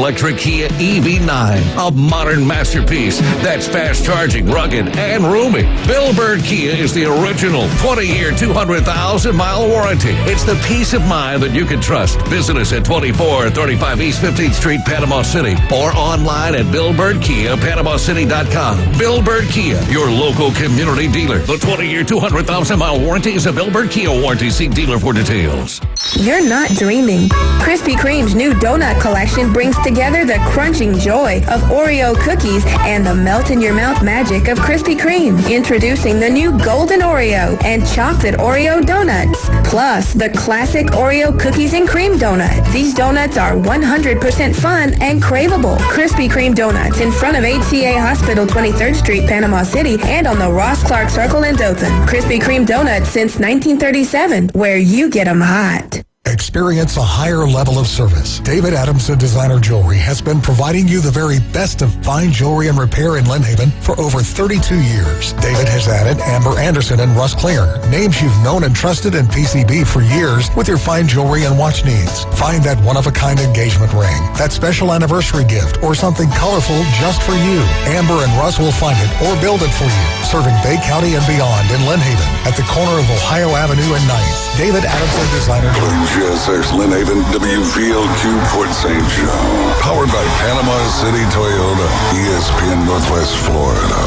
all-electric Kia EV9, a modern masterpiece that's fast-charging, rugged, and roomy. Bill Bird Kia is the original 20-year, 200,000-mile warranty. It's the peace of mind that you can trust. Visit us at 2435 East 15th Street, Panama City, or online at BillBirdKia.PanamaCity.com. Bill Bird Kia, your local community dealer. The 20-year, 200,000-mile warranty is a Bill Bird Kia warranty. See dealer for details. You're not dreaming. Krispy Kreme's new donut collection brings together the crunching joy of Oreo cookies and the melt-in-your-mouth magic of Krispy Kreme. Introducing the new Golden Oreo and Chocolate Oreo donuts, plus the classic Oreo cookies and cream donut. These donuts are 100% fun and craveable. Krispy Kreme donuts in front of HCA Hospital, 23rd Street, Panama City, and on the Ross Clark Circle in Dothan. Krispy Kreme donuts since 1937, where you get them hot. Experience a higher level of service. David Adamson Designer Jewelry has been providing you the very best of fine jewelry and repair in Lynn Haven for over 32 years. David has added Amber Anderson and Russ Clear, names you've known and trusted in PCB for years with your fine jewelry and watch needs. Find that one-of-a-kind engagement ring, that special anniversary gift, or something colorful just for you. Amber and Russ will find it or build it for you, serving Bay County and beyond in Lynn Haven at the corner of Ohio Avenue and 9th. David Adamson Designer Jewelry. GSX Lynn Haven, WVLQ Port St. John. Powered by Panama City Toyota, ESPN Northwest Florida.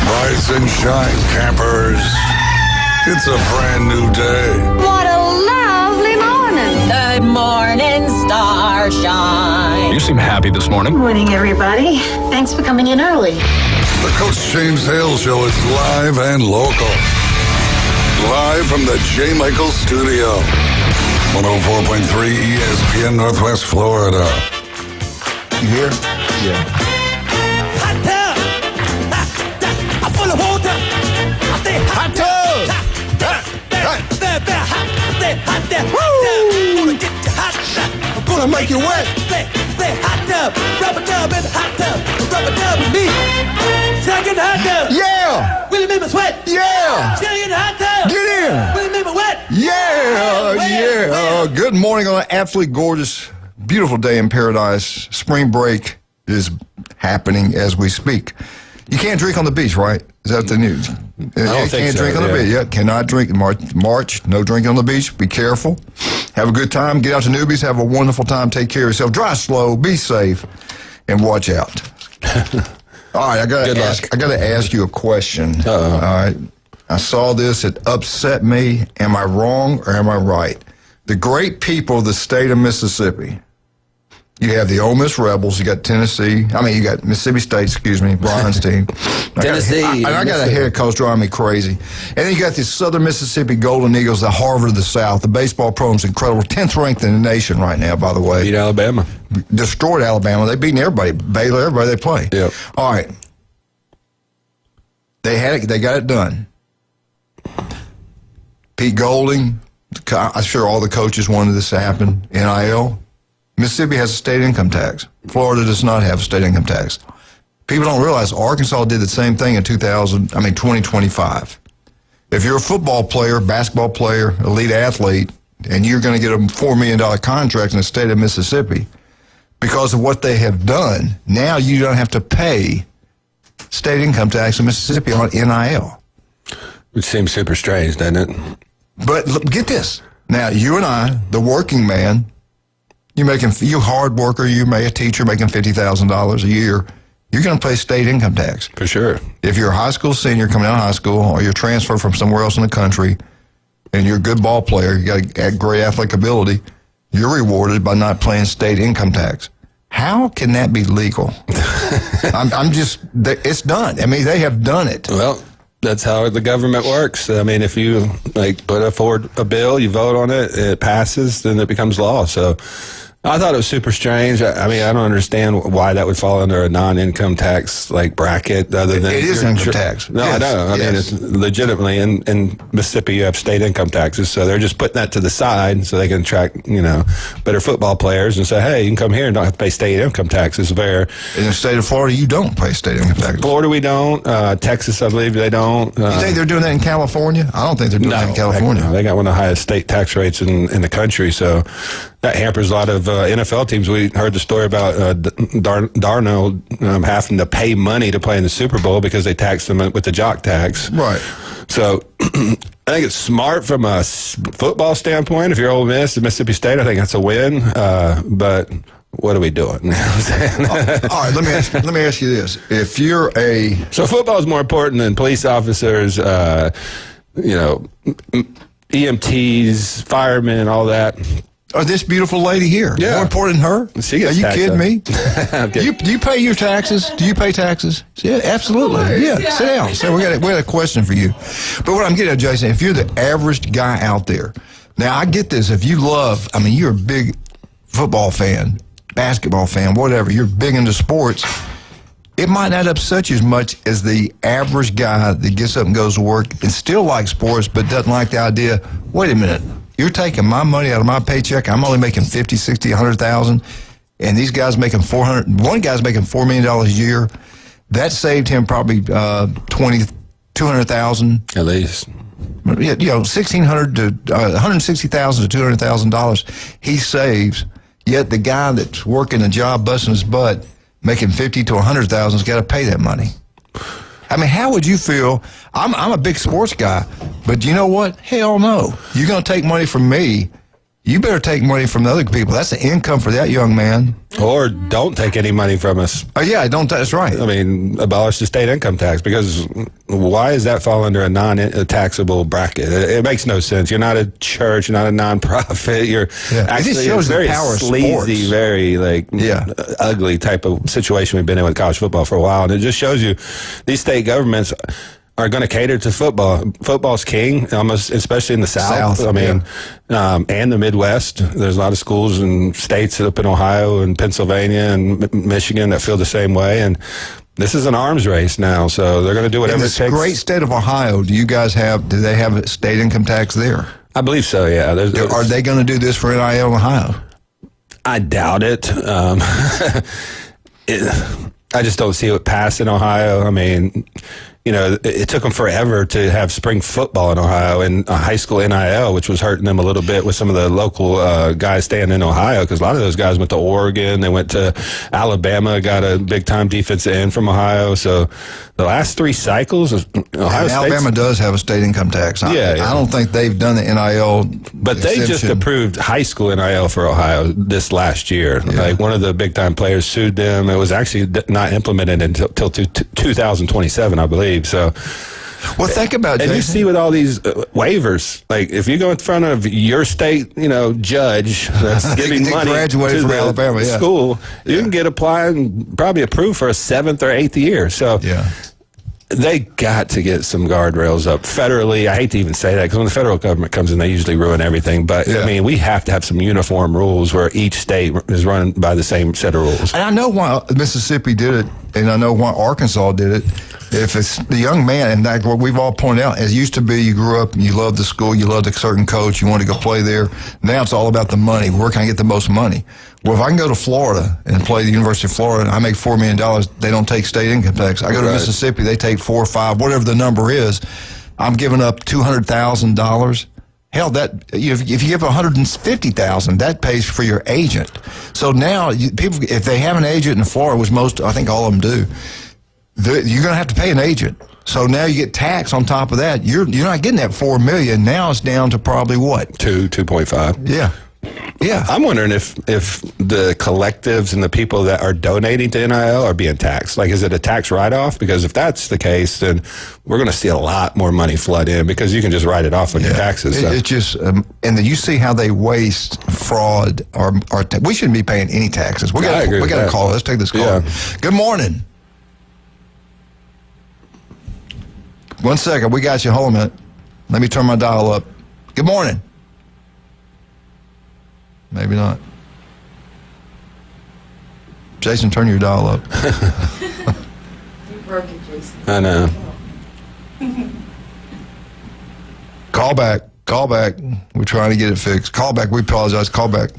Rise and shine, campers. It's a brand new day. What a lovely morning. Good morning, starshine. You seem happy this morning. Morning, everybody. Thanks for coming in early. The Coach James Hale Show is live and local. Live from the J. Michael Studio. 104.3 ESPN Northwest Florida. You hear? Yeah. Hot tub! I'm full of water! Hot tub! Woo! Gonna get you hot. I'm gonna make you wet. Hot tub, rubber tub and hot tub, rubber tub and me. Second hot tub. Yeah! Will you make me sweat? Yeah! Second hot tub. Get in! Will you make me wet? Yeah! Where? Good morning on an absolutely gorgeous, beautiful day in paradise. Spring break is happening as we speak. You can't drink on the beach, right? Is that the news? You can't drink on the beach. Yeah, cannot drink. March, no drinking on the beach. Be careful. Have a good time. Get out to Newbies. Have a wonderful time. Take care of yourself. Drive slow. Be safe. And watch out. All right, I got to ask you a question. Uh-oh. All right. I saw this. It upset me. Am I wrong or am I right? The great people of the state of Mississippi. You have the Ole Miss Rebels. You got Tennessee. You got Mississippi State, Brian's team. Tennessee. I got a head coach driving me crazy. And then you got the Southern Mississippi Golden Eagles, the Harvard of the South. The baseball program's incredible. 10th ranked in the nation right now, by the way. Beat Alabama. Destroyed Alabama. They've beaten everybody. Baylor, everybody they play. Yep. All right. They had it. They got it done. Pete Golding, I'm sure all the coaches wanted this to happen. NIL. Mississippi has a state income tax. Florida does not have a state income tax. People don't realize Arkansas did the same thing in 2025. If you're a football player, basketball player, elite athlete, and you're going to get a $4 million contract in the state of Mississippi, because of what they have done, now you don't have to pay state income tax in Mississippi on NIL. Which seems super strange, doesn't it? But look, get this. Now, you and I, the working man, you hard worker, you may a teacher making $50,000 a year, you're going to pay state income tax. For sure. If you're a high school senior coming out of high school, or you're transferred from somewhere else in the country, and you're a good ball player, you got great athletic ability, you're rewarded by not paying state income tax. How can that be legal? It's done. They have done it. Well, that's how the government works. If you put forward a bill, you vote on it, it passes, then it becomes law. So I thought it was super strange. I don't understand why that would fall under a non-income tax bracket other than it is income tax. No, yes. I know. It's legitimately in Mississippi you have state income taxes, so they're just putting that to the side so they can attract better football players and say, hey, you can come here and don't have to pay state income taxes. Where in the state of Florida you don't pay state income taxes. Florida we don't. Texas I believe they don't. You think they're doing that in California? I don't think they're doing that in California. They got one of the highest state tax rates in the country, so. that hampers a lot of NFL teams. We heard the story about Darnold having to pay money to play in the Super Bowl because they taxed him with the jock tax. Right. So I think it's smart from a football standpoint. If you're Ole Miss and Mississippi State, I think that's a win. But what are we doing? You know what I'm saying? All right, let me ask you this: if you're so football is more important than police officers, EMTs, firemen, all that. Or this beautiful lady here. Yeah. More important than her? She gets Are you taxed kidding me? Okay. Do you pay your taxes? Do you pay taxes? Yeah, absolutely. Yeah, sit down. So we got a question for you. But what I'm getting at, Jason, if you're the average guy out there, now I get this. If you're a big football fan, basketball fan, whatever, you're big into sports, it might not upset you as much as the average guy that gets up and goes to work and still likes sports but doesn't like the idea, wait a minute, you're taking my money out of my paycheck. I'm only making 50, 60, 100,000, and these guys making one guy's making $4 million a year. That saved him probably $200,000 at least. $1,600 to $160,000 to $200,000 he saves. Yet the guy that's working a job, busting his butt, making $50,000 to $100,000 has got to pay that money. I mean, how would you feel? I'm a big sports guy, but you know what? Hell no. You're going to take money from me. You better take money from the other people. That's the income for that young man. Or don't take any money from us. Oh, yeah, that's right. I mean, abolish the state income tax, because why does that fall under a non-taxable bracket? It makes no sense. You're not a church, you're not a nonprofit. You're actually, it shows very the power sleazy, of sports. very ugly type of situation we've been in with college football for a while. And it just shows you these state governments are going to cater to football. Football's king, almost, especially in the South. I mean, and the Midwest. There's a lot of schools and states up in Ohio and Pennsylvania and Michigan that feel the same way. And this is an arms race now, so they're going to do whatever it takes. In this great state of Ohio, do they have a state income tax there? I believe so, yeah. Are they going to do this for NIL in Ohio? I doubt it. I just don't see it pass in Ohio. I mean, it took them forever to have spring football in Ohio and high school NIL, which was hurting them a little bit with some of the local guys staying in Ohio, because a lot of those guys went to Oregon, they went to Alabama, got a big-time defensive end from Ohio. So the last 3 cycles, Alabama does have a state income tax. I don't think they've done the NIL. But they just approved high school NIL for Ohio this last year. Yeah. Like, one of the big-time players sued them. It was actually not implemented until 2027, I believe. So, well, think about it. And you see with all these waivers, like, if you go in front of your state, judge that's giving money graduated to from the Alabama school, you can get applied and probably approved for a 7th or 8th year. So, they got to get some guardrails up federally. I hate to even say that, because when the federal government comes in, they usually ruin everything. But, I mean, we have to have some uniform rules where each state is run by the same set of rules. And I know why Mississippi did it, and I know why Arkansas did it. If it's the young man, and like what we've all pointed out, as used to be, you grew up and you loved the school, you loved a certain coach, you wanted to go play there. Now it's all about the money. Where can I get the most money? Well, if I can go to Florida and play the University of Florida, and I make $4 million, they don't take state income tax. I go to Mississippi, they take 4 or 5, whatever the number is. I'm giving up $200,000. Hell, if you give $150,000, that pays for your agent. So now people, if they have an agent in Florida, which I think all of them do, you're going to have to pay an agent. So now you get tax on top of that. You're not getting that $4 million. Now it's down to probably what? 2.5. Yeah. Yeah. I'm wondering if the collectives and the people that are donating to NIL are being taxed. Like, is it a tax write-off? Because if that's the case, then we're going to see a lot more money flood in, because you can just write it off on your taxes. It's just, and then you see how they waste, fraud, we shouldn't be paying any taxes. We got a call. Let's take this call. Yeah. Good morning. 1 second. We got you. Hold on a minute. Let me turn my dial up. Good morning. Maybe not. Jason, turn your dial up. You broke it, Jason. I know. Call back. We're trying to get it fixed. Call back. We apologize. Call back.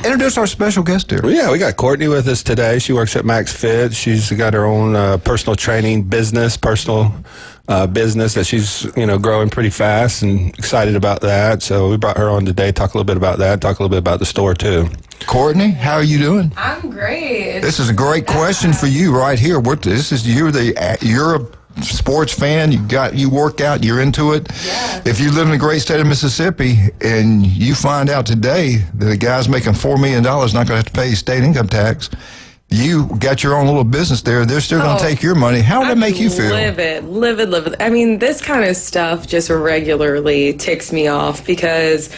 Introduce our special guest here. Well, yeah, we got Courtney with us today. She works at Max Fit. She's got her own personal training business, business that she's, growing pretty fast and excited about that. So we brought her on today, talk a little bit about that, talk a little bit about the store too. Courtney, how are you doing? I'm great. This is a great question for you right here. You're a sports fan. You work out. You're into it. Yeah. If you live in the great state of Mississippi and you find out today that a guy's making $4 million, not going to have to pay state income tax. You got your own little business there. They're still going to take your money. How would that make you feel? Livid. I mean, this kind of stuff just regularly ticks me off because,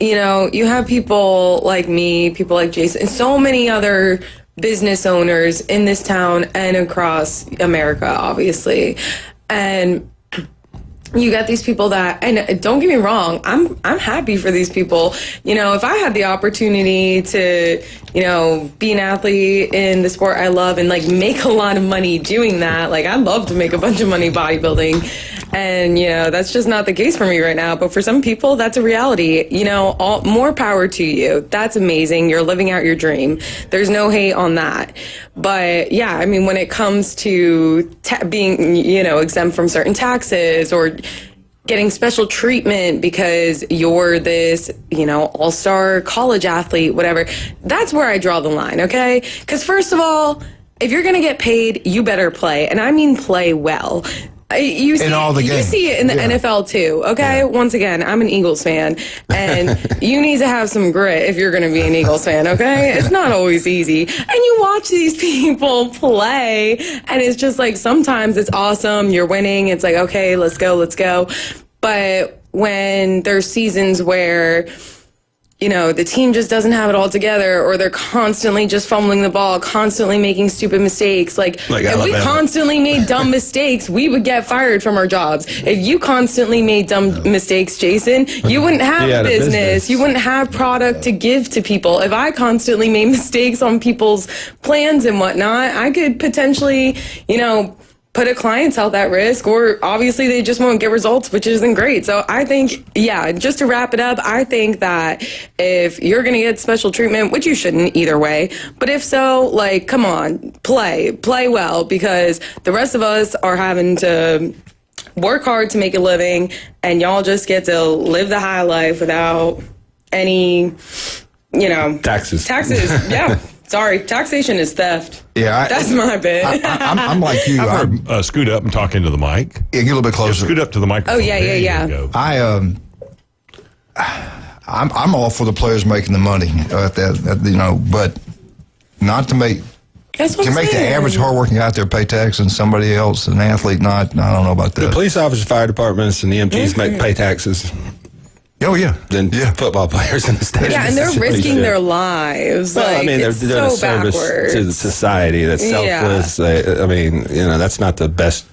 you have people like me, people like Jason, and so many other business owners in this town and across America, obviously. And you got these people and don't get me wrong, I'm happy for these people. If I had the opportunity to, be an athlete in the sport I love and make a lot of money doing that, I'd love to make a bunch of money bodybuilding. And, that's just not the case for me right now. But for some people, that's a reality. More power to you. That's amazing. You're living out your dream. There's no hate on that. But yeah, I mean, when it comes to being, exempt from certain taxes or getting special treatment because you're this, all-star college athlete, whatever, that's where I draw the line, okay? Because first of all, if you're going to get paid, you better play. And I mean play well. You see, in all the games. You see it in the NFL too, okay? Yeah. Once again, I'm an Eagles fan, and you need to have some grit if you're going to be an Eagles fan, okay? It's not always easy. And you watch these people play, and it's just sometimes it's awesome, you're winning, it's okay, let's go. But when there's seasons where the team just doesn't have it all together, or they're constantly just fumbling the ball, constantly making stupid mistakes. If we constantly made dumb mistakes, we would get fired from our jobs. If you constantly made dumb mistakes, Jason, you wouldn't have a business. You wouldn't have product to give to people. If I constantly made mistakes on people's plans and whatnot, I could potentially, put a client's health at risk, or obviously they just won't get results, which isn't great. So I think, just to wrap it up, I think that if you're going to get special treatment, which you shouldn't either way, but if so, come on, play well, because the rest of us are having to work hard to make a living, and y'all just get to live the high life without any, Taxes, yeah. Sorry, taxation is theft. Yeah, that's my bit. I'm like you. Scoot up and talk into the mic. Yeah, get a little bit closer. Yeah, scoot up to the microphone. Oh yeah. I'm all for the players making the money at that, but not to make the average hardworking guy out there pay tax and somebody else, an athlete, not. I don't know about that. The police officers, fire departments, and the EMTs pay taxes. Oh, yeah. Than football players in the state. Yeah, and they're risking their lives. Well, they're doing a service to the society that's selfless. Yeah. That's not the best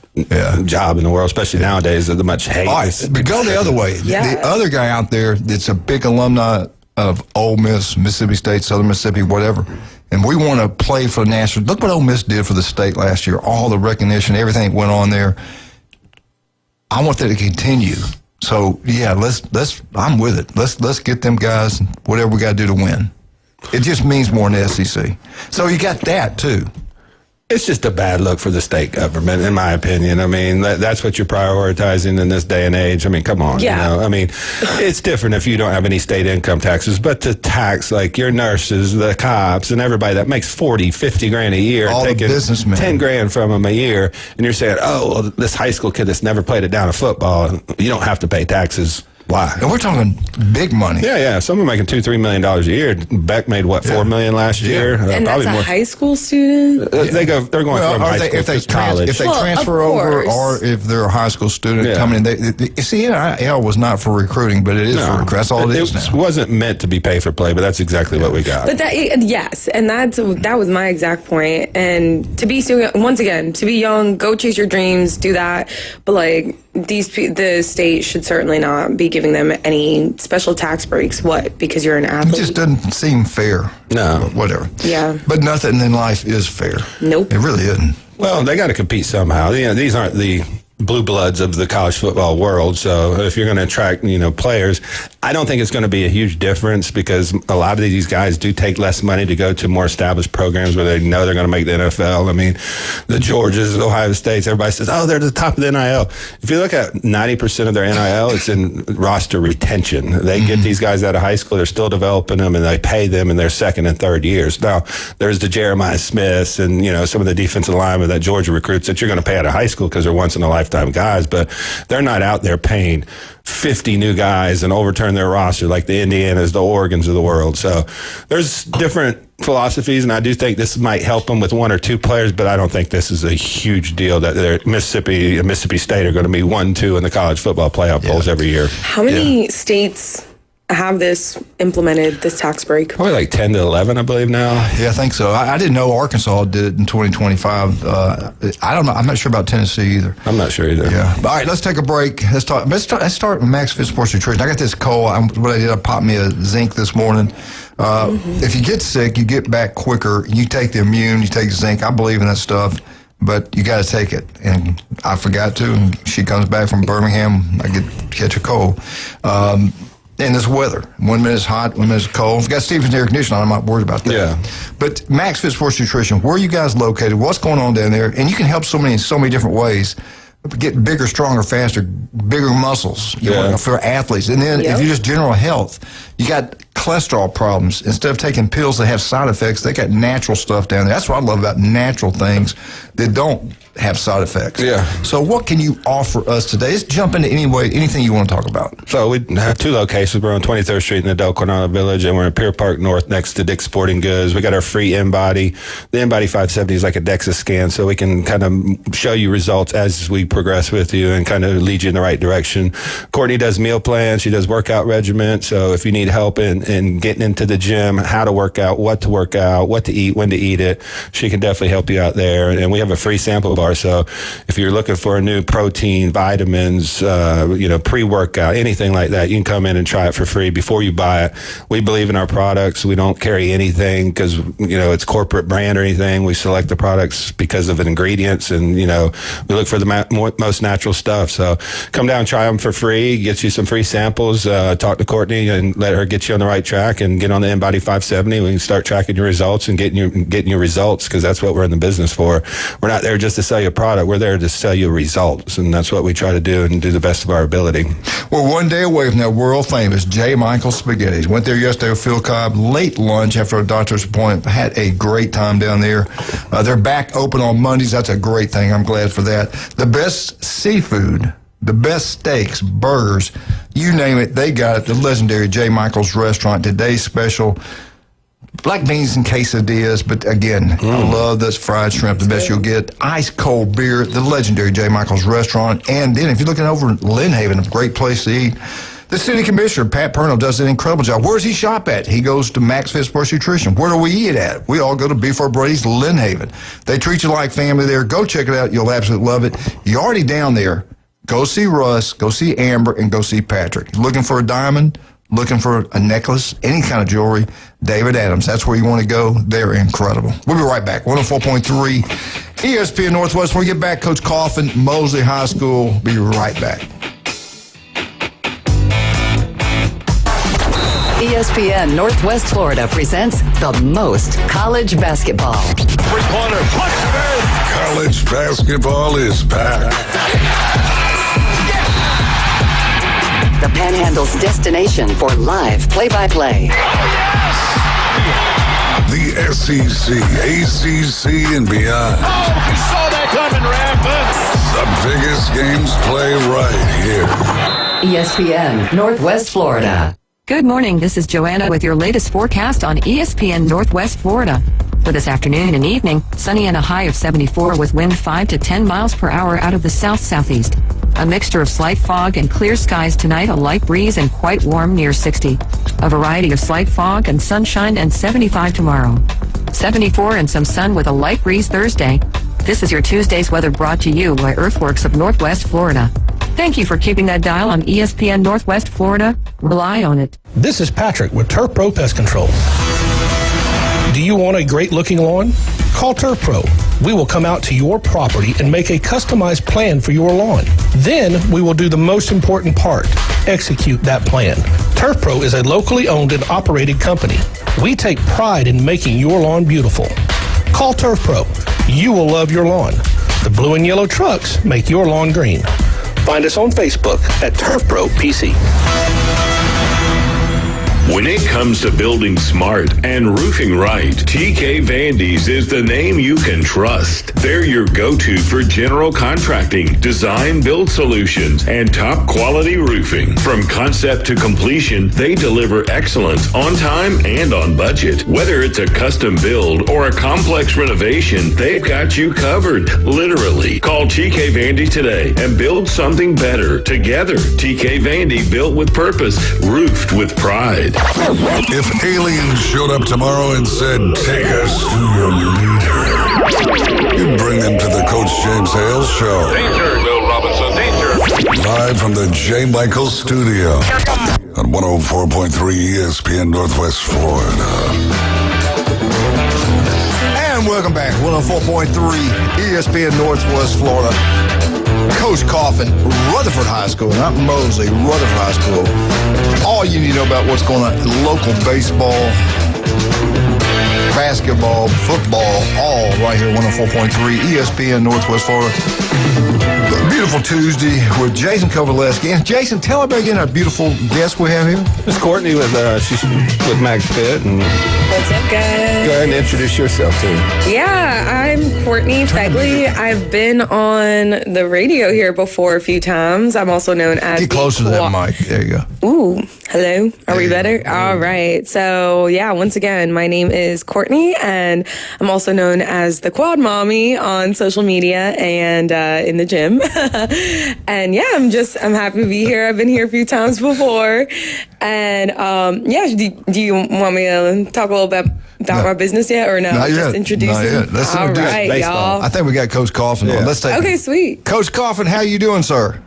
job in the world, especially nowadays with the much hate. All right, but go the other way. Yeah. The other guy out there that's a big alumni of Ole Miss, Mississippi State, Southern Mississippi, whatever, and we want to play for the national. Look what Ole Miss did for the state last year. All the recognition, everything that went on there. I want that to continue. So let's. I'm with it. Let's get them guys whatever we got to do to win. It just means more in the SEC. So you got that too. It's just a bad look for the state government, in my opinion. I mean, that's what you're prioritizing in this day and age. I mean, come on. Yeah. I mean, it's different if you don't have any state income taxes, but to tax your nurses, the cops, and everybody that makes 40, 50 grand a year, all taking the businessmen, 10 grand from them a year, and you're saying, this high school kid that's never played it down a football, you don't have to pay taxes. Why? And we're talking big money. Yeah. Some are making $2-3 million a year. Beck made $4 million last year. And probably that's a more. high school student. They're going from high school to college. If they transfer over, or if they're a high school student coming in, NIL was not for recruiting, but it is for recruiting. That's all it is now. It wasn't meant to be pay for play, but that's exactly what we got. But that was my exact point. And to be once again, to be young, go chase your dreams, do that. But the state should certainly not be giving them any special tax breaks. What? Because you're an athlete? It just doesn't seem fair. No. Whatever. Yeah. But nothing in life is fair. Nope. It really isn't. Well, they got to compete somehow. These aren't the blue bloods of the college football world. So if you're going to attract, players, I don't think it's going to be a huge difference because a lot of these guys do take less money to go to more established programs where they know they're going to make the NFL. I mean, the Georgias, the Ohio States, everybody says, they're at the top of the NIL. If you look at 90% of their NIL, it's in roster retention. They get these guys out of high school, they're still developing them, and they pay them in their second and third years. Now, there's the Jeremiah Smiths and, some of the defensive linemen that Georgia recruits that you're going to pay out of high school because they're once in a lifetime guys, but they're not out there paying 50 new guys and overturn their roster like the Indianas, the Oregons of the world. So there's different philosophies, and I do think this might help them with one or two players, but I don't think this is a huge deal that Mississippi and Mississippi State are going to be 1-2 in the college football playoff polls every year. How many states have this implemented, this tax break? Probably like 10 to 11, I believe now. Yeah, I think so. I didn't know Arkansas did it in 2025. I don't know. I'm not sure about Tennessee either. I'm not sure either. Yeah. All right, let's take a break. Let's start with Max Fit Sports Nutrition. I got this cold. What I did, I popped me a zinc this morning. If you get sick, you get back quicker. You take the immune, you take zinc. I believe in that stuff. But you got to take it. And I forgot to. And she comes back from Birmingham. I catch a cold. And this weather. 1 minute it's hot, 1 minute it's cold. If you got Stephen's air conditioner on, I'm not worried about that. Yeah. But Max Fit Sports Nutrition, where are you guys located? What's going on down there? And you can help in so many different ways. Get bigger, stronger, faster, bigger muscles for athletes. And then if you just general health, you got cholesterol problems. Instead of taking pills that have side effects, they got natural stuff down there. That's what I love about natural things that don't have side effects. Yeah. So what can you offer us today? Let's jump into anything you want to talk about. So we have two locations. We're on 23rd Street in the Del Coronado Village, and we're in Pier Park North next to Dick's Sporting Goods. We got our free InBody. The InBody 570 is like a DEXA scan, so we can kind of show you results as we progress with you and kind of lead you in the right direction. Courtney does meal plans. She does workout regimen. So if you need help in getting into the gym, how to work out, what to eat, when to eat it, she can definitely help you out there. And we have a free sample bar. So if you're looking for a new protein, vitamins, pre-workout, anything like that, you can come in and try it for free before you buy it. We believe in our products. We don't carry anything because, it's corporate brand or anything. We select the products because of the ingredients, and, we look for the most natural stuff. So come down, try them for free, get you some free samples, talk to Courtney and let her get you on the right track and get on the InBody 570. We can start tracking your results and getting your results, because that's what we're in the business for. We're not there just to sell you a product. We're there to sell you results, and that's what we try to do and do the best of our ability. We're one day away from that world famous J. Michael's Spaghettis. Went there yesterday with Phil Cobb, late lunch after a doctor's appointment. Had a great time down there. They're back open on Mondays. That's a great thing. I'm glad for that. The best seafood, the best steaks, burgers, you name it, they got it. The legendary J. Michael's Restaurant. Today's special, black beans and quesadillas, but again, I love this fried shrimp, the best you'll get. Ice cold beer, the legendary J. Michael's Restaurant. And then if you're looking over in Lynn Haven, a great place to eat, the city commissioner, Pat Purnell, does an incredible job. Where does he shop at? He goes to Max Fit Sports Nutrition. Where do we eat at? We all go to Beef Brady's Lynn Haven. They treat you like family there. Go check it out. You'll absolutely love it. You're already down there. Go see Russ, go see Amber, and go see Patrick. Looking for a diamond? Looking for a necklace, any kind of jewelry, David Adams. That's where you want to go. They're incredible. We'll be right back. 104.3 ESPN Northwest. When we get back, Coach Coffin, Mosley High School. Be right back. ESPN Northwest Florida presents the most college basketball. Three-pointer, college basketball is back. The Panhandle's destination for live play-by-play. The SEC, ACC, and beyond. Oh, you saw that coming, Rafa. The biggest games play right here. ESPN Northwest Florida. Good morning. This is Joanna with your latest forecast on ESPN Northwest Florida. For this afternoon and evening, sunny and a high of 74 with wind 5 to 10 miles per hour out of the south-southeast. A mixture of slight fog and clear skies tonight, a light breeze and quite warm near 60. A variety of slight fog and sunshine and 75 tomorrow. 74 and some sun with a light breeze Thursday. This is your Tuesday's weather brought to you by Earthworks of Northwest Florida. Thank you for keeping that dial on ESPN Northwest Florida. Rely on it. This is Patrick with Turf Pro Pest Control. Do you want a great looking lawn? Call Turf Pro. We will come out to your property and make a customized plan for your lawn. Then we will do the most important part, execute that plan. Turf Pro is a locally owned and operated company. We take pride in making your lawn beautiful. Call Turf Pro. You will love your lawn. The blue and yellow trucks make your lawn green. Find us on Facebook at Turf Pro PC. When it comes to building smart and roofing right, TK Vandy's is the name you can trust. They're your go-to for general contracting, design, build solutions, and top quality roofing. From concept to completion, they deliver excellence on time and on budget. Whether it's a custom build or a complex renovation, they've got you covered, literally. Call TK Vandy today and build something better together. TK Vandy, built with purpose, roofed with pride. If aliens showed up tomorrow and said, take us to your leader, you'd bring them to the Coach James Hale Show. Danger, Will Robinson, danger. Live from the J. Michael Studio on 104.3 ESPN Northwest Florida. And welcome back, 104.3 ESPN Northwest Florida. Coach Coffin, Rutherford High School, not Mosley, Rutherford High School. All you need to know about what's going on in local baseball, basketball, football, all right here, 104.3 ESPN Northwest Florida. Beautiful Tuesday with Jason Kovaleski. And Jason, tell everybody again our beautiful guest we have here. It's Courtney she's with Max Pitt. And What's up, guys? go ahead and introduce yourself too. Yeah, I'm Courtney Fegley. I've been on the radio here before a few times. I'm also known as... Get closer to that mic. There you go. Ooh, hello. Are we better? All right. So, yeah, once again, my name is Courtney, and I'm also known as the Quad Mommy on social media and in the gym. And, yeah, I'm happy to be here. I've been here a few times before. And, do you want me to talk a little bit about my business yet, or no? Not Just yet. introducing. Not yet. Let's All introduce right, baseball. y'all. I think we got Coach Coffin on. Let's take Okay, sweet. Coach Coffin, how you doing, sir?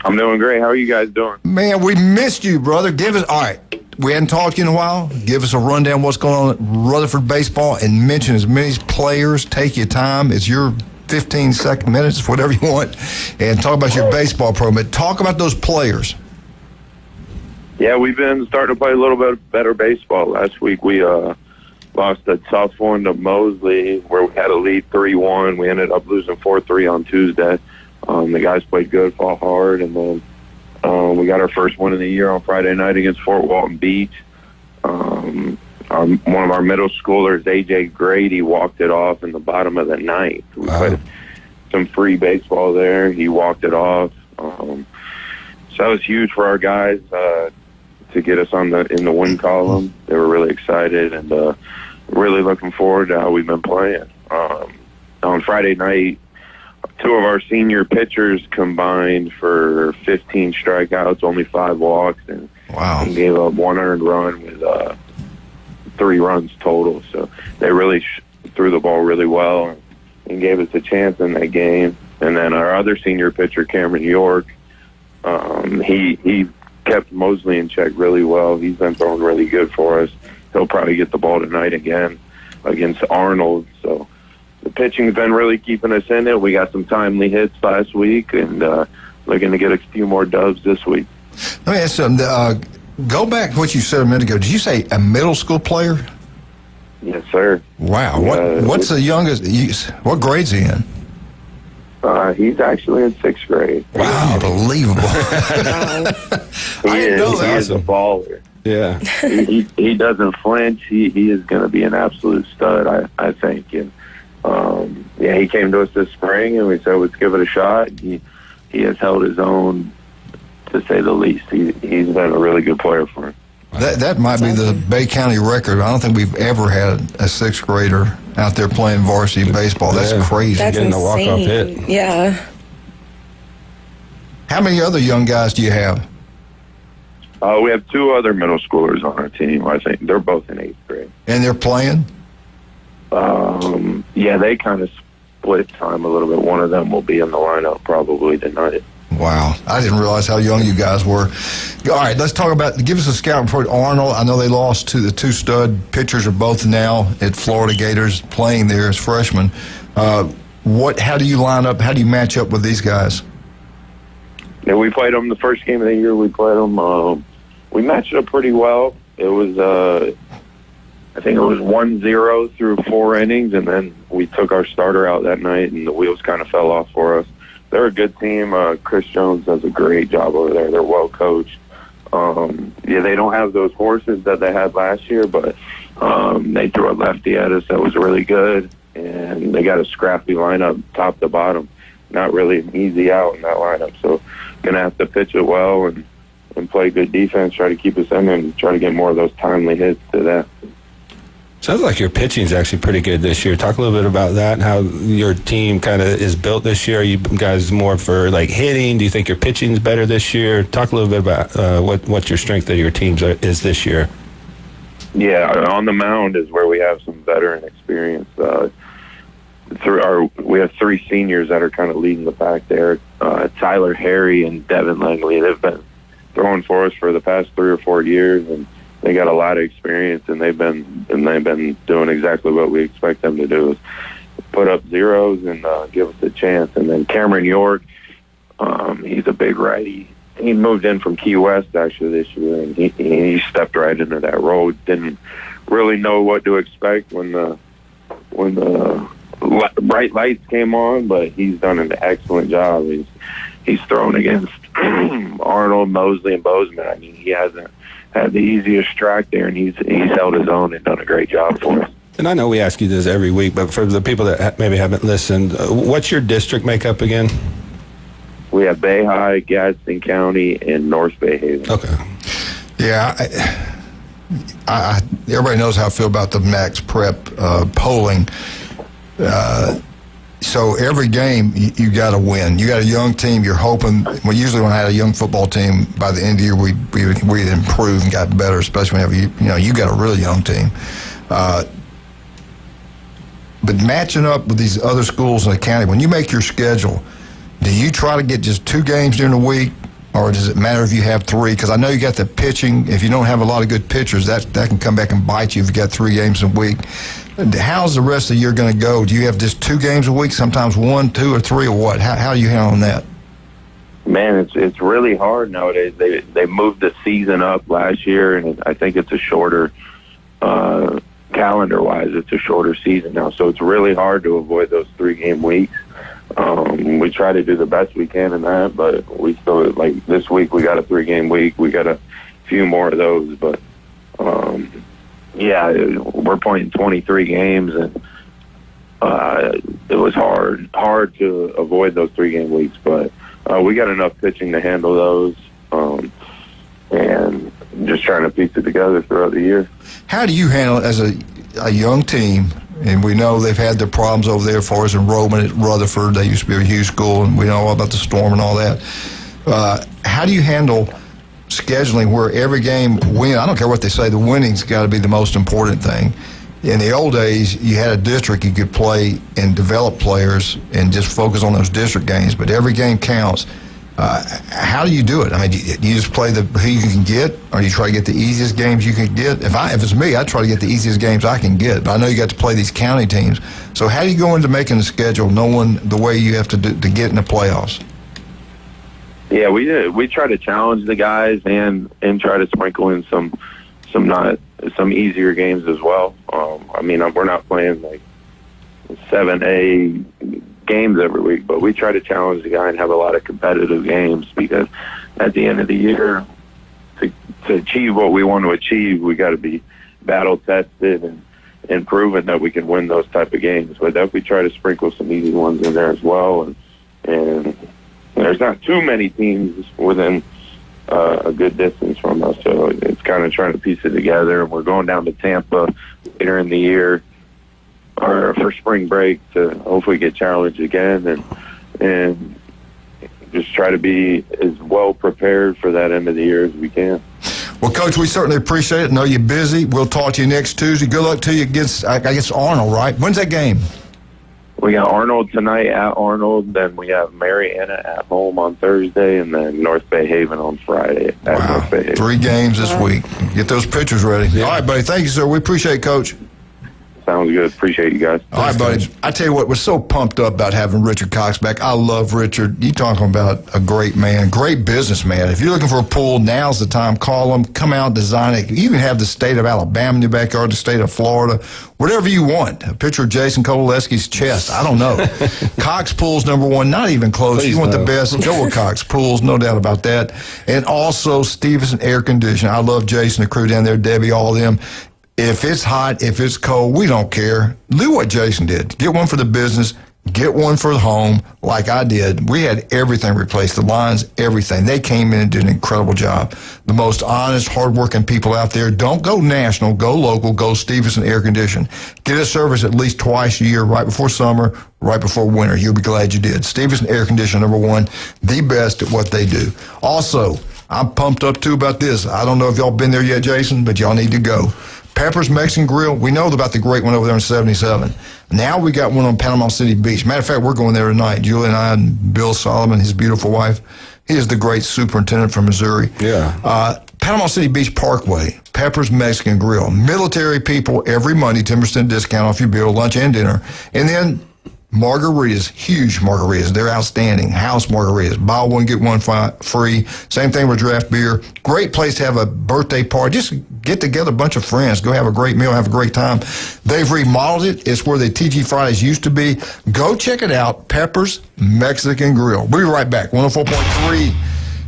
I'm doing great. How are you guys doing? Man, we missed you, brother. All right. We hadn't talked to you in a while. Give us a rundown what's going on at Rutherford baseball and mention as many players. Take your time. It's your 15-second minutes, whatever you want, and talk about your baseball program. Talk about those players. Yeah, we've been starting to play a little bit better baseball. Last week we lost a tough one to Mosley where we had a lead 3-1. We ended up losing 4-3 on Tuesday. The guys played good, fought hard, and then we got our first win of the year on Friday night against Fort Walton Beach. One of our middle schoolers, A.J. Grady, walked it off in the bottom of the ninth. We played some free baseball there. He walked it off. So that was huge for our guys to get us in the win column. They were really excited and really looking forward to how we've been playing. On Friday night, two of our senior pitchers combined for 15 strikeouts, only 5 walks, and gave up 1 earned run with 3 runs total. So they really threw the ball really well and gave us a chance in that game. And then our other senior pitcher, Cameron York, he kept Mosley in check really well. He's been throwing really good for us. He'll probably get the ball tonight again against Arnold. So the pitching's been really keeping us in it. We got some timely hits last week and looking to get a few more dubs this week. Let me ask something. Go back to what you said a minute ago. Did you say a middle school player? Yes, sir. Wow. What's the youngest? What grade's he in? He's actually in 6th grade. Wow, unbelievable. He is a baller. Yeah. he doesn't flinch. He is going to be an absolute stud, I think. And he came to us this spring, and we said, let's give it a shot. He has held his own, to say the least. He's been a really good player for him. That might be the Bay County record. I don't think we've ever had a 6th grader out there playing varsity baseball. That's crazy. That's getting insane. a walk-off hit. Yeah. How many other young guys do you have? We have 2 other middle schoolers on our team. I think they're both in 8th grade. And they're playing? They kind of split time a little bit. One of them will be in the lineup probably tonight. Wow. I didn't realize how young you guys were. All right, let's talk about, give us a scout report. Arnold, I know they lost to the two stud pitchers are both now at Florida Gators playing there as freshmen. How do you line up? How do you match up with these guys? Yeah, we played them the first game of the year. We played them. We matched up pretty well. It was, I think it was 1-0 through 4 innings, and then we took our starter out that night, and the wheels kind of fell off for us. They're a good team. Chris Jones does a great job over there. They're well coached. Yeah, they don't have those horses that they had last year, but they threw a lefty at us that was really good, and they got a scrappy lineup top to bottom. Not really an easy out in that lineup, so going to have to pitch it well and play good defense, try to keep us in and try to get more of those timely hits to that. Sounds like your pitching is actually pretty good this year. Talk a little bit about that and how your team kind of is built this year. Are you guys more for like hitting? Do you think your pitching is better this year? Talk a little bit about what your strength of your teams is this year. Yeah, on the mound is where we have some veteran experience. We have 3 seniors that are kind of leading the pack there. Tyler Harry and Devin Langley. They've been throwing for us for the past 3 or 4 years, and they got a lot of experience, and they've been doing exactly what we expect them to do, is put up zeros and give us a chance. And then Cameron York, he's a big righty. He moved in from Key West actually this year, and he stepped right into that role. Didn't really know what to expect when the bright lights came on, but he's done an excellent job. He's thrown against Arnold, Mosley, and Bozeman. I mean, he hasn't had the easiest strike there, and he's held his own and done a great job for us. And I know we ask you this every week, but for the people that maybe haven't listened, what's your district makeup again? We have Bay High, Gadsden County, and North Bay Haven. Okay. Yeah, everybody knows how I feel about the Max Prep polling. So every game you got to win. You got a young team. You're hoping. Well, usually when I had a young football team, by the end of the year we'd improve and got better. Especially whenever you got a really young team. But matching up with these other schools in the county, when you make your schedule, do you try to get just 2 games during the week, or does it matter if you have 3? Because I know you got the pitching. If you don't have a lot of good pitchers, that can come back and bite you if you got 3 games a week. How's the rest of the year going to go? Do you have just 2 games a week, sometimes 1, 2, or 3, or what? How are you handling that? Man, it's really hard nowadays. They moved the season up last year, and I think it's a shorter calendar-wise. It's a shorter season now, so it's really hard to avoid those 3-game weeks. We try to do the best we can in that, but we still, like this week, we got a 3-game week. We got a few more of those, but yeah, we're playing 23 games, and it was hard to avoid those 3-game weeks, but we got enough pitching to handle those, and just trying to piece it together throughout the year. How do you handle it as a young team? And we know they've had their problems over there as far as enrollment at Rutherford. They used to be a huge school, and we know all about the Storm and all that. How do you handle scheduling where every game win? I don't care what they say, the winning's got to be the most important thing. In the old days, you had a district you could play and develop players and just focus on those district games, but every game counts. How do you do it? I mean, do you just play who you can get, or do you try to get the easiest games you can get? If it's me, I try to get the easiest games I can get, but I know you got to play these county teams. So how do you go into making the schedule knowing the way you have to get in the playoffs? Yeah, we try to challenge the guys and try to sprinkle in some easier games as well. I mean, we're not playing like 7A games every week, but we try to challenge the guy and have a lot of competitive games, because at the end of the year, to achieve what we want to achieve, we got to be battle tested and proven that we can win those type of games. But that we try to sprinkle some easy ones in there as well, and there's not too many teams within a good distance from us, so it's kind of trying to piece it together. And we're going down to Tampa later in the year, or for spring break, to hopefully get challenged again and just try to be as well prepared for that end of the year as we can. Well, Coach, we certainly appreciate it. I know you're busy. We'll talk to you next Tuesday. Good luck to you against, I guess, Arnold, right? When's that game? We got Arnold tonight at Arnold. Then we have Marietta at home on Thursday, and then North Bay Haven on Friday at North Bay Haven. 3 games this week. Get those pitchers ready. Yeah. All right, buddy. Thank you, sir. We appreciate it, Coach. Sounds good. Appreciate you guys. All right, buddy. I tell you what, we're so pumped up about having Richard Cox back. I love Richard. You talking about a great man, great businessman. If you're looking for a pool, now's the time. Call him. Come out, design it. You can have the state of Alabama in your backyard, the state of Florida, whatever you want. A picture of Jason Kowaleski's chest. I don't know. Cox Pools, number one. Not even close. Please you want no. the best, go with Cox Pools. No doubt about that. And also Stevenson Air Conditioning. I love Jason, the crew down there, Debbie, all of them. If it's hot, if it's cold, we don't care. Do what Jason did. Get one for the business. Get one for the home, like I did. We had everything replaced, the lines, everything. They came in and did an incredible job. The most honest, hardworking people out there. Don't go national. Go local. Go Stevenson Air Conditioning. Get a service at least twice a year, right before summer, right before winter. You'll be glad you did. Stevenson Air Conditioning, number one, the best at what they do. Also, I'm pumped up, too, about this. I don't know if y'all been there yet, Jason, but y'all need to go. Pepper's Mexican Grill, we know about the great one over there in 77. Now we got one on Panama City Beach. Matter of fact, we're going there tonight. Julie and I and Bill Solomon, his beautiful wife. He is the great superintendent from Missouri. Yeah. Panama City Beach Parkway, Pepper's Mexican Grill. Military people every Monday, 10% discount off your bill, lunch and dinner. And then margaritas, huge margaritas. They're outstanding. House margaritas. Buy one, get one free. Same thing with draft beer. Great place to have a birthday party. Just get together a bunch of friends. Go have a great meal, have a great time. They've remodeled it. It's where the TG Fridays used to be. Go check it out. Pepper's Mexican Grill. We'll be right back. 104.3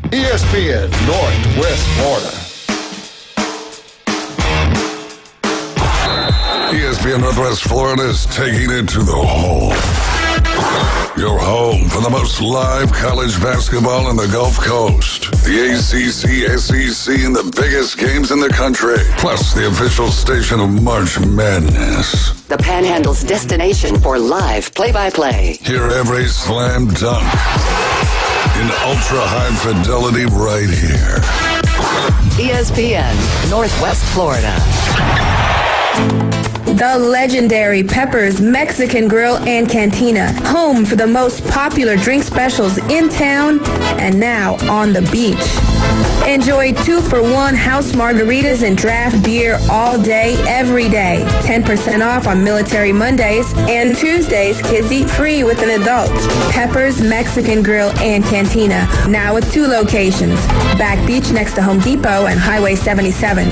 ESPN Northwest Florida. ESPN Northwest Florida is taking it to the home. Your home for the most live college basketball in the Gulf Coast. The ACC, SEC, and the biggest games in the country. Plus the official station of March Madness. The Panhandle's destination for live play-by-play. Hear every slam dunk in ultra-high fidelity right here. ESPN Northwest Florida. The legendary Pepper's Mexican Grill and Cantina, home for the most popular drink specials in town and now on the beach. Enjoy 2-for-1 house margaritas and draft beer all day, every day. 10% off on Military Mondays, and Tuesdays, kids eat free with an adult. Pepper's Mexican Grill and Cantina, now with 2 locations. Back Beach next to Home Depot and Highway 77.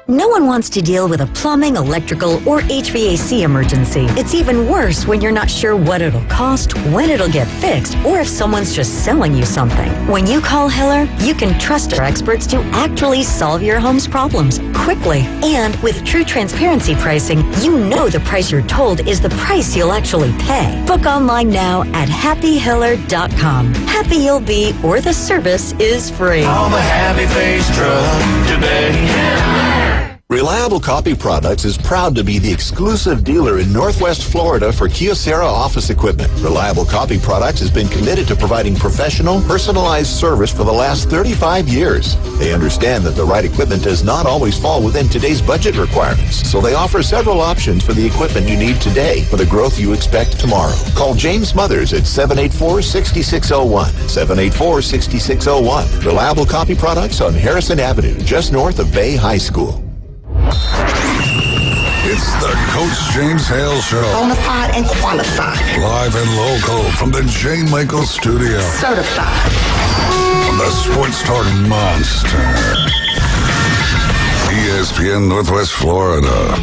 No one wants to deal with a plumbing, electrical, or HVAC emergency. It's even worse when you're not sure what it'll cost, when it'll get fixed, or if someone's just selling you something. When you call Hiller, you can trust our experts to actually solve your home's problems quickly. And with true transparency pricing, you know the price you're told is the price you'll actually pay. Book online now at happyhiller.com. Happy you'll be, or the service is free. Call the Happy Face Truck today. Reliable Copy Products is proud to be the exclusive dealer in Northwest Florida for Kyocera office equipment. Reliable Copy Products has been committed to providing professional, personalized service for the last 35 years. They understand that the right equipment does not always fall within today's budget requirements, so they offer several options for the equipment you need today for the growth you expect tomorrow. Call James Mothers at 784-6601. 784-6601. Reliable Copy Products on Harrison Avenue, just north of Bay High School. It's the Coach James Hale Show. Bonafide and qualified. Live and local from the J. Michael Studio. Certified. On the Sports Talk Monster. ESPN Northwest Florida.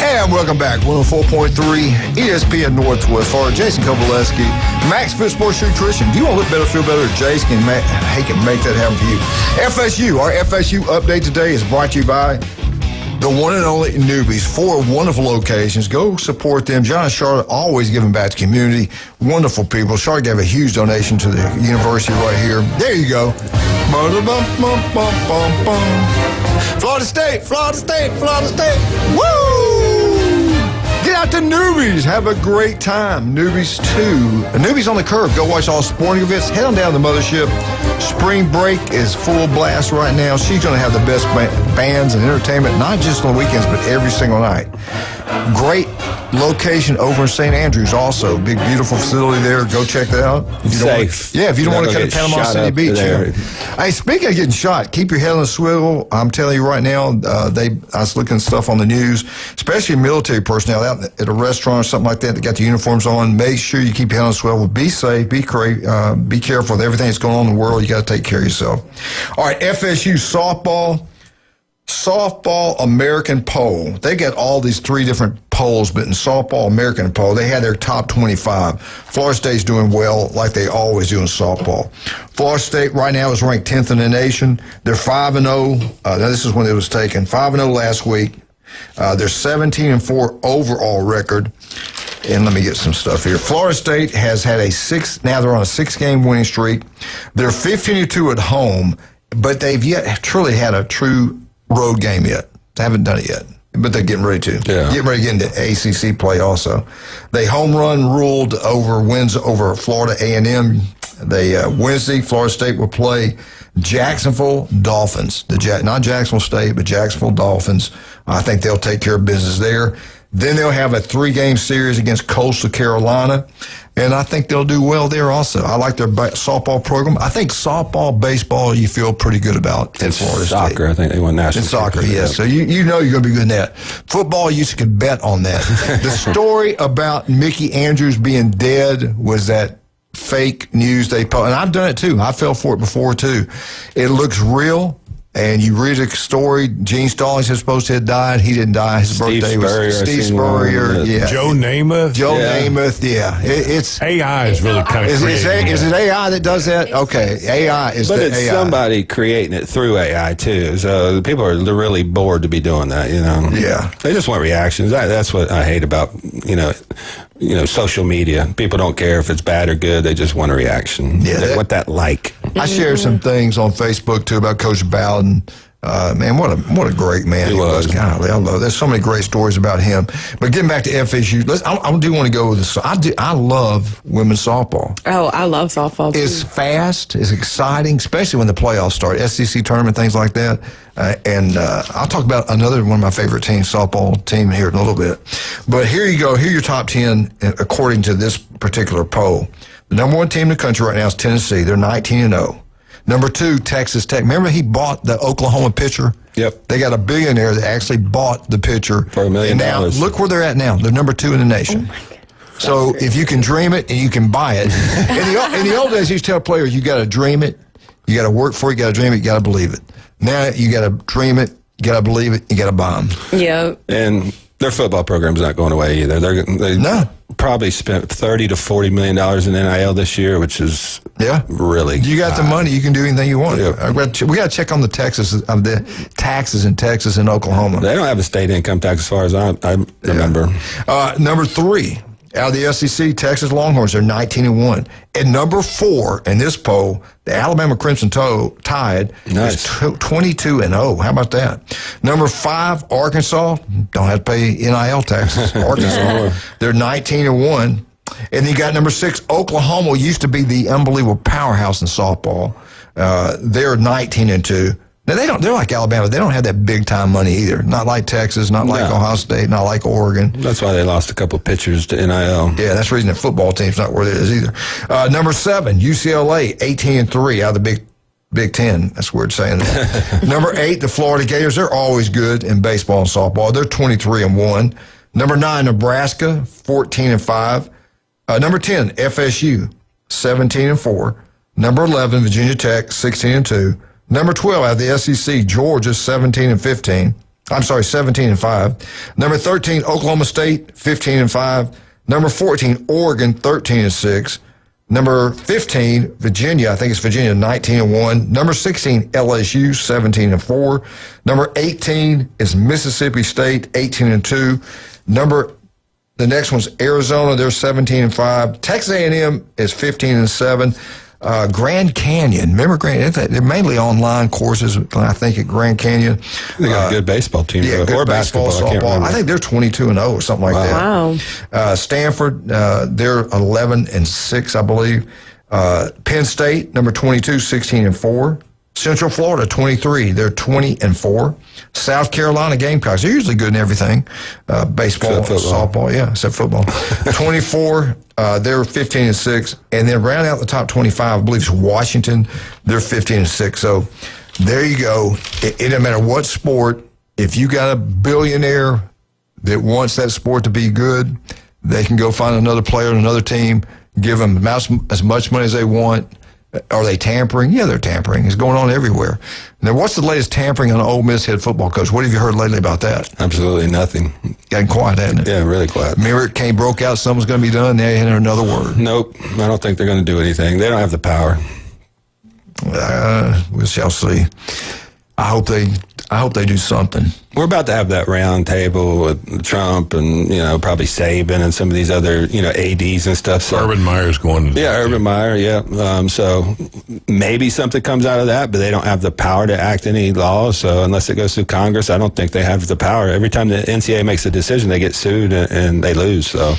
And welcome back. 104.3 ESPN Northwest Florida. Jason Kowaleski, Max Fit Sports Nutrition. Do you want to look better, feel better? Jason can make that happen for you. FSU, our FSU update today is brought to you by the one and only Newbies. 4 wonderful locations. Go support them. John and Charlotte always giving back to community. Wonderful people. Charlotte gave a huge donation to the university right here. There you go. Florida State, Florida State, Florida State. Woo! Get out out to Newbies. Have a great time. Newbies 2. Newbies on the Curve. Go watch all sporting events. Head on down to the mothership. Spring break is full blast right now. She's going to have the best bands and entertainment, not just on the weekends, but every single night. Great location over in St. Andrews also. Big, beautiful facility there. Go check that out. Safe. If you don't want to come to Panama City Beach. Hey, speaking of getting shot, keep your head on a swivel. I'm telling you right now, I was looking at stuff on the news, especially military personnel out at a restaurant or something like that got the uniforms on. Make sure you keep your head on a swivel. Be safe. Be careful with everything that's going on in the world. You got to take care of yourself. All right, FSU softball American poll. They got all these 3 different polls, but in softball American poll, they had their top 25. Florida State's doing well, like they always do in softball. Florida State right now is ranked 10th in the nation. They're 5-0. Now this is when it was taken. 5-0 last week. They're 17-4 overall record. And let me get some stuff here. Florida State has had now they're on a 6-game winning streak. They're 15-2 at home, but they've yet truly had a true road game yet. They haven't done it yet, but they're getting ready to. Yeah. Getting ready to get into ACC play also. They home run ruled wins over Florida A&M. Wednesday, Florida State will play Jacksonville Dolphins. Not Jacksonville State, but Jacksonville Dolphins. I think they'll take care of business there. Then they'll have a 3-game series against Coastal Carolina, and I think they'll do well there also. I like their softball program. I think softball, baseball, you feel pretty good about in Florida State. Soccer, I think they won national. In soccer, yes. So you know you're going to be good in that. Football, you could bet on that. The story about Mickey Andrews being dead was that fake news they posted. And I've done it too. I fell for it before too. It looks real. And you read the story, Gene Stallings is supposed to have died. He didn't die. His birthday was Steve Spurrier. Yeah. Joe Namath. Namath, yeah. It's AI is really kind of creative. Is it AI that does that? Okay, AI is but the it's AI. somebody creating it through AI too. So the people are really bored to be doing that. Yeah. They just want reactions. That's what I hate about social media. People don't care if it's bad or good. They just want a reaction. Yeah, they want that like. I shared some things on Facebook too about Coach Bowden. Man, what a great man he was. Golly, I love. There's so many great stories about him. But getting back to FSU, I do want to go with this. I love women's softball. Oh, I love softball too. It's fast. It's exciting, especially when the playoffs start. SEC tournament, things like that. And I'll talk about another one of my favorite teams, softball team, here in a little bit. But here you go. Here are your top 10 according to this particular poll. The number 1 team in the country right now is Tennessee. They're 19-0. Number 2, Texas Tech. Remember he bought the Oklahoma pitcher? Yep. They got a billionaire that actually bought the pitcher. For $1 million. And now, look where they're at now. They're number 2 in the nation. So if you can dream it and you can buy it. In the old days, you used to tell players, you got to dream it, you got to work for it, you got to dream it, you got to believe it. Now you got to dream it, you got to believe it, you got to buy them. Yeah. And their football program's not going away either. They probably spent $30 to $40 million in NIL this year, which is really. You got the money, you can do anything you want. Yeah. We got to check on the taxes in Texas and Oklahoma. They don't have a state income tax as far as I remember. Number 3. Out of the SEC, Texas Longhorns are 19-1. At number 4 in this poll, the Alabama Crimson Tide is 22-0. How about that? Number 5, Arkansas, don't have to pay NIL taxes. Arkansas, they're 19-1. And then you got number 6, Oklahoma used to be the unbelievable powerhouse in softball. They're 19-2. Now, they're like Alabama. They don't have that big-time money either. Not like Texas, not like Ohio State, not like Oregon. That's why they lost a couple pitchers to NIL. Yeah, that's the reason the football team's not where it is either. Number 7, UCLA, 18-3 out of the Big Ten. That's weird saying that. Number 8, the Florida Gators. They're always good in baseball and softball. They're 23-1. Number 9, Nebraska, 14-5. Number 10, FSU, 17-4. Number 11, Virginia Tech, 16-2. Number 12 out of the SEC, Georgia, 17-15. I'm sorry, 17-5. Number 13, Oklahoma State, 15-5. Number 14, Oregon, 13-6. Number 15, Virginia, I think it's Virginia, 19-1. Number 16, LSU, 17-4. Number 18 is Mississippi State, 18-2. The next one's Arizona, they're 17-5. Texas A&M is 15-7. Grand Canyon. Remember they're mainly online courses, I think, at Grand Canyon. They got a good baseball team. Yeah, good or baseball, softball. I think they're 22-0 or something like that. Wow. Stanford, they're 11-6, I believe. Penn State, number 22, 16-4. Central Florida, 23. They're 20-4. South Carolina Gamecocks, they're usually good in everything. Baseball, softball, yeah, except football. 24, they're 15-6. And then round out the top 25, I believe it's Washington. They're 15-6. So there you go. It doesn't matter what sport. If you got a billionaire that wants that sport to be good, they can go find another player on another team, give them as much money as they want. Are they tampering? Yeah, they're tampering. It's going on everywhere. Now, what's the latest tampering on an Ole Miss head football coach? What have you heard lately about that? Absolutely nothing. Gotten quiet, hasn't it? Yeah, really quiet. Remember, it broke out, something's going to be done, they ain't heard another word. Nope. I don't think they're going to do anything. They don't have the power. We shall see. I hope they do something. We're about to have that round table with Trump and, probably Saban and some of these other, ADs and stuff. So, Urban Meyer's going to Urban Meyer, yeah. So maybe something comes out of that, but they don't have the power to act any laws. So unless it goes through Congress, I don't think they have the power. Every time the NCAA makes a decision, they get sued and they lose. So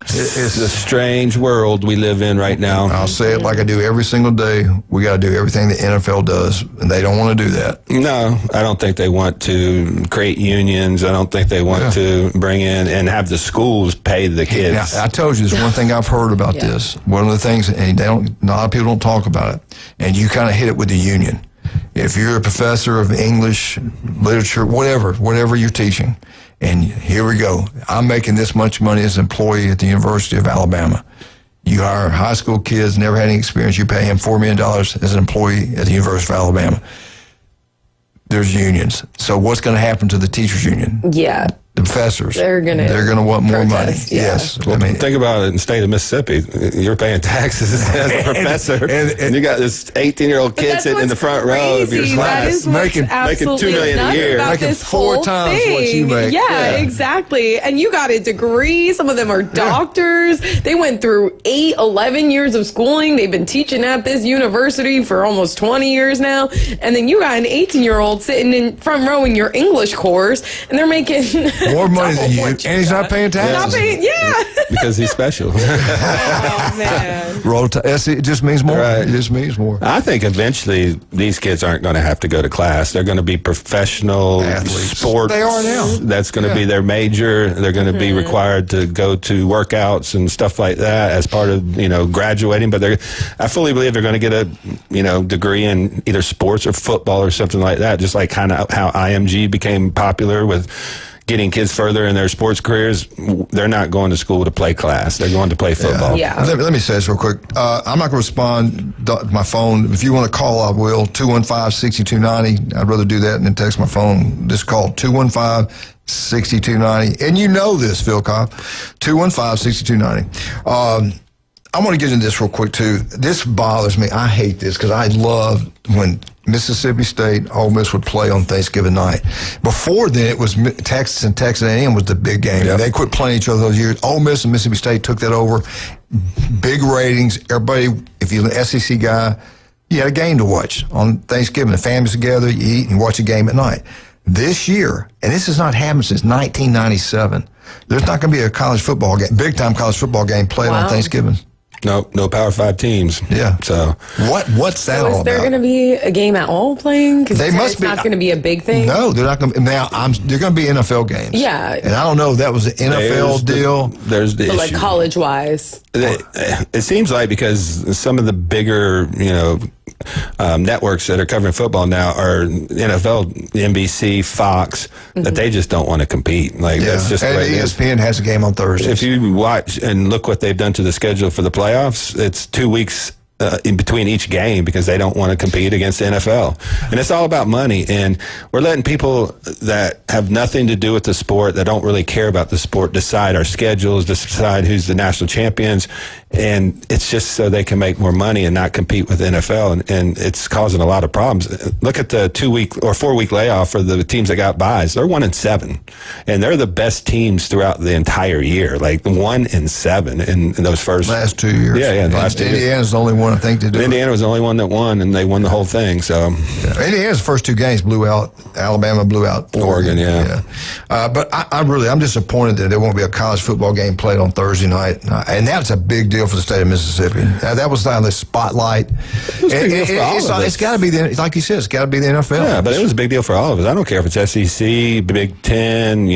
it's a strange world we live in right now. I'll say it like I do every single day. We got to do everything the NFL does, and they don't want to do that. No, I don't think they want to create unions. I don't think they want to bring in and have the schools pay the kids. Now, I told you, there's one thing I've heard about this. One of the things, and a lot of people don't talk about it, and you kind of hit it with the union. If you're a professor of English, literature, whatever you're teaching, and here we go, I'm making this much money as an employee at the University of Alabama. You hire high school kids, never had any experience, you pay him $4 million as an employee at the University of Alabama. There's unions. So what's going to happen to the teachers union? Yeah. The professors. They're going to want more money. protest, yeah. Yes. Well, think about it in the state of Mississippi. You're paying taxes as a professor, and you got this 18-year-old kid sitting in the front row of your class making $2 million a year. Making four times what you make. Yeah, exactly. And you got a degree. Some of them are doctors. They went through 11 years of schooling. They've been teaching at this university for almost 20 years now. And then you got an 18-year-old sitting in front row in your English course, and they're making more money than you, and he's not paying taxes. Because he's special. Oh, man. It just means more. Right. It just means more. I think eventually these kids aren't going to have to go to class. They're going to be professional athletes. Sports. They are now. That's going to be their major. They're going to be required to go to workouts and stuff like that as part of graduating. But I fully believe they're going to get a degree in either sports or football or something like that. Just like kind of how IMG became popular with getting kids further in their sports careers. They're not going to school to play class. They're going to play football. Yeah. Let me say this real quick. I'm not going to respond to my phone. If you want to call, I will. 215-6290. I'd rather do that than text my phone. Just call 215-6290. And you know this, Phil Cobb. 215-6290. I want to get into this real quick, too. This bothers me. I hate this because I love when Mississippi State, Ole Miss would play on Thanksgiving night. Before then, it was Texas and Texas A&M was the big game. Yep. They quit playing each other those years. Ole Miss and Mississippi State took that over. Big ratings. Everybody, if you're an SEC guy, you had a game to watch on Thanksgiving. The family's together, you eat, and you watch a game at night. This year, and this has not happened since 1997, there's not going to be a college football game, big-time college football game played on Thanksgiving. No Power 5 teams. Yeah. So what's that all about? Is there going to be a game at all playing? Because it's not going to be a big thing. No, they're not going to. Now they're going to be NFL games. Yeah. And I don't know if that was an NFL deal. There's the issue. Like college wise. It seems like because some of the bigger networks that are covering football now are NFL, NBC, Fox, that they just don't want to compete. That's just and ESPN has a game on Thursday. If you watch and look what they've done to the schedule for the playoffs, it's 2 weeks in between each game because they don't want to compete against the NFL. And it's all about money. And we're letting people that have nothing to do with the sport, that don't really care about the sport, decide our schedules, decide who's the national champions. And it's just so they can make more money and not compete with the NFL, and it's causing a lot of problems. Look at the 2-week or 4-week layoff for the teams that got buys. They're 1-7, and they're the best teams throughout the entire year. Like 1-7 in those last 2 years. Yeah, in the last 2 years. Indiana's the only one I think to do. Indiana was the only one that won, and they won the whole thing. So Indiana's first 2 games blew out Alabama, blew out Oregon. Yeah. But I'm disappointed that there won't be a college football game played on Thursday night, and that's a big deal for the state of Mississippi. That was on the spotlight. It's got to be like you said. It's got to be the NFL. Yeah, but it was a big deal for all of us. I don't care if it's SEC, Big Ten,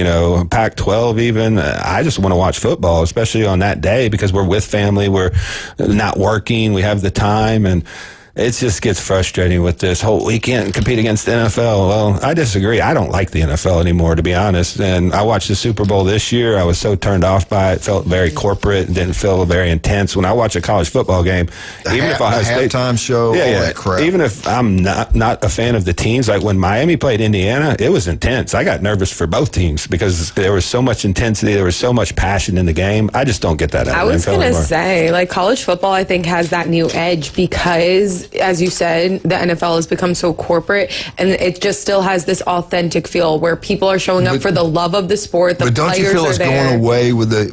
Pac-12 even. I just want to watch football, especially on that day because we're with family. We're not working. We have the time, and it just gets frustrating with this whole we can't compete against the NFL. Well, I disagree. I don't like the NFL anymore, to be honest. And I watched the Super Bowl this year. I was so turned off by it. Felt very corporate and didn't feel very intense. When I watch a college football game, even if Ohio State halftime show, all that crap. Even if I'm not a fan of the teams, like when Miami played Indiana, it was intense. I got nervous for both teams because there was so much intensity. There was so much passion in the game. I just don't get that out of the NFL anymore. I was going to say, like, college football, I think, has that new edge because, as you said, the NFL has become so corporate, and it just still has this authentic feel where people are showing up for the love of the sport. But don't you feel it's going away with the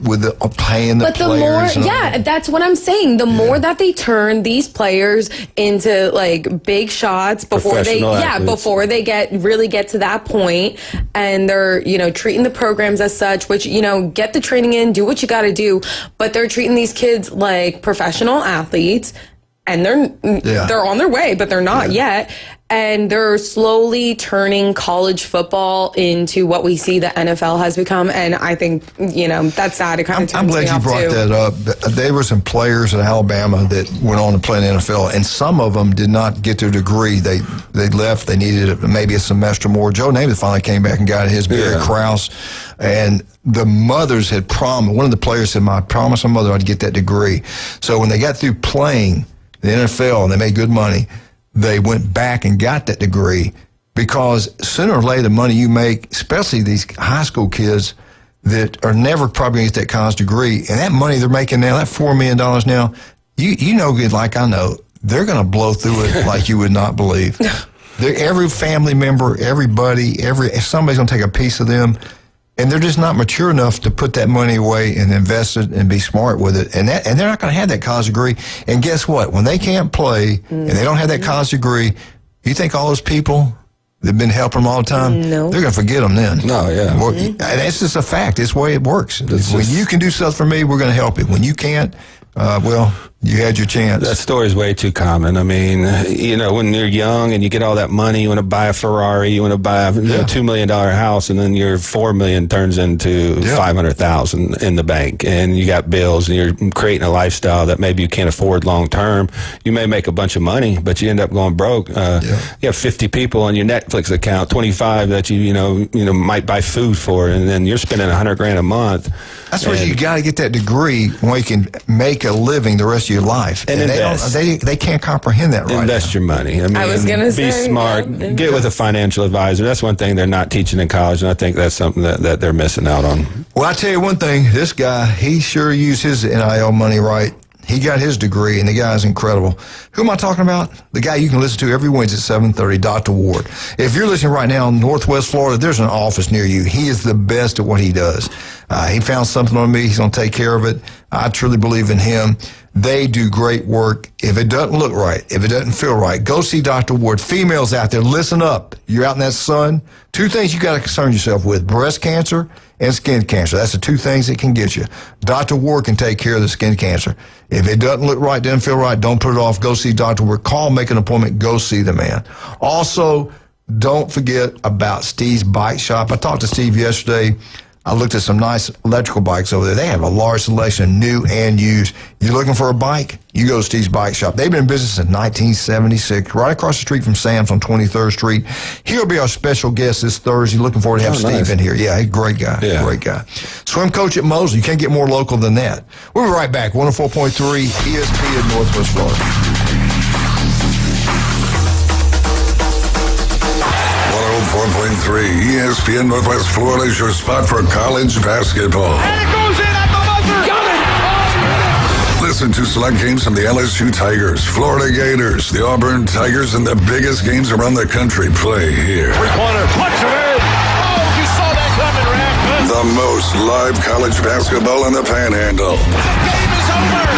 paying the players? But that's what I'm saying. The more that they turn these players into like big shots before they really get to that point, and they're treating the programs as such, which get the training in, do what you got to do, but they're treating these kids like professional athletes. And they're on their way, but they're not yet. And they're slowly turning college football into what we see the NFL has become. And I think, that's sad. It kind of turns me off, too. I'm glad you brought that up. There were some players in Alabama that went on to play in the NFL, and some of them did not get their degree. They left. They needed maybe a semester more. Joe Namath finally came back and got his. Barry Krause. And the mothers had promised. One of the players said, I promised my mother I'd get that degree. So when they got through playing the NFL and they made good money, they went back and got that degree because sooner or later the money you make, especially these high school kids that are never probably going to get that college degree, and that money they're making now, that $4 million now, you know good like I know, they're going to blow through it like you would not believe. Every family member, everybody, if somebody's going to take a piece of them, and they're just not mature enough to put that money away and invest it and be smart with it. And they're not going to have that college degree. And guess what? When they can't play and they don't have that college degree, you think all those people that have been helping them all the time, they're going to forget them then. No, yeah. Well, and that's just a fact. It's the way it works. When you can do stuff for me, we're going to help it. When you can't, you had your chance. That story is way too common. I mean, when you're young and you get all that money, you want to buy a Ferrari, you want to buy a $2 million house, and then your $4 million turns into $500,000 in the bank, and you got bills, and you're creating a lifestyle that maybe you can't afford long term. You may make a bunch of money, but you end up going broke. You have 50 people on your Netflix account, 25 that you might buy food for, and then you're spending $100,000 a month. That's where you got to get that degree when you can make a living the rest of your life. And they can't comprehend that right Invest your money. I was going to say. Be smart. Get with a financial advisor. That's one thing they're not teaching in college, and I think that's something that they're missing out on. Well, I tell you one thing. This guy, he sure used his NIL money right. He got his degree, and the guy's incredible. Who am I talking about? The guy you can listen to every Wednesday at 7:30, Dr. Ward. If you're listening right now in Northwest Florida, there's an office near you. He is the best at what he does. He found something on me. He's going to take care of it. I truly believe in him. They do great work. If it doesn't look right, if it doesn't feel right, go see Dr. Ward. Females out there, listen up. You're out in that sun. 2 things you got to concern yourself with: breast cancer and skin cancer. That's the 2 things that can get you. Dr. Ward can take care of the skin cancer. If it doesn't look right, doesn't feel right, don't put it off. Go see Dr. Ward. Call, make an appointment. Go see the man. Also, don't forget about Steve's Bike Shop. I talked to Steve yesterday. I looked at some nice electrical bikes over there. They have a large selection of new and used. You looking for a bike? You go to Steve's Bike Shop. They've been in business since 1976, right across the street from Sam's on 23rd Street. He'll be our special guest this Thursday. Looking forward to have Steve in here. Yeah, he's a great guy. Yeah. Great guy. Swim coach at Mosley. You can't get more local than that. We'll be right back. 104.3 ESPN Northwest Florida. 104.3 ESPN Northwest Florida is your spot for college basketball. And it goes in at the buzzer. Got it! Listen to select games from the LSU Tigers, Florida Gators, the Auburn Tigers, and the biggest games around the country play here. Three-pointer, punch him in. Oh, you saw that coming, Raptor. The most live college basketball in the Panhandle. The game is over.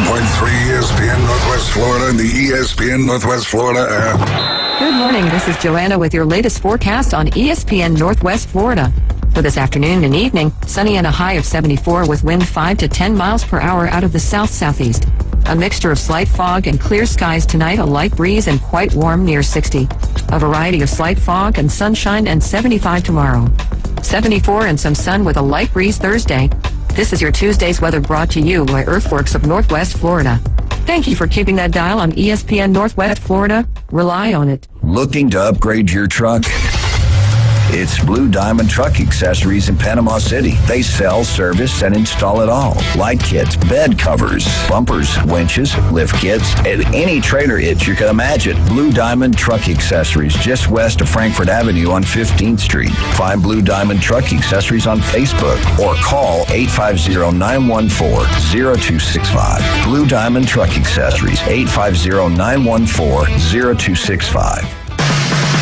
104.3 ESPN Northwest Florida and the ESPN Northwest Florida app. Good morning. This is Joanna with your latest forecast on ESPN Northwest Florida. For this afternoon and evening, sunny and a high of 74 with wind 5 to 10 miles per hour out of the south-southeast. A mixture of slight fog and clear skies tonight, a light breeze and quite warm near 60. A variety of slight fog and sunshine and 75 tomorrow. 74 and some sun with a light breeze Thursday. This is your Tuesday's weather brought to you by Earthworks of Northwest Florida. Thank you for keeping that dial on ESPN Northwest Florida. Rely on it. Looking to upgrade your truck? It's Blue Diamond Truck Accessories in Panama City. They sell, service, and install it all. Light kits, bed covers, bumpers, winches, lift kits, and any trailer hitch you can imagine. Blue Diamond Truck Accessories, just west of Frankfort Avenue on 15th Street. Find Blue Diamond Truck Accessories on Facebook or call 850-914-0265. Blue Diamond Truck Accessories, 850-914-0265.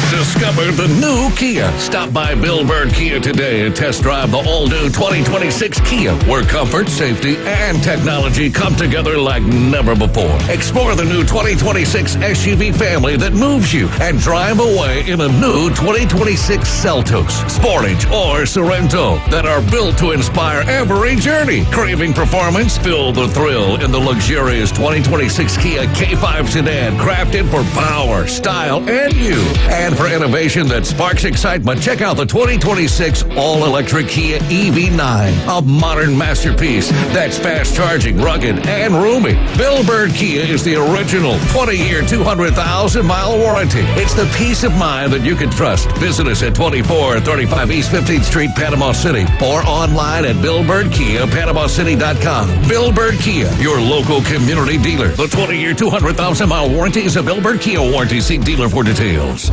Discover the new Kia. Stop by Bill Bird Kia today and test drive the all-new 2026 Kia, where comfort, safety, and technology come together like never before. Explore the new 2026 SUV family that moves you and drive away in a new 2026 Seltos, Sportage, or Sorento that are built to inspire every journey. Craving performance? Feel the thrill in the luxurious 2026 Kia K5 sedan, crafted for power, style, and you. And for innovation that sparks excitement, check out the 2026 all-electric Kia EV9, a modern masterpiece that's fast-charging, rugged, and roomy. Bill Bird Kia is the original 20-year, 200,000-mile warranty. It's the peace of mind that you can trust. Visit us at 2435 East 15th Street, Panama City, or online at BillBirdKia.PanamaCity.com. Bill Bird Kia, your local community dealer. The 20-year, 200,000-mile warranty is a Bill Bird Kia warranty. See dealer for details.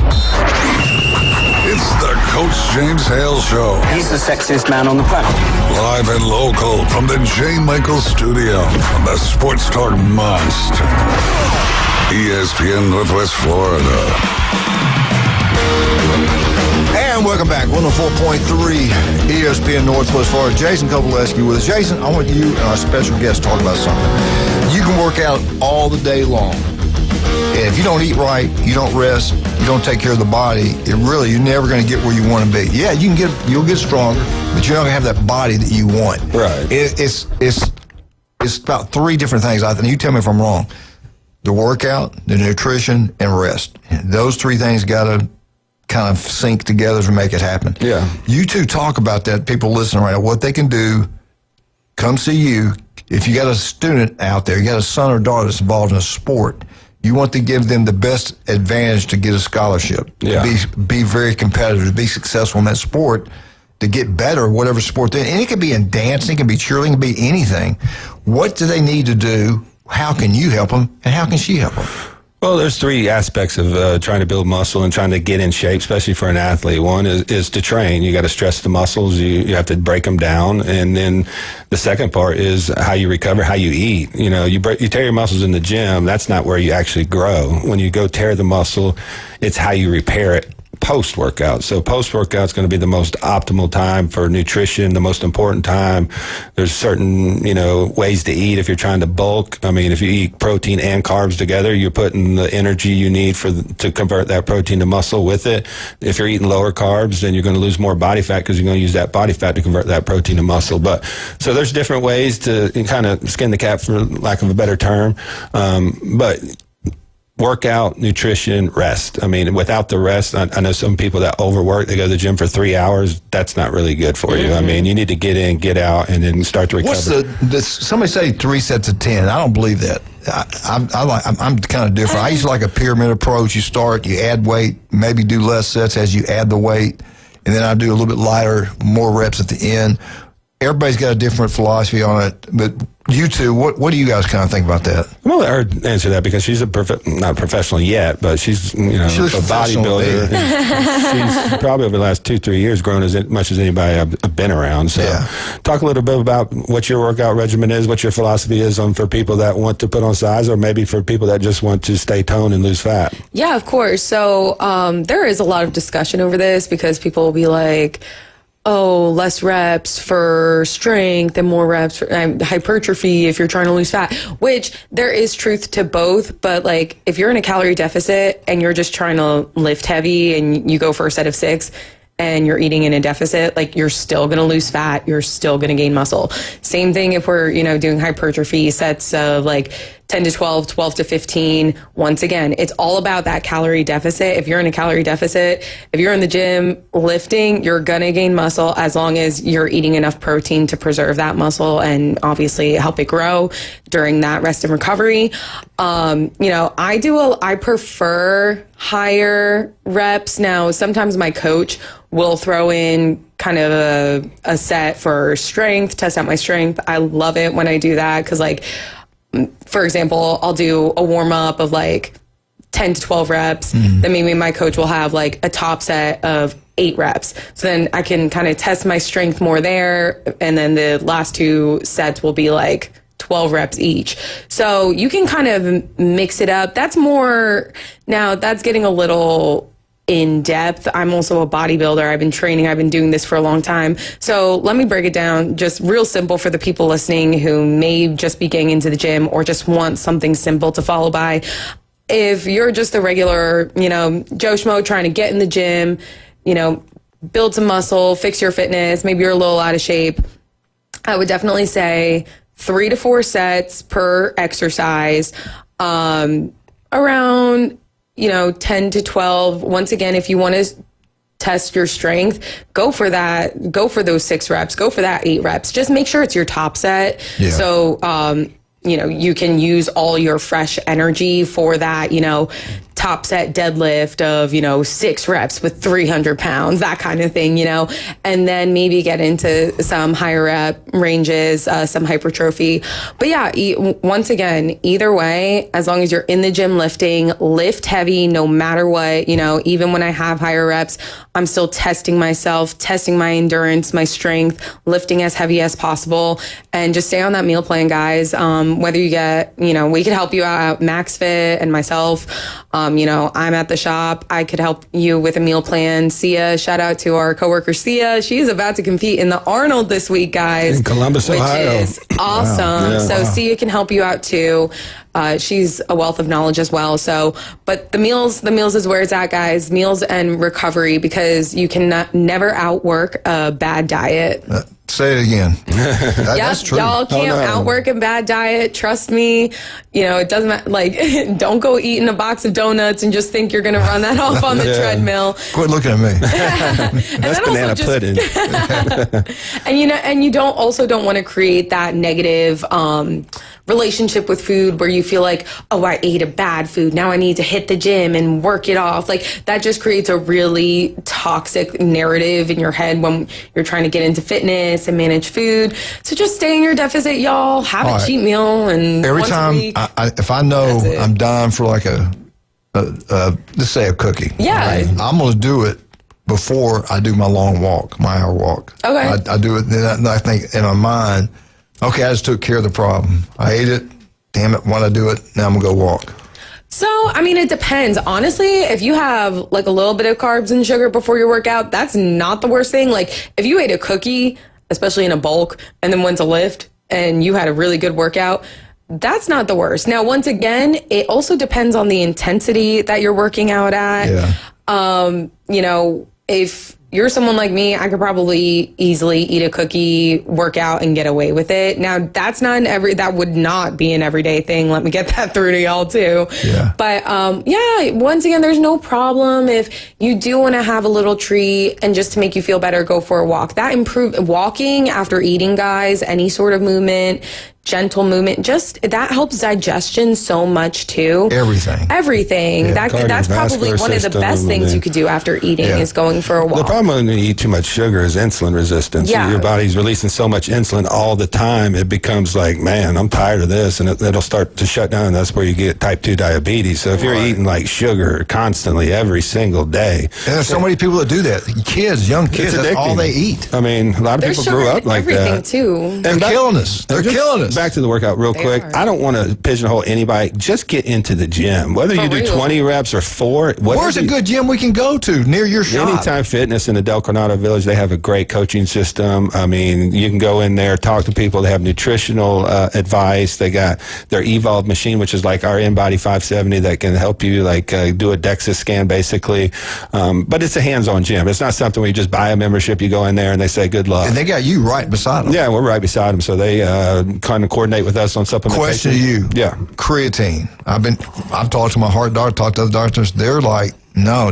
It's the Coach James Hale Show. He's the sexiest man on the planet. Live and local from the J. Michael Studio on the Sports Talk Monster. ESPN Northwest Florida. And welcome back. 104.3 ESPN Northwest Florida. Jason Kovalevsky with us. Jason, I want you and our special guest to talk about something. You can work out all the day long. And if you don't eat right, you don't rest, you don't take care of the body, you're never going to get where you want to be. Yeah, you'll get stronger, but you're not going to have that body that you want. Right. It's about three different things. I think you tell me if I'm wrong. The workout, the nutrition, and rest. Those three things got to kind of sync together to make it happen. Yeah. You two talk about that. People listening right now, what they can do. Come see you. If you got a student out there, you got a son or daughter that's involved in a sport, you want to give them the best advantage to get a scholarship, yeah. be very competitive, to be successful in that sport, to get better, whatever sport they're in. And it can be in dancing, it can be cheerleading, it can be anything. What do they need to do? How can you help them? And how can she help them? Well, there's three aspects of trying to build muscle and trying to get in shape, especially for an athlete. One is to train. You got to stress the muscles. You have to break them down. And then the second part is how you recover, how you eat. You know, you tear your muscles in the gym. That's not where you actually grow. When you go tear the muscle, it's how you repair it post-workout. So post-workout is going to be the most optimal time for nutrition, the most important time. There's certain, ways to eat if you're trying to bulk. I mean, if you eat protein and carbs together, you're putting the energy you need to convert that protein to muscle with it. If you're eating lower carbs, then you're going to lose more body fat because you're going to use that body fat to convert that protein to muscle. But so there's different ways to kind of skin the cat, for lack of a better term. But workout, nutrition, rest. I mean, without the rest, I know some people that overwork, they go to the gym for 3 hours. That's not really good for you. I mean, you need to get in, get out, and then start to recover. Somebody say 3 sets of 10. I don't believe that. I'm kind of different. I used to like a pyramid approach. You start, you add weight, maybe do less sets as you add the weight, and then I do a little bit lighter, more reps at the end. Everybody's got a different philosophy on it, but you two, what do you guys kind of think about that? I'm gonna let her answer that because she's not professional yet, but she's She looks a bodybuilder. She's probably over the last 2-3 years grown as much as anybody I've been around. So, talk a little bit about what your workout regimen is, what your philosophy is for people that want to put on size, or maybe for people that just want to stay toned and lose fat. Yeah, of course. So there is a lot of discussion over this because people will be like, oh, less reps for strength and more reps for hypertrophy if you're trying to lose fat, which there is truth to both. But like if you're in a calorie deficit and you're just trying to lift heavy and you go for a set of 6 and you're eating in a deficit, like you're still going to lose fat. You're still going to gain muscle. Same thing if we're, doing hypertrophy sets of like 10 to 12, 12 to 15. Once again, it's all about that calorie deficit. If you're in a calorie deficit, if you're in the gym lifting, you're going to gain muscle as long as you're eating enough protein to preserve that muscle and obviously help it grow during that rest and recovery. I prefer higher reps. Now, sometimes my coach will throw in kind of a set for strength, test out my strength. I love it when I do that because for example, I'll do a warm up of like 10 to 12 reps. Then maybe my coach will have like a top set of 8 reps. So then I can kind of test my strength more there. And then the last 2 sets will be like 12 reps each. So you can kind of mix it up. That's getting a little in depth. I'm also a bodybuilder. I've been training. I've been doing this for a long time. So let me break it down just real simple for the people listening who may just be getting into the gym or just want something simple to follow by. If you're just a regular, Joe Schmo trying to get in the gym, build some muscle, fix your fitness, maybe you're a little out of shape, I would definitely say 3 to 4 sets per exercise, around 10 to 12. Once again, if you want to test your strength, go for that. Go for those 6 reps. Go for that 8 reps. Just make sure it's your top set. Yeah. So, you can use all your fresh energy for that, top set deadlift of, 6 reps with 300 pounds, that kind of thing, and then maybe get into some higher rep ranges, some hypertrophy. But yeah, once again, either way, as long as you're in the gym lifting, lift heavy, no matter what, even when I have higher reps, I'm still testing myself, testing my endurance, my strength, lifting as heavy as possible, and just stay on that meal plan, guys. Whether you get, we could help you out, Max Fit and myself. I'm at the shop. I could help you with a meal plan. Sia, shout out to our coworker Sia. She's about to compete in the Arnold this week, guys. In Columbus, Ohio. Which is awesome. Wow. Yeah. So Sia can help you out too. She's a wealth of knowledge as well. So, but the meals is where it's at, guys. Meals and recovery, because you can never outwork a bad diet. Say it again. That's true. Y'all can't outwork a bad diet. Trust me. It doesn't matter. Don't go eating a box of donuts and just think you're going to run that off on the treadmill. Quit looking at me. That's banana pudding. and you don't want to create that negative relationship with food where you feel like, oh, I ate a bad food. Now I need to hit the gym and work it off. That just creates a really toxic narrative in your head when you're trying to get into fitness and manage food. So just stay in your deficit, y'all. Have a cheat meal, and every once time a week, if I know I'm dying for like let's say a cookie. Yeah. Right? I'm going to do it before I do my long walk, my hour walk. Okay. I do it, then I think in my mind, okay, I just took care of the problem. I ate it. Damn it, why'd I do it? Now I'm going to go walk. So, it depends. Honestly, if you have a little bit of carbs and sugar before your workout, that's not the worst thing. If you ate a cookie, especially in a bulk, and then went to lift and you had a really good workout, that's not the worst. Now, once again, it also depends on the intensity that you're working out at. Yeah. If you're someone like me, I could probably easily eat a cookie, work out, and get away with it. Now, that would not be an everyday thing. Let me get that through to y'all too. Yeah. But once again, there's no problem if you do want to have a little treat and just to make you feel better, go for a walk. That walking after eating, guys, any sort of movement gentle movement, just that helps digestion so much too. Everything. Yeah, That's probably one of the best things you could do after eating is going for a walk. The problem when you eat too much sugar is insulin resistance. Yeah. Your body's releasing so much insulin all the time, it becomes like, man, I'm tired of this, and it'll start to shut down. That's where you get type 2 diabetes. So if you're eating like sugar constantly every single day. And there's so many people that do that. Kids, young kids, that's all they eat. I mean, a lot of people grew up like that. Too. They're killing us. They're killing us. Back to the workout real quick. I don't want to pigeonhole anybody. Just get into the gym. Whether you do 20 reps or 4. Where's a good gym we can go to near your shop? Anytime Fitness in the Del Coronado Village, they have a great coaching system. I mean, you can go in there, talk to people. They have nutritional advice. They got their Evolve machine, which is like our InBody 570 that can help you do a DEXA scan basically. But it's a hands-on gym. It's not something where you just buy a membership, you go in there and they say good luck. And they got you right beside them. Yeah, we're right beside them. So they kind of coordinate with us on supplementation. Question to you. Yeah. Creatine. I've talked to my heart doctor, talked to other doctors. They're like, no,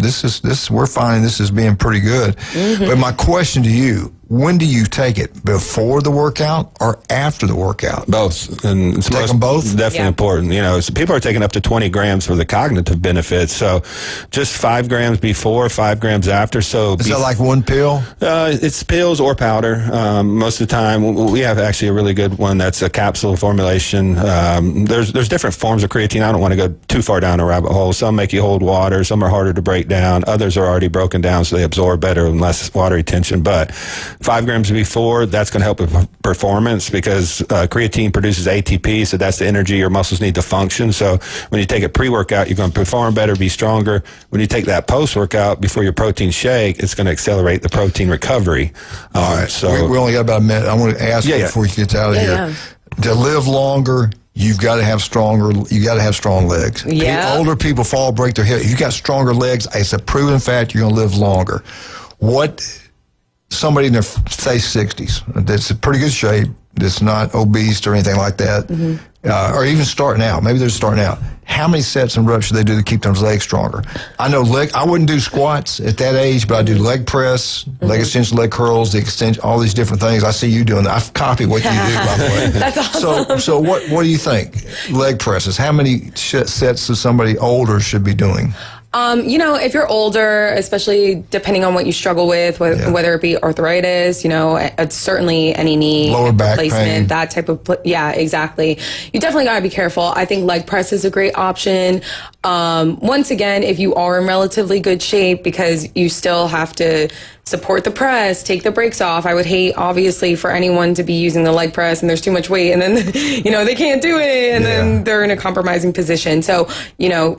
we're finding this is being pretty good. Mm-hmm. But my question to you, when do you take it? Before the workout or after the workout? Both. And it's take them both? Definitely important. So people are taking up to 20 grams for the cognitive benefits. So just 5 grams before, 5 grams after. So is that like one pill? It's pills or powder. Most of the time, we have actually a really good one that's a capsule formulation. There's different forms of creatine. I don't want to go too far down a rabbit hole. Some make you hold water. Some are harder to break down. Others are already broken down, so they absorb better and less water retention. But 5 grams before, that's going to help with performance because creatine produces ATP, so that's the energy your muscles need to function. So when you take it pre-workout, you're going to perform better, be stronger. When you take that post-workout before your protein shake, it's going to accelerate the protein recovery. All right. So we only got about a minute. I want to ask you before you get out of here. To live longer, you've got to have strong legs. Yeah. Older people fall, break their hip. You got stronger legs. It's a proven fact you're going to live longer. Somebody in their, say, 60s, that's in pretty good shape, that's not obese or anything like that, or even starting out. Maybe they're starting out. How many sets and reps should they do to keep those legs stronger? I know I wouldn't do squats at that age, but I do leg press, leg extension, leg curls, the extension, all these different things. I see you doing that. I've copied what you do, by the way. That's awesome. So what do you think? Leg presses. How many sets does somebody older should be doing? If you're older, especially depending on what you struggle with, whether it be arthritis, certainly any knee lower back replacement, pain. that type of, exactly. You definitely got to be careful. I think leg press is a great option. Once again, if you are in relatively good shape, because you still have to support the press, take the brakes off. I would hate, obviously, for anyone to be using the leg press and there's too much weight and then, they can't do it and then they're in a compromising position. So,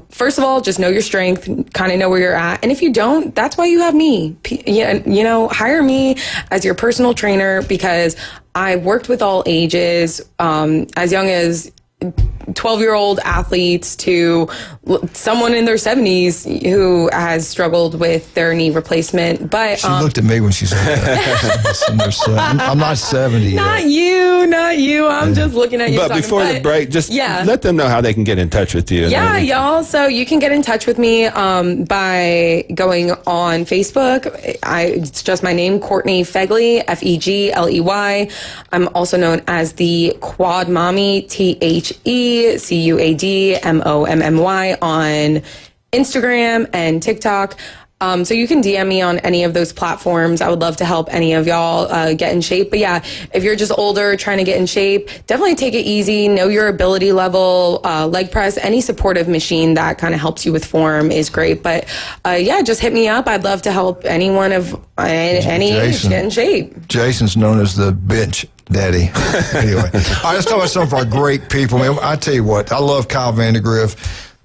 first of all, just know your strength, kind of know where you're at. And if you don't, that's why you have me. Hire me as your personal trainer because I worked with all ages, as young as 12-year-old athletes to someone in their 70s who has struggled with their knee replacement. But she looked at me when she said that. I'm not 70 yet. Not you. I'm just looking at you. But before the break, just let them know how they can get in touch with you. Yeah, y'all. So you can get in touch with me by going on Facebook. It's just my name, Courtney Fegley, Fegley. I'm also known as the Quad Mommy, TheCuadMommy on Instagram and TikTok. So you can DM me on any of those platforms. I would love to help any of y'all get in shape. But if you're just older, trying to get in shape, definitely take it easy. Know your ability level. Leg press, any supportive machine that kind of helps you with form is great. But just hit me up. I'd love to help anyone of any age get in shape. Jason's known as the bench daddy. Anyway, all right, let's talk about some of our great people. Man, I tell you what, I love Kyle Vandegrift.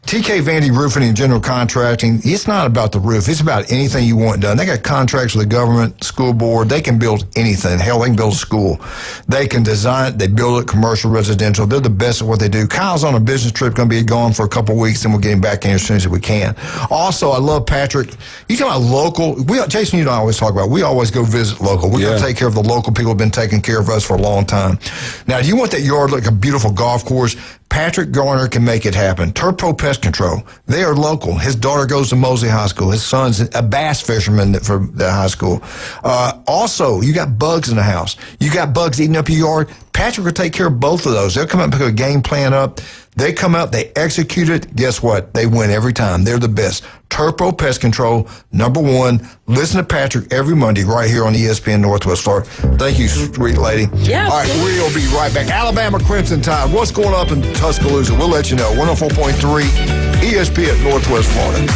TK Vandy Roofing and General Contracting, it's not about the roof. It's about anything you want done. They got contracts with the government, school board. They can build anything. Hell, they can build a school. They can design it. They build it, commercial, residential. They're the best at what they do. Kyle's on a business trip, going to be gone for a couple of weeks, and we'll get him back in as soon as we can. Also, I love Patrick. You talk about local. Jason, you and I always talk about, we always go visit local. We're going to take care of the local people who have been taking care of us for a long time. Now, do you want that yard like a beautiful golf course? Patrick Garner can make it happen. Turpo Pest Control. They are local. His daughter goes to Mosley High School. His son's a bass fisherman for the high school. Also, you got bugs in the house. You got bugs eating up your yard. Patrick will take care of both of those. They'll come up and put a game plan up. They come out, they execute it. Guess what? They win every time. They're the best. Turpo Pest Control, #1. Listen to Patrick every Monday right here on ESPN Northwest Florida. Thank you, sweet lady. Yeah. All right, we'll be right back. Alabama Crimson Tide. What's going up in Tuscaloosa? We'll let you know. 104.3 ESPN Northwest Florida.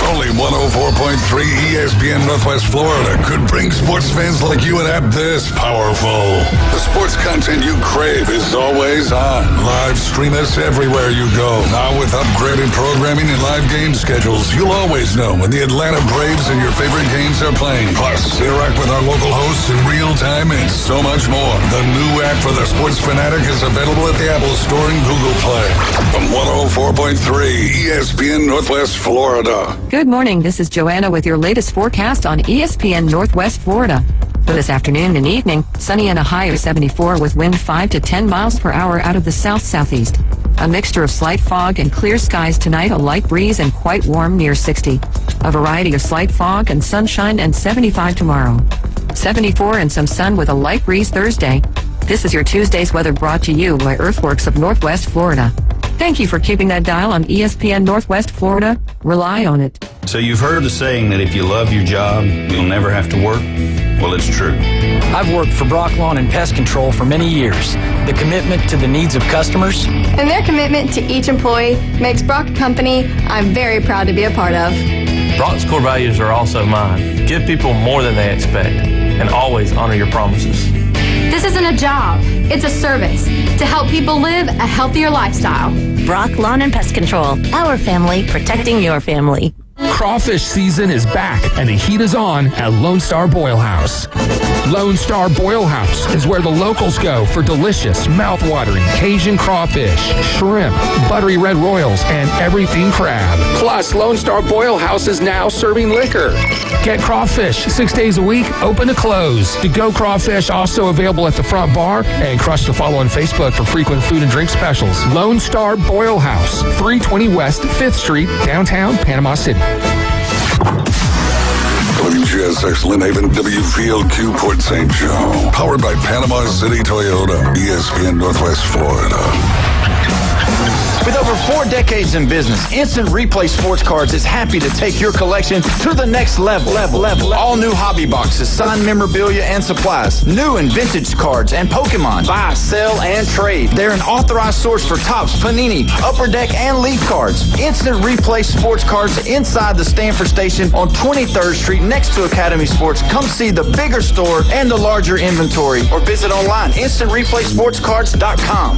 Only 104.3 ESPN Northwest Florida could bring sports fans like you and app this powerful. The sports content you crave is always on. Live stream us everywhere you go. Now with upgraded programming and live game schedules, you'll always know when the Atlanta Braves and your favorite games are playing. Plus, interact with our local hosts in real time and so much more. The new app for the sports fanatic is available at the Apple Store and Google Play. From 104.3 ESPN Northwest Florida. Good morning. This is Joanna with your latest forecast on ESPN Northwest Florida. For this afternoon and evening, sunny and a high of 74 with wind 5 to 10 miles per hour out of the south-southeast. A mixture of slight fog and clear skies tonight, a light breeze and quite warm near 60. A variety of slight fog and sunshine and 75 tomorrow. 74 and some sun with a light breeze Thursday. This is your Tuesday's weather brought to you by Earthworks of Northwest Florida. Thank you for keeping that dial on ESPN Northwest Florida. Rely on it. So you've heard the saying that if you love your job, you'll never have to work? Well, it's true. I've worked for Brock Lawn and Pest Control for many years. The commitment to the needs of customers and their commitment to each employee makes Brock a company I'm very proud to be a part of. Brock's core values are also mine. Give people more than they expect and always honor your promises. This isn't a job, it's a service to help people live a healthier lifestyle. Brock Lawn and Pest Control. Our family protecting your family. Crawfish season is back, and the heat is on at Lone Star Boil House. Lone Star Boil House is where the locals go for delicious, mouth-watering Cajun crawfish, shrimp, buttery red royals, and everything crab. Plus, Lone Star Boil House is now serving liquor. Get crawfish 6 days a week, open to close. To-go crawfish also available at the front bar, and crush to follow on Facebook for frequent food and drink specials. Lone Star Boil House, 320 West 5th Street, downtown Panama City. WGSX Lynn Haven, WVLQ Port St. Joe. Powered by Panama City Toyota, ESPN Northwest Florida. With over 4 decades in business, Instant Replay Sports Cards is happy to take your collection to the next level. All new hobby boxes, signed memorabilia, and supplies. New and vintage cards and Pokemon. Buy, sell, and trade. They're an authorized source for Topps, Panini, Upper Deck, and Leaf cards. Instant Replay Sports Cards inside the Stanford Station on 23rd Street next to Academy Sports. Come see the bigger store and the larger inventory, or visit online, instantReplaySportsCards.com.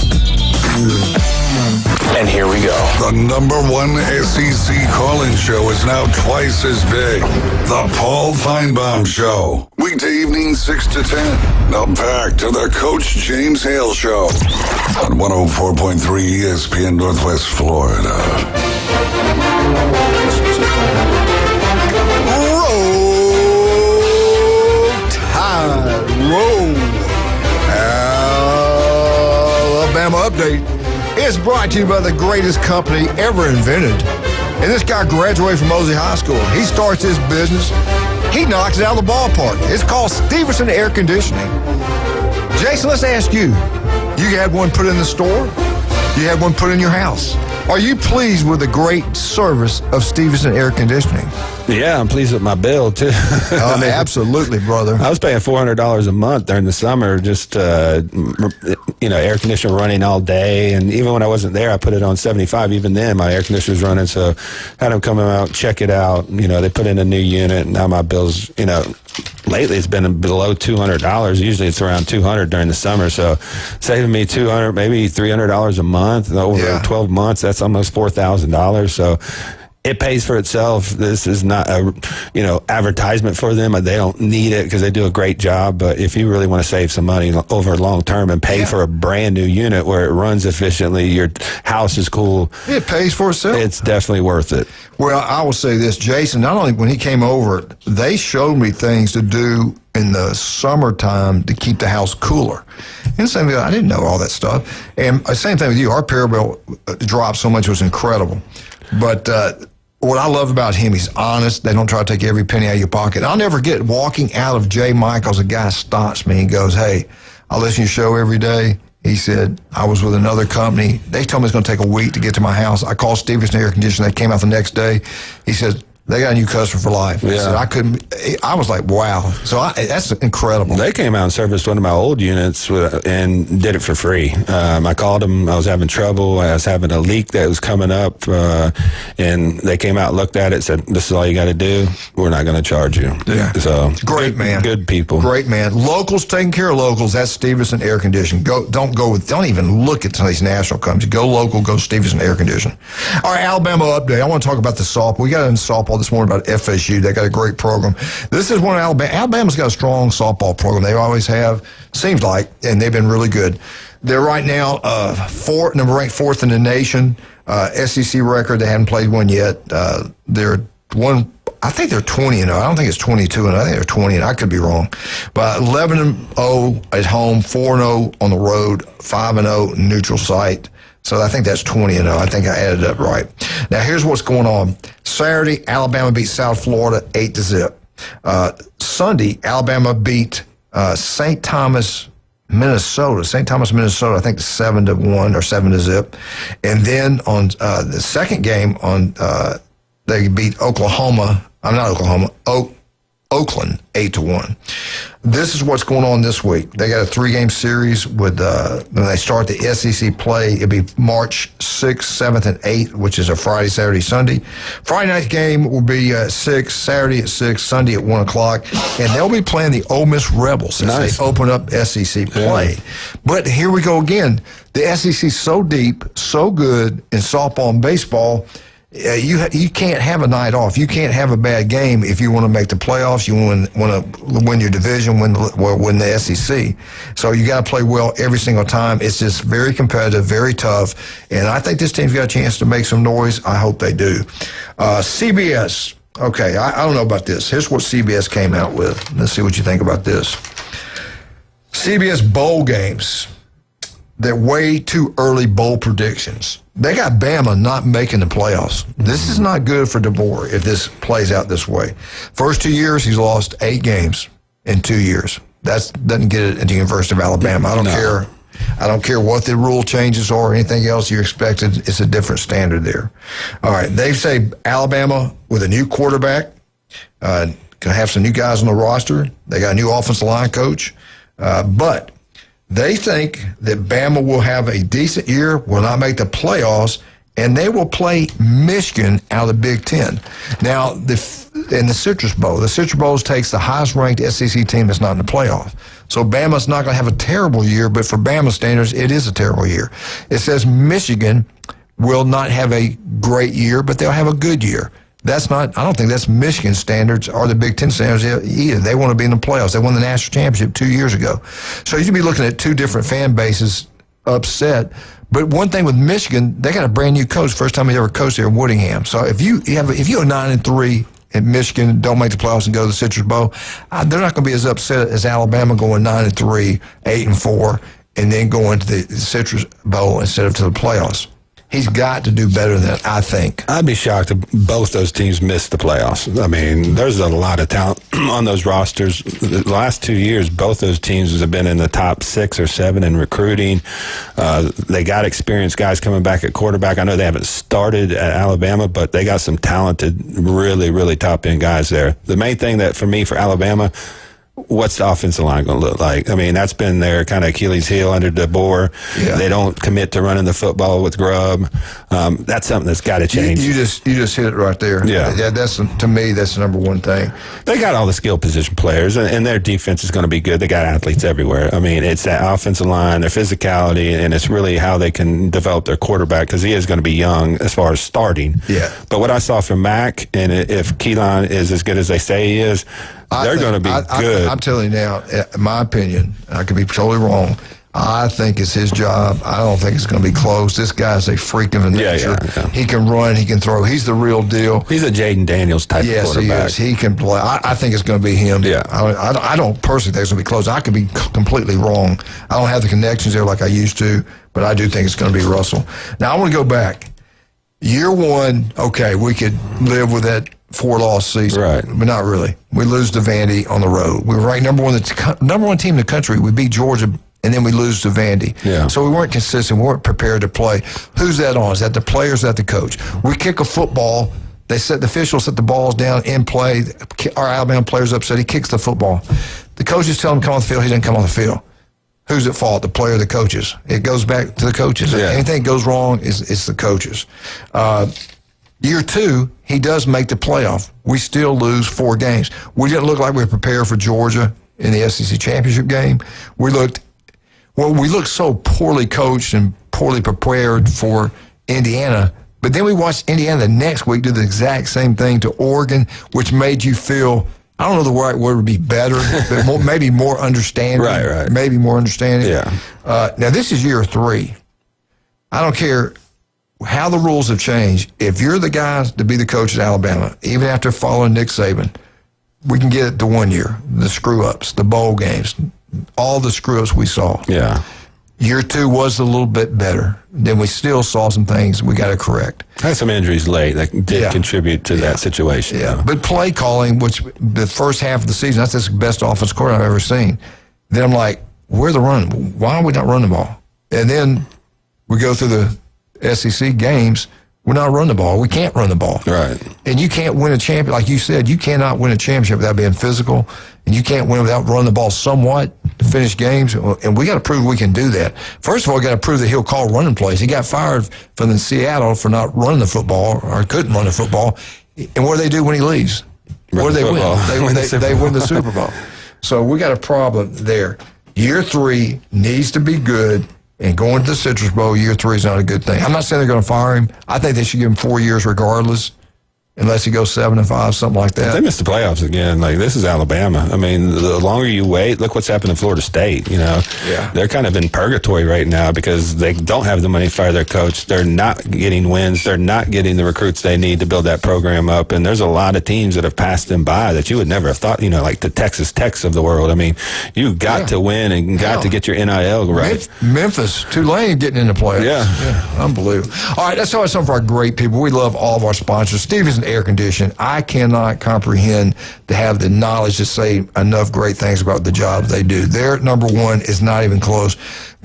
And here we go. The #1 SEC call-in show is now twice as big. The Paul Feinbaum Show. Weekday evening 6 to 10. Now back to the Coach James Hale Show on 104.3 ESPN Northwest Florida. Roll Tide. Roll. Alabama Update is brought to you by the greatest company ever invented. And this guy graduated from Mosley High School. He starts his business. He knocks it out of the ballpark. It's called Stevenson Air Conditioning. Jason, let's ask you. You had one put in the store? You had one put in your house? Are you pleased with the great service of Stevenson Air Conditioning? Yeah, I'm pleased with my bill, too. Absolutely, brother. I was paying $400 a month during the summer, just, air conditioner running all day. And even when I wasn't there, I put it on 75. Even then, my air conditioner was running. So had them come out, check it out. They put in a new unit. And now my bill's, lately it's been below $200. Usually it's around $200 during the summer. So saving me $200, maybe $300 a month over 12 months. That's almost $4,000. So it pays for itself. This is not a, advertisement for them. They don't need it because they do a great job. But if you really want to save some money over long term and pay for a brand new unit where it runs efficiently, your house is cool. It pays for itself. It's definitely worth it. Well, I will say this, Jason, not only when he came over, they showed me things to do in the summertime to keep the house cooler. And same thing, I didn't know all that stuff. And same thing with you. Our power bill dropped so much, it was incredible. But what I love about him, he's honest. They don't try to take every penny out of your pocket. I'll never get walking out of J. Michaels, a guy stops me and goes, hey, I listen to your show every day. He said, I was with another company. They told me it's going to take a week to get to my house. I called Stevenson Air Conditioning. They came out the next day. He said, they got a new customer for life. Yeah. So I was like, wow. So that's incredible. They came out and serviced one of my old units and did it for free. I called them. I was having trouble. I was having a leak that was coming up. And they came out and looked at it, said, this is all you got to do. We're not going to charge you. Yeah. So great, man. Good people. Great, man. Locals, taking care of locals. That's Stevenson Air Conditioning. Don't even look at some of these national companies. Go local, go Stevenson Air Conditioning. All right, Alabama update. I want to talk about the softball. We got in softball this morning about FSU. They got a great program. This is one of Alabama's got a strong softball program. They always have, seems like, and they've been really good. They're right now ranked fourth in the nation. SEC record. They haven't played one yet. They're one. I think they're 20-0. I don't think it's 22-0. I think they're 20, and I could be wrong. But 11-0 at home, 4-0 on the road, 5-0 neutral site. So I think that's 20-0. I think I added up right. Now, here's what's going on. Saturday, Alabama beat South Florida 8-0. Sunday, Alabama beat St. Thomas, Minnesota. St. Thomas, Minnesota, I think 7-1 or 7-0. And then on the second game, they beat Oklahoma. Oakland 8-1. This is what's going on this week. They got a 3-game series with when they start the SEC play. It'll be March 6th, 7th, and 8th, which is a Friday, Saturday, Sunday. Friday night game will be 6, Saturday at 6, Sunday at 1 o'clock, and they'll be playing the Ole Miss Rebels as they open up SEC play. Yeah. But here we go again. The SEC is so deep, so good in softball and baseball. You can't have a night off. You can't have a bad game if you want to make the playoffs. You want to win your division, win the SEC. So you got to play well every single time. It's just very competitive, very tough, and I think this team's got a chance to make some noise. I hope they do. CBS. Okay, I don't know about this. Here's what CBS came out with. Let's see what you think about this. CBS bowl games. They're way too early bowl predictions. They got Bama not making the playoffs. This is not good for DeBoer if this plays out this way. First 2 years, he's lost 8 games in 2 years. That doesn't get it at the University of Alabama. I don't care. I don't care what the rule changes are or anything else you're expected. It's a different standard there. All right. They say Alabama with a new quarterback, going to have some new guys on the roster. They got a new offensive line coach. But they think that Bama will have a decent year, will not make the playoffs, and they will play Michigan out of the Big Ten. Now, in the Citrus Bowl, the Citrus Bowl takes the highest-ranked SEC team that's not in the playoff. So Bama's not going to have a terrible year, but for Bama standards, it is a terrible year. It says Michigan will not have a great year, but they'll have a good year. I don't think that's Michigan standards or the Big Ten standards either. They want to be in the playoffs. They won the national championship 2 years ago. So you should be looking at two different fan bases upset. But one thing with Michigan, they got a brand new coach, first time he ever coached there in Woodingham. So if you're 9-3 in Michigan, don't make the playoffs and go to the Citrus Bowl, they're not going to be as upset as Alabama going 9-3, 8-4, and then going to the Citrus Bowl instead of to the playoffs. He's got to do better than that, I think. I'd be shocked if both those teams missed the playoffs. I mean, there's a lot of talent on those rosters. The last 2 years, both those teams have been in the top 6 or 7 in recruiting. They got experienced guys coming back at quarterback. I know they haven't started at Alabama, but they got some talented, really, really top-end guys there. The main thing that for me, for Alabama, what's the offensive line going to look like? I mean, that's been their kind of Achilles heel under DeBoer. Yeah. They don't commit to running the football with Grubb. That's something that's got to change. You just hit it right there. Yeah. That's, to me, that's the number one thing. They got all the skill position players, and their defense is going to be good. They got athletes everywhere. I mean, it's that offensive line, their physicality, and it's really how they can develop their quarterback, because he is going to be young as far as starting. Yeah. But what I saw from Mac, and if Keelan is as good as they say he is, they're going to be good. I'm telling you now, in my opinion, I could be totally wrong. I think it's his job. I don't think it's going to be close. This guy's a freak of a nature. Yeah. He can run. He can throw. He's the real deal. He's a Jaden Daniels type of quarterback. Yes, he is. He can play. I think it's going to be him. Yeah. I don't personally think it's going to be close. I could be completely wrong. I don't have the connections there like I used to, but I do think it's going to be Russell. Now, I want to go back. Year one, okay, we could live with that 4-loss season, right? But not really. We lose to Vandy on the road. We were ranked number one team in the country. We beat Georgia, and then we lose to Vandy. Yeah. So we weren't consistent. We weren't prepared to play. Who's that on? Is that the player? Is that the coach? We kick a football. The officials set the balls down in play. Our Alabama player's upset. He kicks the football. The coaches tell him to come on the field. He doesn't come on the field. Who's at fault? The player or the coaches? It goes back to the coaches. Yeah. Anything goes wrong, it's the coaches. Year two, he does make the playoff. We still lose 4 games. We didn't look like we were prepared for Georgia in the SEC championship game. We looked so poorly coached and poorly prepared for Indiana. But then we watched Indiana the next week do the exact same thing to Oregon, which made you feel, I don't know the right word would be better, but maybe more understanding. Right. Maybe more understanding. Yeah. Now, this is year 3. I don't care how the rules have changed. If you're the guy to be the coach at Alabama, even after following Nick Saban, we can get it to 1 year. The screw-ups, the bowl games, all the screw-ups we saw. Yeah. Year 2 was a little bit better. Then we still saw some things we got to correct. Had some injuries late that did contribute to that situation. Yeah, though. but play calling, which the first half of the season, that's the best offensive quarter I've ever seen. Then I'm like, where's the run? Why are we not running the ball? And then we go through the SEC games, we're not running the ball. We can't run the ball. Right. And you can't win a champion. Like you said, you cannot win a championship without being physical, and you can't win without running the ball somewhat to finish games. And we got to prove we can do that. First of all, we got to prove that he'll call running plays. He got fired from Seattle for not running the football, or couldn't run the football. And what do they do when he leaves? What do they win? They win the Super Bowl. So we got a problem there. Year 3 needs to be good. And going to the Citrus Bowl, year 3 is not a good thing. I'm not saying they're going to fire him. I think they should give him 4 years regardless, unless he goes 7-5, something like that. If they miss the playoffs again, like, this is Alabama. I mean, the longer you wait, look what's happened in Florida State, Yeah. They're kind of in purgatory right now because they don't have the money to fire their coach. They're not getting wins. They're not getting the recruits they need to build that program up. And there's a lot of teams that have passed them by that you would never have thought, like the Texas Techs of the world. I mean, you got to win and got to get your NIL right. Memphis, Tulane getting in the playoffs. Yeah. Unbelievable. All right, that's always some of our great people. We love all of our sponsors. Stevens Air Conditioning. I cannot comprehend to have the knowledge to say enough great things about the job they do. Their number 1 is not even close.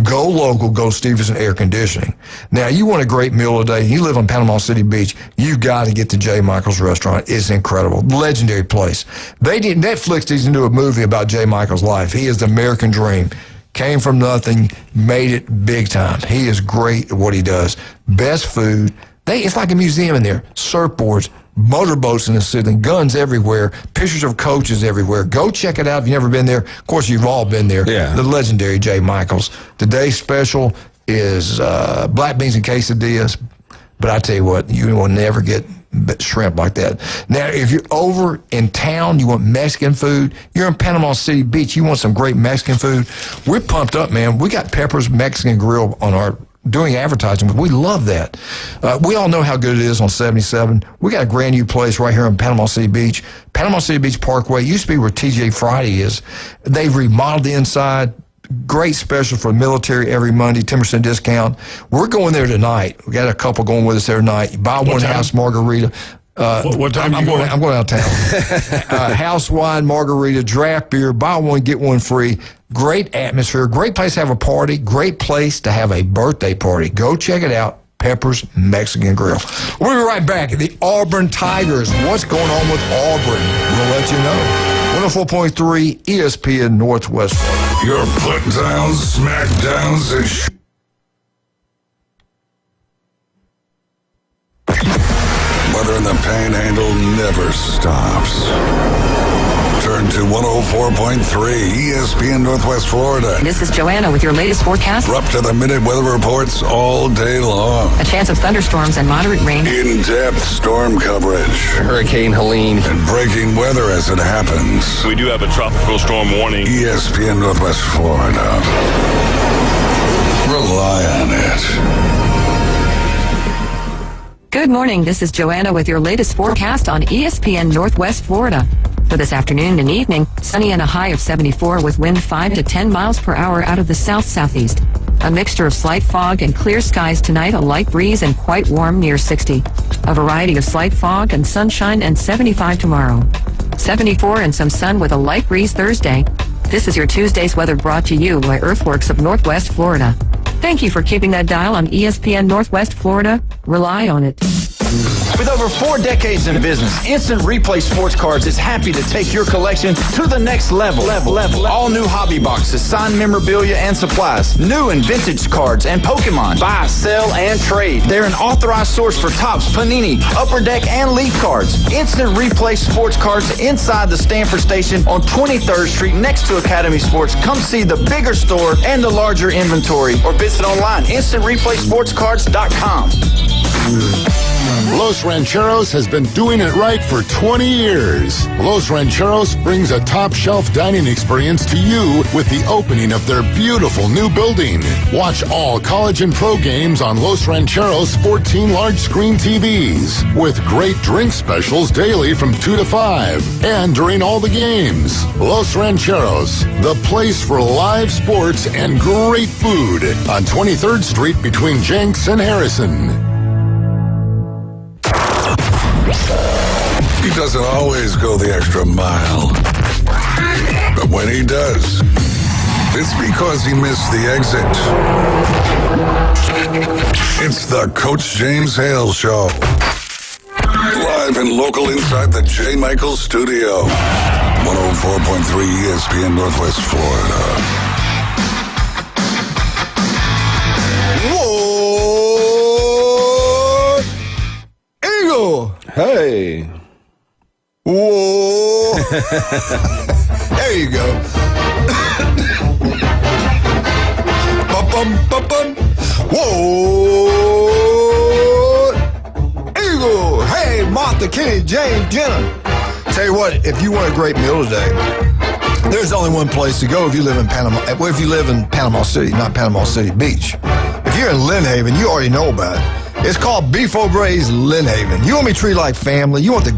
Go local, go Stevenson Air Conditioning. Now, you want a great meal today, you live on Panama City Beach, you got to get to J. Michael's restaurant. It's incredible. Legendary place. Netflix needs to do a movie about J. Michael's life. He is the American dream. Came from nothing, made it big time. He is great at what he does. Best food. It's like a museum in there. Surfboards, motorboats in the ceiling, guns everywhere, pictures of coaches everywhere. Go check it out if you've never been there. Of course, you've all been there. Yeah. The legendary J. Michaels. Today's special is black beans and quesadillas. But I tell you what, you will never get shrimp like that. Now, if you're over in town, you want Mexican food, you're in Panama City Beach, you want some great Mexican food, we're pumped up, man. We got Pepper's Mexican Grill on our doing advertising, but we love that. We all know how good it is on 77. We got a brand new place right here in Panama City Beach. Panama City Beach Parkway used to be where TJ Friday is. They've remodeled the inside. Great special for military every Monday, 10% discount. We're going there tonight. We got a couple going with us there tonight. Buy one house margarita. What time I'm going out of town. House wine, margarita, draft beer, buy one, get one free. Great atmosphere, great place to have a party, great place to have a birthday party. Go check it out, Pepper's Mexican Grill. We'll be right back. The Auburn Tigers, what's going on with Auburn? We'll let you know. 104.3 ESPN Northwest Florida. Your put-downs, smackdowns, and weather in the Panhandle never stops. Turn to 104.3 ESPN Northwest Florida. This is Joanna with your latest forecast. We're up to the minute weather reports all day long. A chance of thunderstorms and moderate rain. In-depth storm coverage. Hurricane Helene. And breaking weather as it happens. We do have a tropical storm warning. ESPN Northwest Florida. Rely on it. Good morning. This is Joanna with your latest forecast on ESPN Northwest Florida. For this afternoon and evening, sunny and a high of 74 with wind 5 to 10 miles per hour out of the south-southeast. A mixture of slight fog and clear skies tonight, a light breeze and quite warm near 60. A variety of slight fog and sunshine and 75 tomorrow. 74 and some sun with a light breeze Thursday. This is your Tuesday's weather brought to you by Earthworks of Northwest Florida. Thank you for keeping that dial on ESPN Northwest Florida. Rely on it. With over 4 decades in business, Instant Replay Sports Cards is happy to take your collection to the next level. All new hobby boxes, signed memorabilia and supplies, new and vintage cards, and Pokemon. Buy, sell, and trade. They're an authorized source for Topps, Panini, Upper Deck, and Leaf cards. Instant Replay Sports Cards inside the Stanford Station on 23rd Street next to Academy Sports. Come see the bigger store and the larger inventory, or visit online, InstantReplaySportsCards.com. Los Rancheros has been doing it right for 20 years. Los Rancheros brings a top-shelf dining experience to you with the opening of their beautiful new building. Watch all college and pro games on Los Rancheros' 14 large-screen TVs with great drink specials daily from 2 to 5 and during all the games. Los Rancheros, the place for live sports and great food on 23rd Street between Jenks and Harrison. He doesn't always go the extra mile. But when he does, it's because he missed the exit. It's the Coach James Hale Show. Live and local inside the J. Michael Studio. 104.3 ESPN Northwest Florida. Whoa! Eagle! Hey. Whoa! There you go. Bum. Whoa! Eagle! Hey, Martha, Kenny, James, Jenna. Tell you what, if you want a great meal today, there's only one place to go if you live in Panama. Well, if you live in Panama City, not Panama City Beach. If you're in Lynn Haven, you already know about it. It's called Beef O'Brady's Lynn Haven. You want to be treated like family. You want the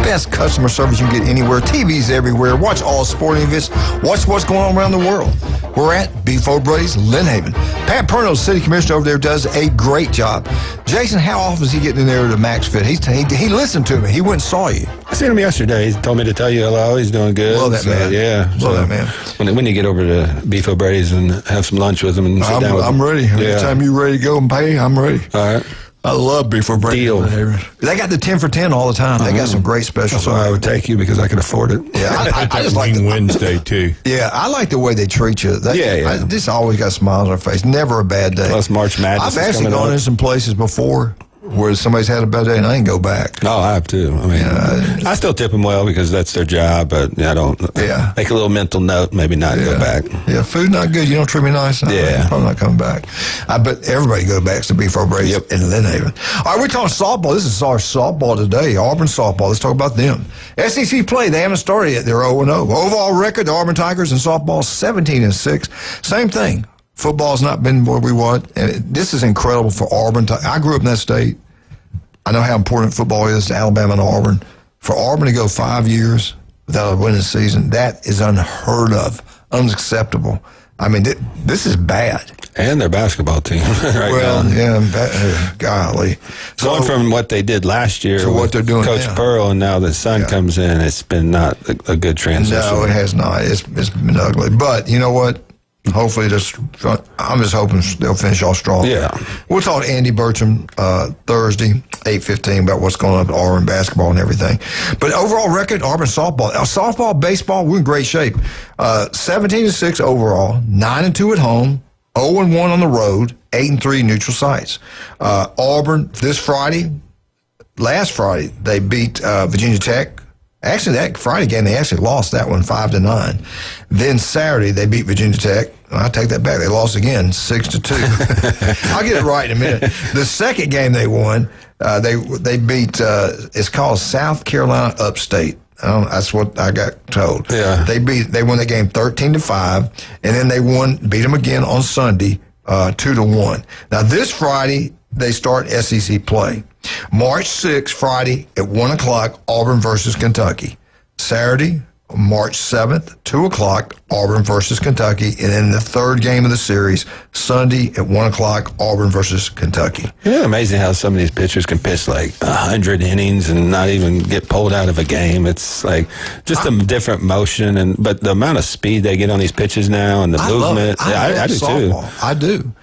best customer service you can get anywhere. TVs everywhere. Watch all sporting events. Watch what's going on around the world. We're at Beef O'Brady's Lynn Haven. Pat Perno, city commissioner over there, does a great job. Jason, how often is he getting in there to Max Fit? He listened to me. He went and saw you. I seen him yesterday. He told me to tell you hello. He's doing good. Love that man. Yeah. Love that man. When you get over to Beef O'Brady's and have some lunch with him and sit down with him. I'm ready. Anytime you're ready to go and pay, I'm ready. All right. I love Beef O'Brady's. Deal. They got the 10 for 10 all the time. They got some great specials. That's why I would take you, because I can afford it. Yeah, I just like Wednesday too. Yeah, I like the way they treat you. This always got smiles on their face. Never a bad day. Plus March Madness. I've actually gone in some places before where somebody's had a bad day and I didn't go back. Oh, I have too. I mean, I still tip them well because that's their job, but I don't. Yeah. Make a little mental note, maybe not go back. Yeah, food not good. You don't treat me nice. I'm probably not coming back. I bet everybody go back to Beef O'Brady's in Lynn Haven. All right, we're talking softball. This is our softball today. Auburn softball. Let's talk about them. SEC play. They haven't started yet. They're 0-0. Overall record: the Auburn Tigers in softball 17-6. Same thing. Football's not been what we want. And this is incredible for Auburn. I grew up in that state. I know how important football is to Alabama and Auburn. For Auburn to go 5 years without a winning season, that is unheard of, unacceptable. I mean, this is bad. And their basketball team now. Golly. Going from what they did last year to what they're doing Coach now. Pearl, and now the son comes in, it's been not a good transition. No, it has not. It's been ugly. But you know what? Hopefully, I'm just hoping they'll finish off strong. Yeah. We'll talk to Andy Bertram Thursday, 8:15, about what's going on with Auburn basketball and everything. But overall record, Auburn softball. Softball, baseball, we're in great shape. 17-6 overall, 9-2 at home, 0-1 on the road, 8-3 neutral sites. Auburn, last Friday, they beat Virginia Tech. Actually, that Friday game, they actually lost that one 5-9. Then Saturday, they beat Virginia Tech. I take that back. They lost again, 6-2. I'll get it right in a minute. The second game they won, they beat, it's called South Carolina Upstate. That's what I got told. Yeah. They won that game 13-5, and then they beat them again on Sunday, 2-1. Now, this Friday, they start SEC play. March 6th, Friday at 1 o'clock, Auburn versus Kentucky. Saturday, March 7th, 2 o'clock, Auburn versus Kentucky. And then the third game of the series, Sunday at 1 o'clock, Auburn versus Kentucky. Yeah, amazing how some of these pitchers can pitch like 100 innings and not even get pulled out of a game. It's like just a different motion, but the amount of speed they get on these pitches now and the movement. I do softball. too. I do.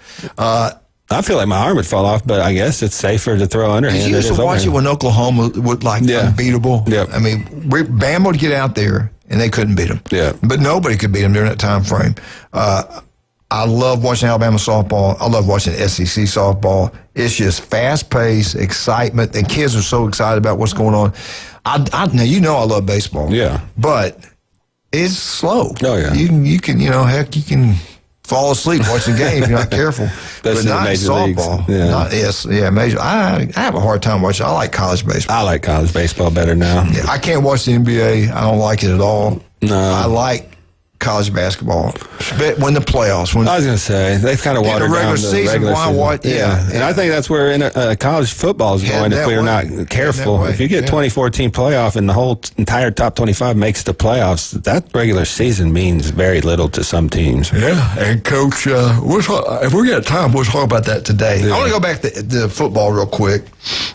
I feel like my arm would fall off, but I guess it's safer to throw underhand. You used to watch it when Oklahoma would unbeatable. Yep. I mean, Bama would get out there and they couldn't beat them. Yeah. But nobody could beat them during that time frame. I love watching Alabama softball. I love watching SEC softball. It's just fast-paced, excitement, and kids are so excited about what's going on. Now, you know I love baseball. Yeah. But it's slow. Oh, yeah. You can, you can fall asleep watching the game if you're not careful. But not major softball. Leagues. Yeah. Major. I have a hard time watching. I like college baseball. I like college baseball better now. Yeah, I can't watch the NBA. I don't like it at all. No. I like college basketball. When the playoffs. I was going to say, they've kind of watered down the regular season. Yeah. And I think that's where college football is going if we're not careful. If you get 24-team playoff and the whole entire top 25 makes the playoffs, that regular season means very little to some teams. Yeah. And, Coach, if we got time, we'll talk about that today. Yeah. I want to go back to football real quick.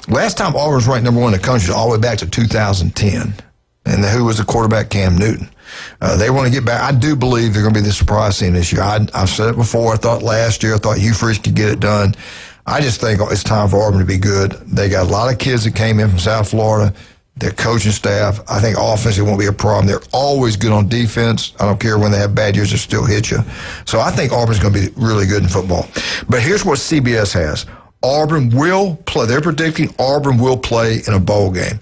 Last time Auburn was ranked number 1 in the country, all the way back to 2010. And who was the quarterback? Cam Newton. They want to get back. I do believe they're going to be the surprise team this year. I've said it before. I thought last year, I thought Hugh Freeze could get it done. I just think it's time for Auburn to be good. They got a lot of kids that came in from South Florida. Their coaching staff, I think offensively won't be a problem. They're always good on defense. I don't care when they have bad years, they still hit you. So I think Auburn's going to be really good in football. But here's what CBS has. Auburn will play. They're predicting Auburn will play in a bowl game.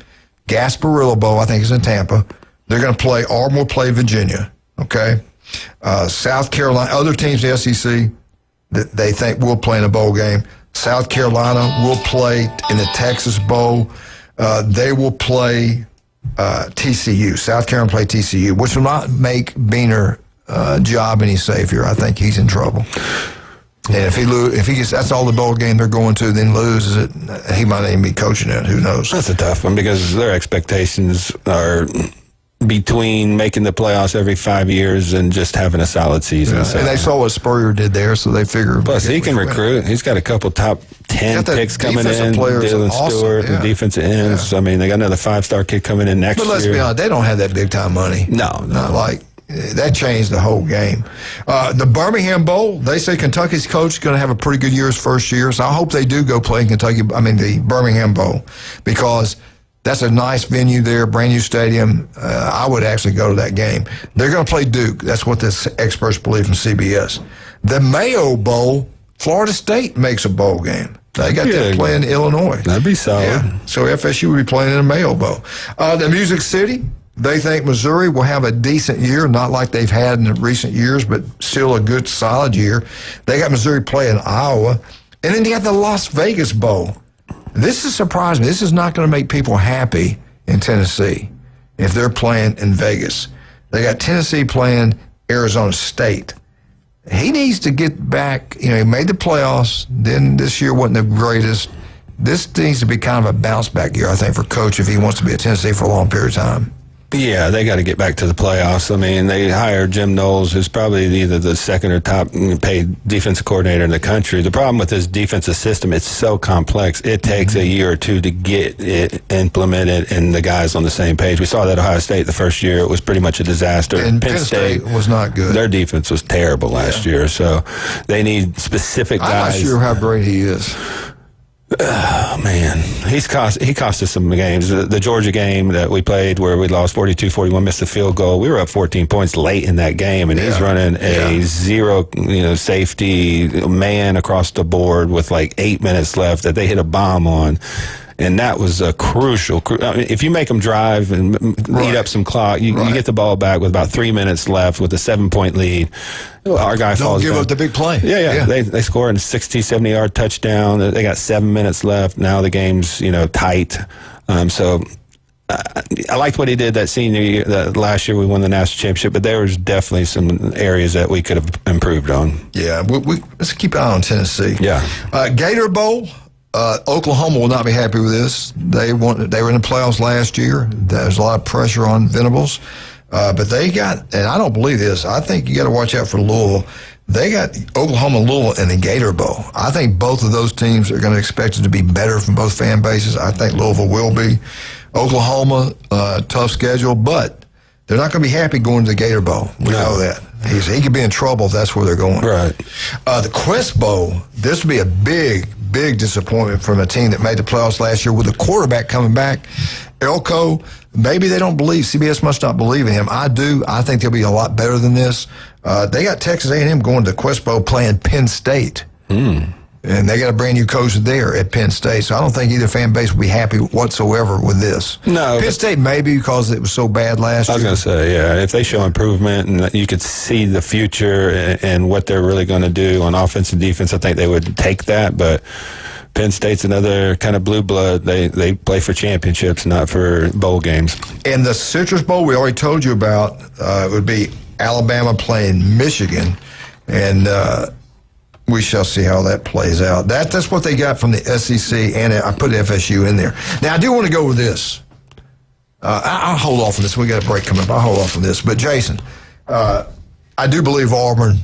Gasparilla Bowl, I think, is in Tampa. They're going to play. Auburn will play Virginia. Okay, South Carolina. Other teams in the SEC that they think will play in a bowl game. South Carolina will play in the Texas Bowl. They will play TCU. South Carolina play TCU, which will not make Beaner's job any safer. I think he's in trouble. And if he gets, that's all the bowl game they're going to, then loses it, he might not even be coaching it. Who knows? That's a tough one because their expectations are between making the playoffs every 5 years and just having a solid season. Yeah. So. And they saw what Spurrier did there, so they figure. Plus, he can recruit. He's got a couple top 10 picks coming in. Dylan Stewart, the defensive ends. I mean, they got another 5-star kid coming in next year. But let's be honest, they don't have that big time money. No. Not like. That changed the whole game. The Birmingham Bowl, they say Kentucky's coach is going to have a pretty good year his first year. So I hope they do go play in the Birmingham Bowl, because that's a nice venue there, brand new stadium. I would actually go to that game. They're going to play Duke. That's what the experts believe from CBS. The Mayo Bowl, Florida State makes a bowl game. They got that playing Illinois. That'd be solid. Yeah. So FSU would be playing in a Mayo Bowl. The Music City. They think Missouri will have a decent year, not like they've had in the recent years, but still a good, solid year. They got Missouri playing Iowa. And then you have the Las Vegas Bowl. This is surprising. This is not going to make people happy in Tennessee if they're playing in Vegas. They got Tennessee playing Arizona State. He needs to get back. He made the playoffs. Then this year wasn't the greatest. This needs to be kind of a bounce-back year, I think, for Coach if he wants to be at Tennessee for a long period of time. Yeah, they got to get back to the playoffs. I mean, they hired Jim Knowles, who's probably either the second or top paid defensive coordinator in the country. The problem with this defensive system, it's so complex. It takes a year or two to get it implemented and the guys on the same page. We saw that Ohio State the first year. It was pretty much a disaster. And Penn State was not good. Their defense was terrible last year, so they need specific guys. I'm not sure how great he is. Oh, man. He cost us some games. The Georgia game that we played where we lost 42-41, missed the field goal. We were up 14 points late in that game, and he's running a zero safety man across the board with like 8 minutes left that they hit a bomb on. And that was a crucial. I mean, if you make them drive and eat up some clock, you get the ball back with about 3 minutes left with a 7-point lead. Our guy falls Don't give down. up the big play. Yeah. They scored a 60, 70-yard touchdown. They got 7 minutes left. Now the game's tight. So I liked what he did that senior year. That last year we won the national championship, but there was definitely some areas that we could have improved on. Yeah, let's keep an eye on Tennessee. Yeah, Gator Bowl. Oklahoma will not be happy with this. They were in the playoffs last year. There's a lot of pressure on Venables. But they got, and I don't believe this, I think you got to watch out for Louisville. They got Oklahoma and Louisville in the Gator Bowl. I think both of those teams are going to expect it to be better from both fan bases. I think Louisville will be. Oklahoma, tough schedule, but they're not going to be happy going to the Gator Bowl. We know that. He could be in trouble if that's where they're going. Right. The Quest Bowl, this would be a big disappointment from a team that made the playoffs last year with a quarterback coming back. Elko, maybe they don't believe. CBS must not believe in him. I do. I think they'll be a lot better than this. They got Texas A&M going to the Quest Bowl playing Penn State. And they got a brand new coach there at Penn State. So I don't think either fan base will be happy whatsoever with this. No. Penn State maybe because it was so bad last year. I was going to say, yeah, if they show improvement and you could see the future and what they're really going to do on offense and defense, I think they would take that. But Penn State's another kind of blue blood. They play for championships, not for bowl games. And the Citrus Bowl we already told you about, it would be Alabama playing Michigan. And we shall see how that plays out. That's what they got from the SEC, and I put FSU in there. Now, I do want to go with this. I'll hold off on this. We got a break coming up. I'll hold off on this. But, Jason, I do believe Auburn,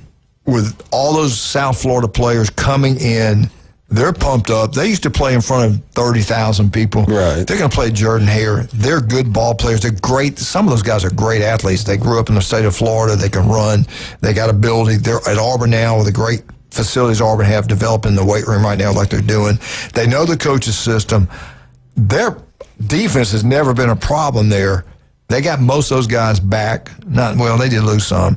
with all those South Florida players coming in, they're pumped up. They used to play in front of 30,000 people. Right. They're going to play Jordan-Hare. They're good ball players. They're great. Some of those guys are great athletes. They grew up in the state of Florida. They can run. They got ability. They're at Auburn now with a great facilities Auburn have developed in the weight room right now like they're doing. They know the coach's system. Their defense has never been a problem there. They got most of those guys back. They did lose some,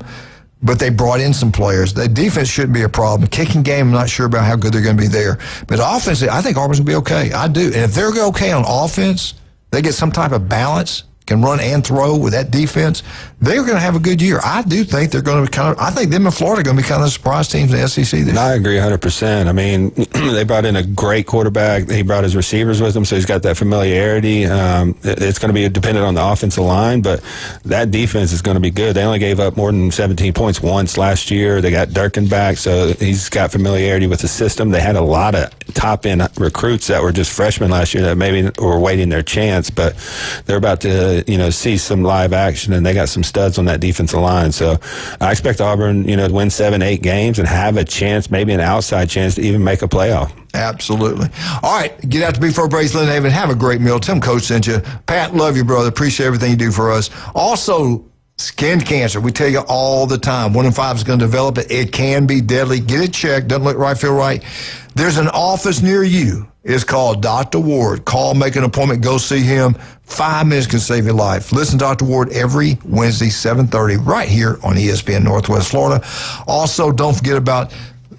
but they brought in some players. The defense shouldn't be a problem. Kicking game, I'm not sure about how good they're going to be there. But offensively, I think Auburn's going to be okay. I do. And if they're okay on offense, they get some type of balance, can run and throw with that defense, they're going to have a good year. I do think they're going to I think them and Florida are going to be kind of the surprise teams in the SEC this year. I agree 100%. I mean, they brought in a great quarterback. He brought his receivers with him, so he's got that familiarity. It's going to be dependent on the offensive line, but that defense is going to be good. They only gave up more than 17 points once last year. They got Durkin back, so he's got familiarity with the system. They had a lot of top-end recruits that were just freshmen last year that maybe were waiting their chance, but they're about to see some live action, and they got some studs on that defensive line. So I expect Auburn, to win 7-8 games and have a chance, maybe an outside chance to even make a playoff. Absolutely. All right, get out to Before Brace, Lynn Haven. Have a great meal. Tim Coach sent you. Pat, love you, brother. Appreciate everything you do for us. Also, skin cancer. We tell you all the time. 1 in 5 is going to develop it. It can be deadly. Get it checked. Doesn't look right, feel right. There's an office near you. It's called Dr. Ward. Call, make an appointment, go see him. 5 minutes can save your life. Listen to Dr. Ward every Wednesday, 7:30, right here on ESPN Northwest Florida. Also, don't forget about,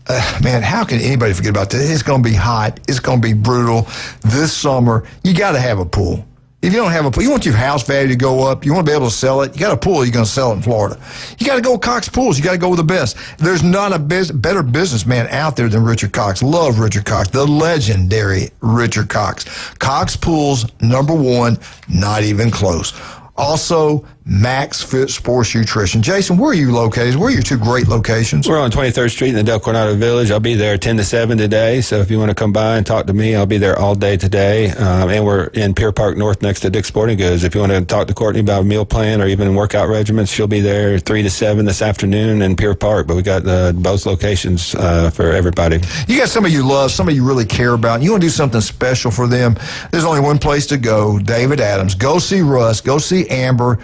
how can anybody forget about this? It's going to be hot. It's going to be brutal this summer. You got to have a pool. If you don't have a pool, you want your house value to go up. You want to be able to sell it. You got a pool, you're going to sell it in Florida. You got to go with Cox Pools. You got to go with the best. There's not a better businessman out there than Richard Cox. Love Richard Cox, the legendary Richard Cox. Cox Pools, #1, not even close. Also, Max Fit Sports Nutrition. Jason, where are you located? Where are your two great locations? We're on 23rd Street in the Del Coronado Village. I'll be there 10 to 7 today. So if you want to come by and talk to me, I'll be there all day today. And we're in Pier Park North next to Dick's Sporting Goods. If you want to talk to Courtney about a meal plan or even workout regimens, she'll be there 3 to 7 this afternoon in Pier Park. But we got both locations for everybody. You got somebody you love, somebody you really care about, and you want to do something special for them. There's only one place to go, David Adams. Go see Russ. Go see Amber.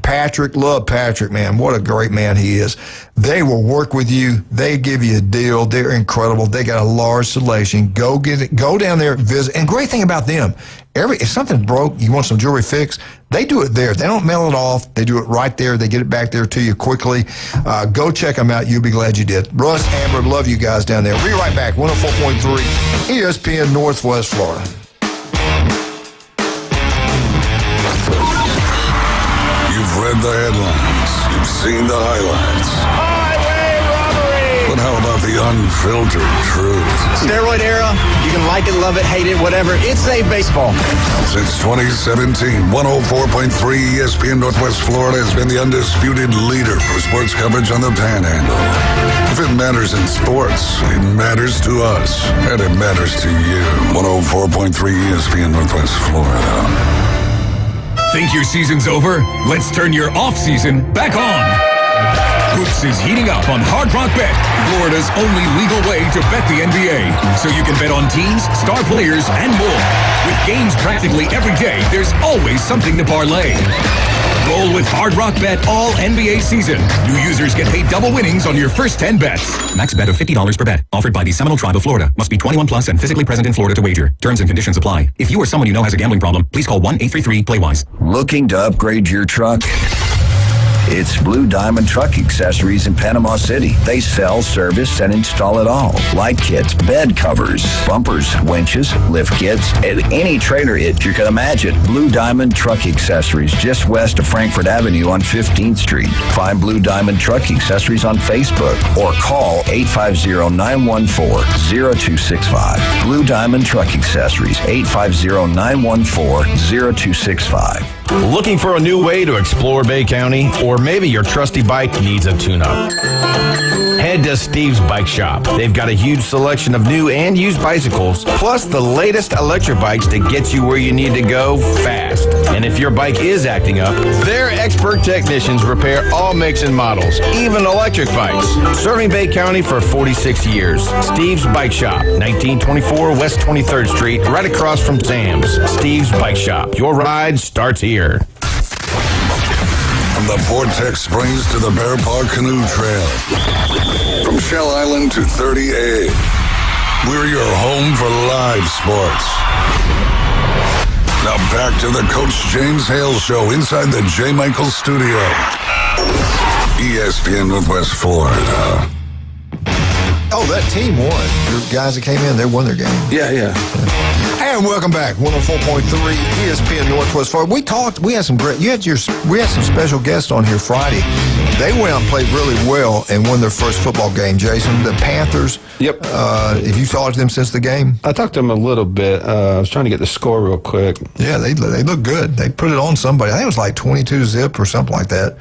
Patrick, love Patrick, man. What a great man he is. They will work with you. They give you a deal. They're incredible. They got a large selection. Go get it. Go down there, visit. And great thing about them, if something broke, you want some jewelry fixed, they do it there. They don't mail it off. They do it right there. They get it back there to you quickly. Go check them out. You'll be glad you did. Russ, Amber, love you guys down there. We'll be right back. 104.3 ESPN Northwest Florida. You've read the headlines. You've seen the highlights. Highway robbery! But how about the unfiltered truth? Steroid era, you can like it, love it, hate it, whatever. It's a baseball. Since 2017, 104.3 ESPN Northwest Florida has been the undisputed leader for sports coverage on the Panhandle. If it matters in sports, it matters to us, and it matters to you. 104.3 ESPN Northwest Florida. Think your season's over? Let's turn your off-season back on. Hoops is heating up on Hard Rock Bet, Florida's only legal way to bet the NBA. So you can bet on teams, star players, and more. With games practically every day, there's always something to parlay. Roll with Hard Rock Bet all NBA season. New users get paid double winnings on your first 10 bets. Max bet of $50 per bet. Offered by the Seminole Tribe of Florida. Must be 21 plus and physically present in Florida to wager. Terms and conditions apply. If you or someone you know has a gambling problem, please call 1-833-PLAY-WISE. Looking to upgrade your truck? It's Blue Diamond Truck Accessories in Panama City. They sell, service, and install it all. Light kits, bed covers, bumpers, winches, lift kits, and any trailer it you can imagine. Blue Diamond Truck Accessories, just west of Frankfurt Avenue on 15th Street. Find Blue Diamond Truck Accessories on Facebook or call 850-914-0265. Blue Diamond Truck Accessories, 850-914-0265. Looking for a new way to explore Bay County? Or maybe your trusty bike needs a tune-up? Head to Steve's Bike Shop. They've got a huge selection of new and used bicycles, plus the latest electric bikes to get you where you need to go fast. And if your bike is acting up, their expert technicians repair all makes and models, even electric bikes. Serving Bay County for 46 years. Steve's Bike Shop, 1924 West 23rd Street, right across from Sam's. Steve's Bike Shop. Your ride starts here. From the Vortex Springs to the Bear Paw Canoe Trail. From Shell Island to 30A. We're your home for live sports. Now back to the Coach James Hale Show inside the J. Michael Studio. ESPN Northwest Florida. Oh, that team won. Your guys that came in, they won their game. Yeah. And welcome back, 104.3 ESPN Northwest Florida. We had some great. We had some special guests on here Friday. They went out and played really well and won their first football game. Jason, the Panthers. Yep. Have you talked to them since the game? I talked to them a little bit. I was trying to get the score real quick. Yeah, they look good. They put it on somebody. I think it was like 22-zip or something like that.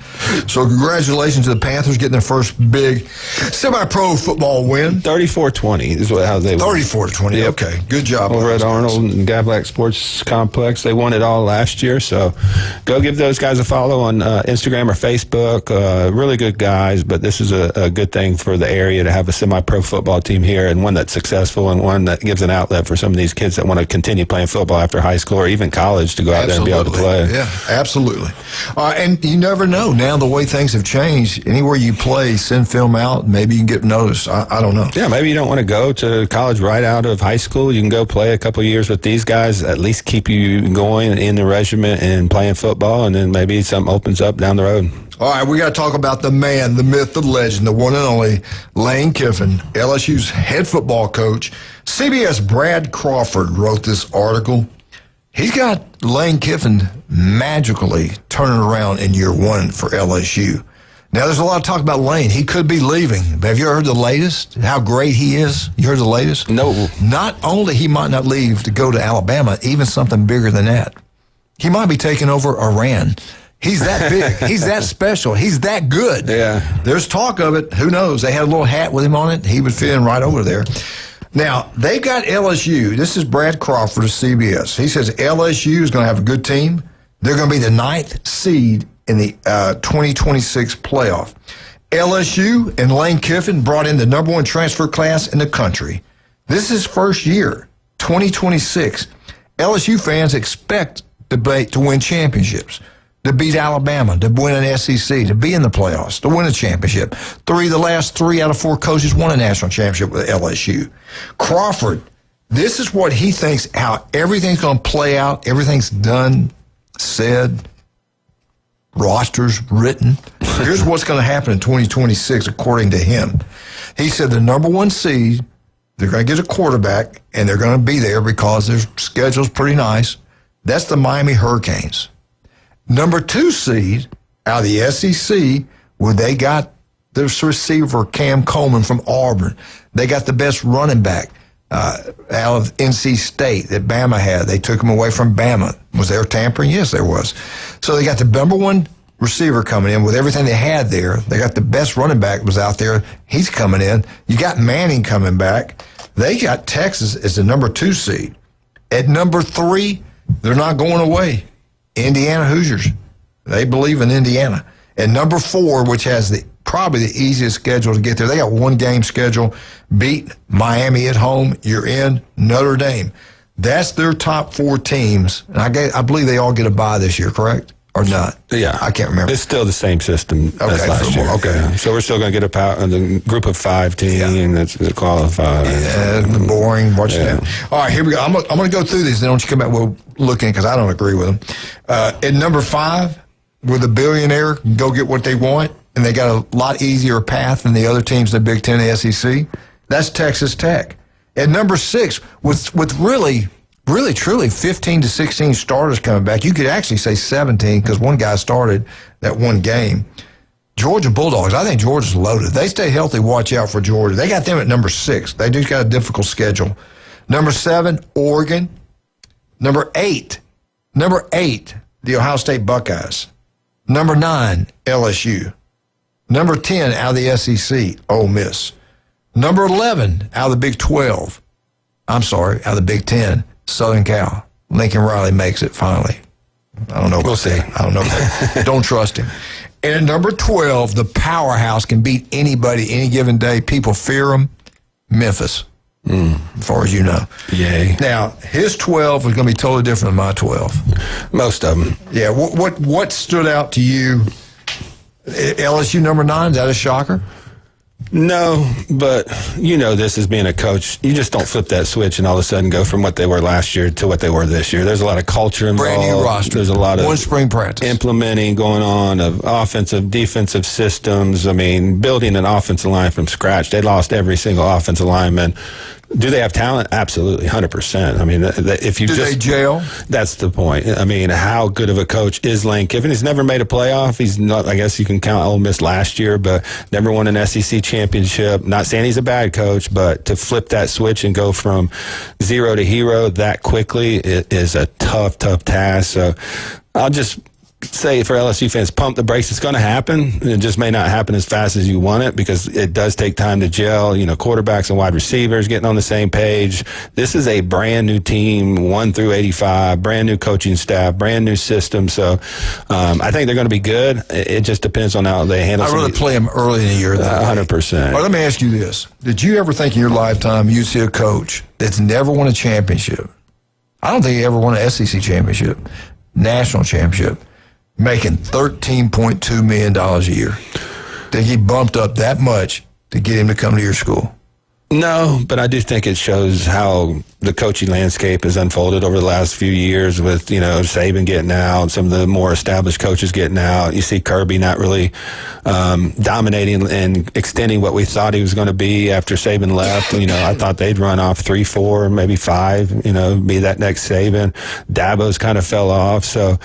So congratulations to the Panthers getting their first big semi-pro football win. 34-20 is how they won. 34-20. Yep. Okay, good job. Over at Arnold and Gavlac Sports Complex. They won it all last year, so go give those guys a follow on Instagram or Facebook. Really good guys, but this is a good thing for the area to have a semi-pro football team here, and one that's successful and one that gives an outlet for some of these kids that want to continue playing football after high school or even college to go out there and be able to play. Yeah, absolutely. And you never know. Now the way things have changed, anywhere you play, send film out, maybe you can get noticed. I don't know. Yeah, maybe you don't want to go to college right out of high school. You can go play a couple of years with these guys, at least keep you going in the regiment and playing football, and then maybe something opens up down the road. All right, we got to talk about the man, the myth, the legend, the one and only Lane Kiffin, LSU's head football coach. CBS Brad Crawford wrote this article. He's got Lane Kiffin magically turning around in year one for LSU. Now, there's a lot of talk about Lane. He could be leaving. But have you heard the latest? How great he is? You heard the latest? No. Not only he might not leave to go to Alabama, even something bigger than that. He might be taking over Iran. He's that big. He's that special. He's that good. Yeah. There's talk of it. Who knows? They had a little hat with him on it. He would fit in right over there. Now, they got LSU. This is Brad Crawford of CBS. He says LSU is going to have a good team. They're going to be the 9th seed in the 2026 playoff. LSU and Lane Kiffin brought in the number 1 transfer class in the country. This is first year, 2026. LSU fans expect to win championships, to beat Alabama, to win an SEC, to be in the playoffs, to win a championship. The last 3 out of 4 coaches won a national championship with LSU. Crawford, this is what he thinks, how everything's going to play out, everything's done, said, rosters written. Here's what's going to happen in 2026, according to him. He said the number 1 seed, they're going to get a quarterback, and they're going to be there because their schedule's pretty nice. That's the Miami Hurricanes. Number 2 seed out of the SEC, where they got this receiver, Cam Coleman from Auburn. They got the best running back out of NC State that Bama had. They took him away from Bama. Was there tampering? Yes, there was. So they got the number 1 receiver coming in with everything they had there. They got the best running back was out there. He's coming in. You got Manning coming back. They got Texas as the number 2 seed. At number 3, they're not going away. Indiana Hoosiers. They believe in Indiana. And number 4, which has probably the easiest schedule to get there. They got 1 game schedule. Beat Miami at home. You're in. Notre Dame. That's their top 4 teams. And I believe they all get a bye this year, correct? Or not? Yeah. I can't remember. It's still the same system as last year. Okay. Yeah. So we're still going to get the group of 5 team that's qualified. Yeah, boring. Watch that. All right, here we go. I'm going to go through these. Then don't you come back. We'll look in because I don't agree with them. At number 5, where the billionaire can go get what they want, and they got a lot easier path than the other teams in the Big Ten and SEC, that's Texas Tech. At number 6, with really, truly 15 to 16 starters coming back. You could actually say 17 because one guy started that 1 game. Georgia Bulldogs, I think Georgia's loaded. They stay healthy, watch out for Georgia. They got them at number 6. They just got a difficult schedule. Number 7, Oregon. Number 8, the Ohio State Buckeyes. Number 9, LSU. Number 10, out of the SEC, Ole Miss. Number 11, out of the Big 12. Out of the Big 10, Southern Cal. Lincoln Riley makes it finally. I don't know. We'll see. I don't know. Don't trust him. And at number 12, the powerhouse can beat anybody any given day. People fear him. Memphis, as far as you know. Yay. Now, his 12 is going to be totally different than my 12. Most of them. Yeah. What stood out to you? LSU number 9, is that a shocker? No, but this as being a coach, you just don't flip that switch and all of a sudden go from what they were last year to what they were this year. There's a lot of culture involved. Brand new roster. There's a lot of 1 spring practice. Implementing going on of offensive, defensive systems. I mean, building an offensive line from scratch. They lost every single offensive lineman. Do they have talent? Absolutely, 100%. I mean, if you do they jail? That's the point. I mean, how good of a coach is Lane Kiffin? He's never made a playoff. He's not. I guess you can count Ole Miss last year, but never won an SEC championship. Not saying he's a bad coach, but to flip that switch and go from 0 to hero that quickly is a tough task. So I'll just say for LSU fans, pump the brakes. It's going to happen. It just may not happen as fast as you want it because it does take time to gel. Quarterbacks and wide receivers getting on the same page. This is a brand new team, 1 through 85, brand new coaching staff, brand new system. So I think they're going to be good. It just depends on how they handle it. I'd rather play them early in the year than 100%. Well, let me ask you this. Did you ever think in your lifetime you'd see a coach that's never won a championship? I don't think he ever won an SEC championship, national championship, making $13.2 million a year. Think he bumped up that much to get him to come to your school? No, but I do think it shows how the coaching landscape has unfolded over the last few years with, Saban getting out, some of the more established coaches getting out. You see Kirby not really dominating and extending what we thought he was going to be after Saban left. I thought they'd run off 3, 4, maybe 5, be that next Saban. Dabo's kind of fell off. So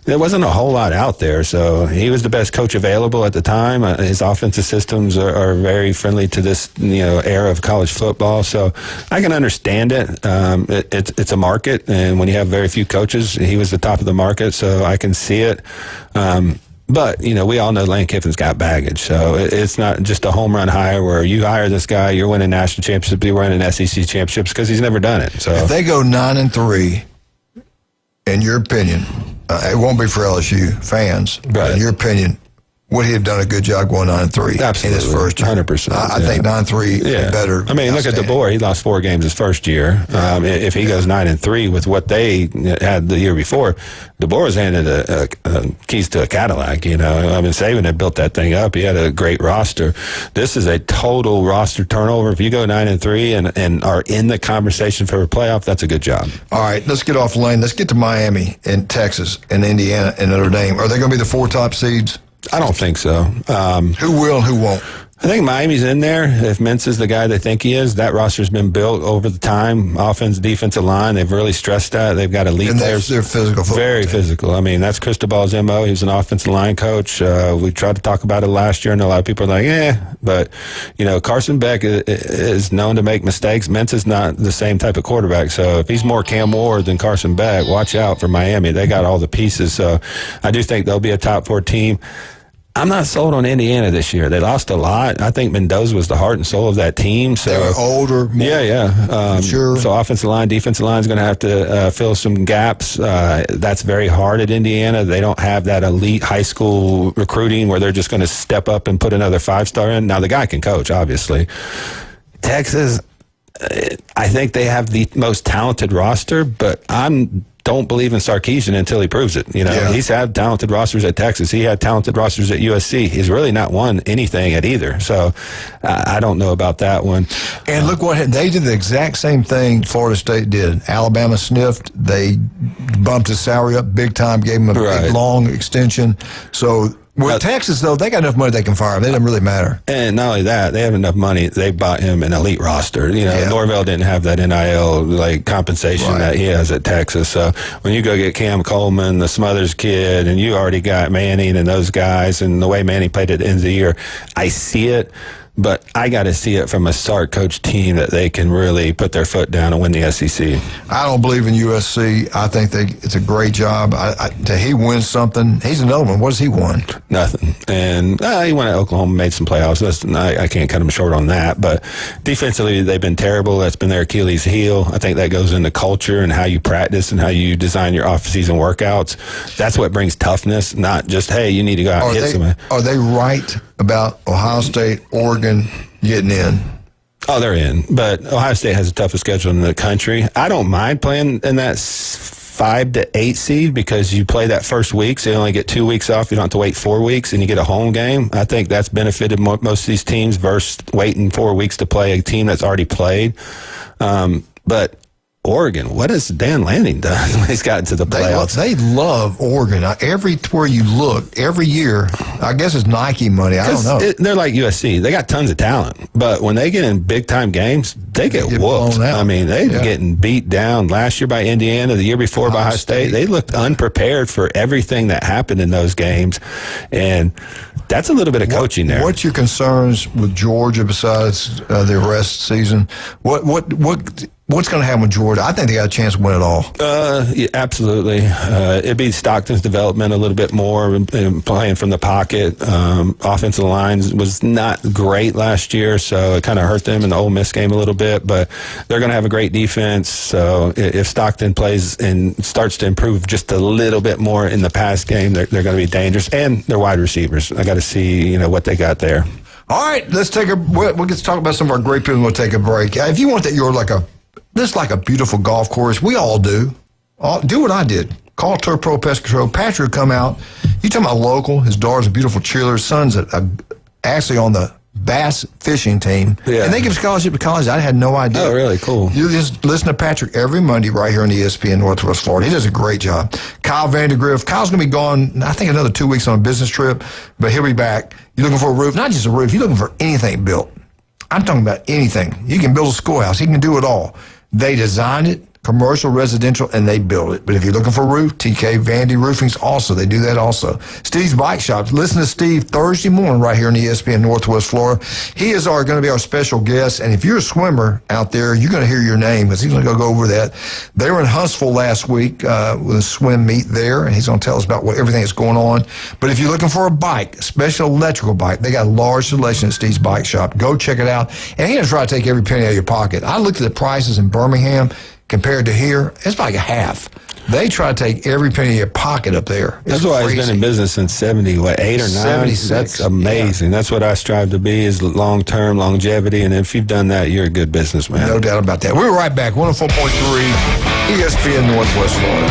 there wasn't a whole lot out there. So he was the best coach available at the time. His offensive systems are very friendly to this, era of college college football. So I can understand it. It's a market, and when you have very few coaches, he was the top of the market, so I can see it. But, we all know Lane Kiffin's got baggage. So it's not just a home run hire where you hire this guy, you're winning national championships, you're winning SEC championships because he's never done it. So if they go 9-3, in your opinion, it won't be for LSU fans, but in your opinion, would he have done a good job going 9-3 in his first year? 100%. I think 9-3 is better. I mean, look at DeBoer. He lost 4 games his first year. If he goes 9-3 with what they had the year before, DeBoer was handed keys to a Cadillac. I mean, Saban had built that thing up. He had a great roster. This is a total roster turnover. If you go 9-3 and are in the conversation for a playoff, that's a good job. All right, let's get off lane. Let's get to Miami and Texas and Indiana and Notre Dame. Are they going to be the 4 top seeds? I don't think so. Who will and who won't? I think Miami's in there. If Mintz is the guy they think he is, that roster's been built over the time. Offense, defensive line, they've really stressed that. They've got elite players. They're physical. Very physical. I mean, that's Cristobal's MO. He was an offensive line coach. We tried to talk about it last year, and a lot of people are like, But, Carson Beck is known to make mistakes. Mintz is not the same type of quarterback. So if he's more Cam Ward than Carson Beck, watch out for Miami. They got all the pieces. So I do think they'll be a top 4 team. I'm not sold on Indiana this year. They lost a lot. I think Mendoza was the heart and soul of that team. So they were older, more sure. So offensive line, defensive line is going to have to fill some gaps. That's very hard at Indiana. They don't have that elite high school recruiting where they're just going to step up and put another 5-star in. Now, the guy can coach, obviously. Texas, I think they have the most talented roster, but don't believe in Sarkisian until he proves it. He's had talented rosters at Texas. He had talented rosters at USC. He's really not won anything at either. So I don't know about that one. And look they did the exact same thing Florida State did. Alabama sniffed. They bumped his salary up big time, gave him a big, long extension. So with Texas, though, they got enough money they can fire him. It doesn't really matter. And not only that, they have enough money. They bought him an elite roster. Norvell didn't have that NIL compensation that he has at Texas. So when you go get Cam Coleman, the Smothers kid, and you already got Manning and those guys, and the way Manning played at the end of the year, I see it. But I got to see it from a Sark coach team that they can really put their foot down and win the SEC. I don't believe in USC. I think it's a great job. He wins something. He's another one. What has he won? Nothing. And he went to Oklahoma, made some playoffs. I can't cut him short on that. But defensively, they've been terrible. That's been their Achilles heel. I think that goes into culture and how you practice and how you design your off-season workouts. That's what brings toughness, not just, hey, you need to go out and hit somebody. Are they right about Ohio State, Oregon getting in? Oh, they're in. But Ohio State has the toughest schedule in the country. I don't mind playing in that 5 to 8 seed because you play that first week, so you only get 2 weeks off. You don't have to wait 4 weeks, and you get a home game. I think that's benefited most of these teams versus waiting 4 weeks to play a team that's already played. But Oregon, what has Dan Lanning done when he's gotten to the playoffs? They love Oregon. Everywhere you look, every year, I guess it's Nike money. I don't know. They're like USC. They got tons of talent. But when they get in big-time games, they get whooped. I mean, they're getting beat down last year by Indiana, the year before by Ohio State. They looked unprepared for everything that happened in those games. And that's a little bit of coaching there. What's your concerns with Georgia besides the arrest season? What's going to happen with Georgia? I think they got a chance to win it all. Yeah, absolutely. It'd be Stockton's development a little bit more, and playing from the pocket. Offensive line was not great last year, so it kind of hurt them in the Ole Miss game a little bit, but they're going to have a great defense. So if Stockton plays and starts to improve just a little bit more in the pass game, they're going to be dangerous. And they're wide receivers. I got to see what they got there. All right, let's we'll get to talk about some of our great people and we'll take a break. If you want that, you're like a beautiful golf course. We all do. Do what I did. Call Tour Pro Pest Control. Patrick would come out. You talking about local. His daughter's a beautiful cheerleader. His son's actually on the bass fishing team. Yeah. And they give scholarship to college. I had no idea. Oh, really? Cool. You just listen to Patrick every Monday right here on ESPN Northwest Florida. He does a great job. Kyle Vandergriff. Kyle's going to be gone, I think, another 2 weeks on a business trip, but he'll be back. You're looking for a roof. Not just a roof. You're looking for anything built. I'm talking about anything. You can build a schoolhouse. He can do it all. They design it. commercial, residential, and they build it. But if you're looking for a roof, TK Vandy Roofing's also. They do that also. Steve's Bike Shop. Listen to Steve Thursday morning right here in ESPN Northwest Florida. He is going to be our special guest. And if you're a swimmer out there, you're going to hear your name because he's going to go over that. They were in Huntsville last week with a swim meet there, and he's going to tell us about everything that's going on. But if you're looking for a bike, a special electrical bike, they got a large selection at Steve's Bike Shop. Go check it out. And he's going to try to take every penny out of your pocket. I looked at the prices in Birmingham. Compared to here, it's like a half. They try to take every penny of your pocket up there. That's why he's been in business since 8 or 9? 76. That's amazing. Yeah. That's what I strive to be, is long-term longevity. And if you've done that, you're a good businessman. No doubt about that. We'll be right back. 104.3 ESPN Northwest Florida.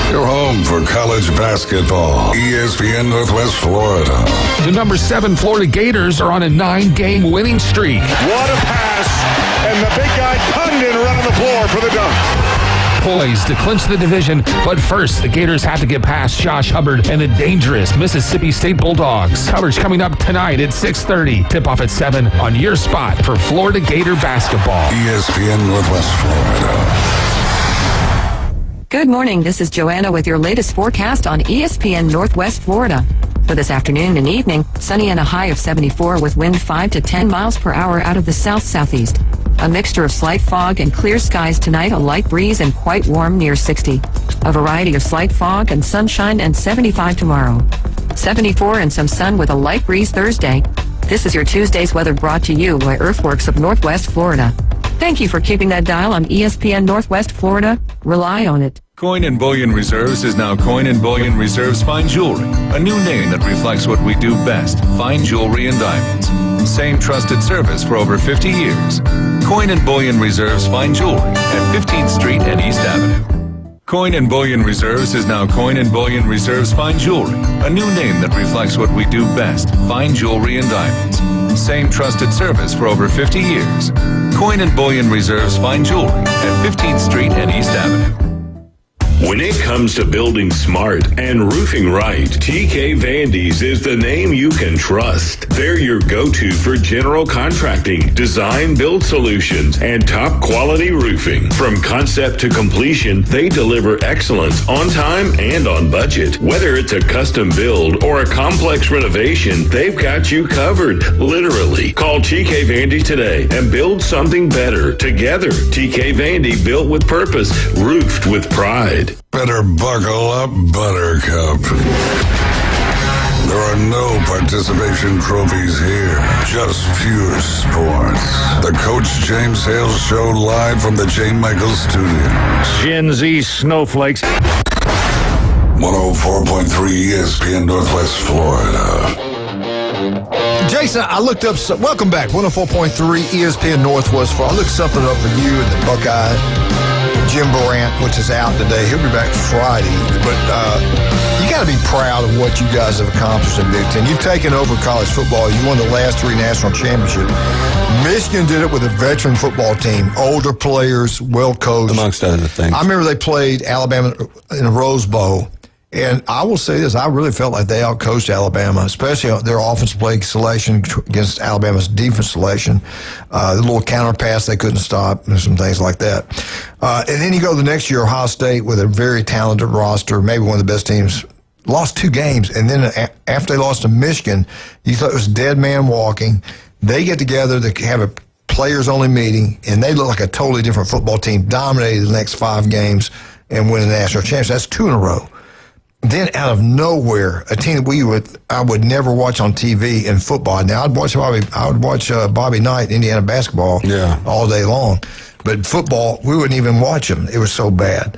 Your home for college basketball. ESPN Northwest Florida. The number 7 Florida Gators are on a 9-game winning streak. What a pass. And the big guy Condon around the floor for the dunk. Poised to clinch the division, but first, the Gators have to get past Josh Hubbard and the dangerous Mississippi State Bulldogs. Coverage coming up tonight at 6:30. Tip-off at 7 on your spot for Florida Gator basketball. ESPN Northwest Florida. Good morning. This is Joanna with your latest forecast on ESPN Northwest Florida. For this afternoon and evening, sunny and a high of 74 with wind 5 to 10 miles per hour out of the south-southeast. A mixture of slight fog and clear skies tonight, a light breeze and quite warm near 60. A variety of slight fog and sunshine and 75 tomorrow. 74 and some sun with a light breeze Thursday. This is your Tuesday's weather brought to you by Earthworks of Northwest Florida. Thank you for keeping that dial on ESPN Northwest Florida. Rely on it. Coin and Bullion Reserves is now Coin and Bullion Reserves Fine Jewelry, a new name that reflects what we do best, fine jewelry and diamonds. Same trusted service for over 50 years. Coin and Bullion Reserves Fine Jewelry at 15th Street and East Avenue. Coin and Bullion Reserves is now Coin and Bullion Reserves Fine Jewelry, a new name that reflects what we do best, fine jewelry and diamonds. Same trusted service for over 50 years. Coin and Bullion Reserves Fine Jewelry at 15th Street and East Avenue. When it comes to building smart and roofing right, TK Vandy's is the name you can trust. They're your go-to for general contracting, design, build solutions, and top quality roofing. From concept to completion, they deliver excellence on time and on budget. Whether it's a custom build or a complex renovation, they've got you covered, literally. Call TK Vandy today and build something better together. TK Vandy, built with purpose, roofed with pride. Better buckle up, Buttercup. There are no participation trophies here, just pure sports. The Coach James Hale Show live from the J. Michaels Studios. Gen Z snowflakes. 104.3 ESPN Northwest Florida. Jason, I looked up, welcome back, 104.3 ESPN Northwest Florida. I looked something up for you and the Buckeye. Jim Morant, which is out today. He'll be back Friday. But you got to be proud of what you guys have accomplished in Big Ten. You've taken over college football. You won the last 3 national championships. Michigan did it with a veteran football team, older players, well coached. Amongst other things. I remember they played Alabama in a Rose Bowl. And I will say this, I really felt like they outcoached Alabama, especially their offensive play selection against Alabama's defense selection. The little counter pass they couldn't stop and some things like that. And then you go the next year, Ohio State with a very talented roster, maybe one of the best teams, lost 2 games. And then after they lost to Michigan, you thought it was dead man walking. They get together to have a players-only meeting, and they look like a totally different football team, dominated the next 5 games and win the national championship. That's 2 in a row. Then out of nowhere, a team that I would never watch on TV in football. Now I would watch Bobby Knight, Indiana basketball, all day long, but football we wouldn't even watch them. It was so bad.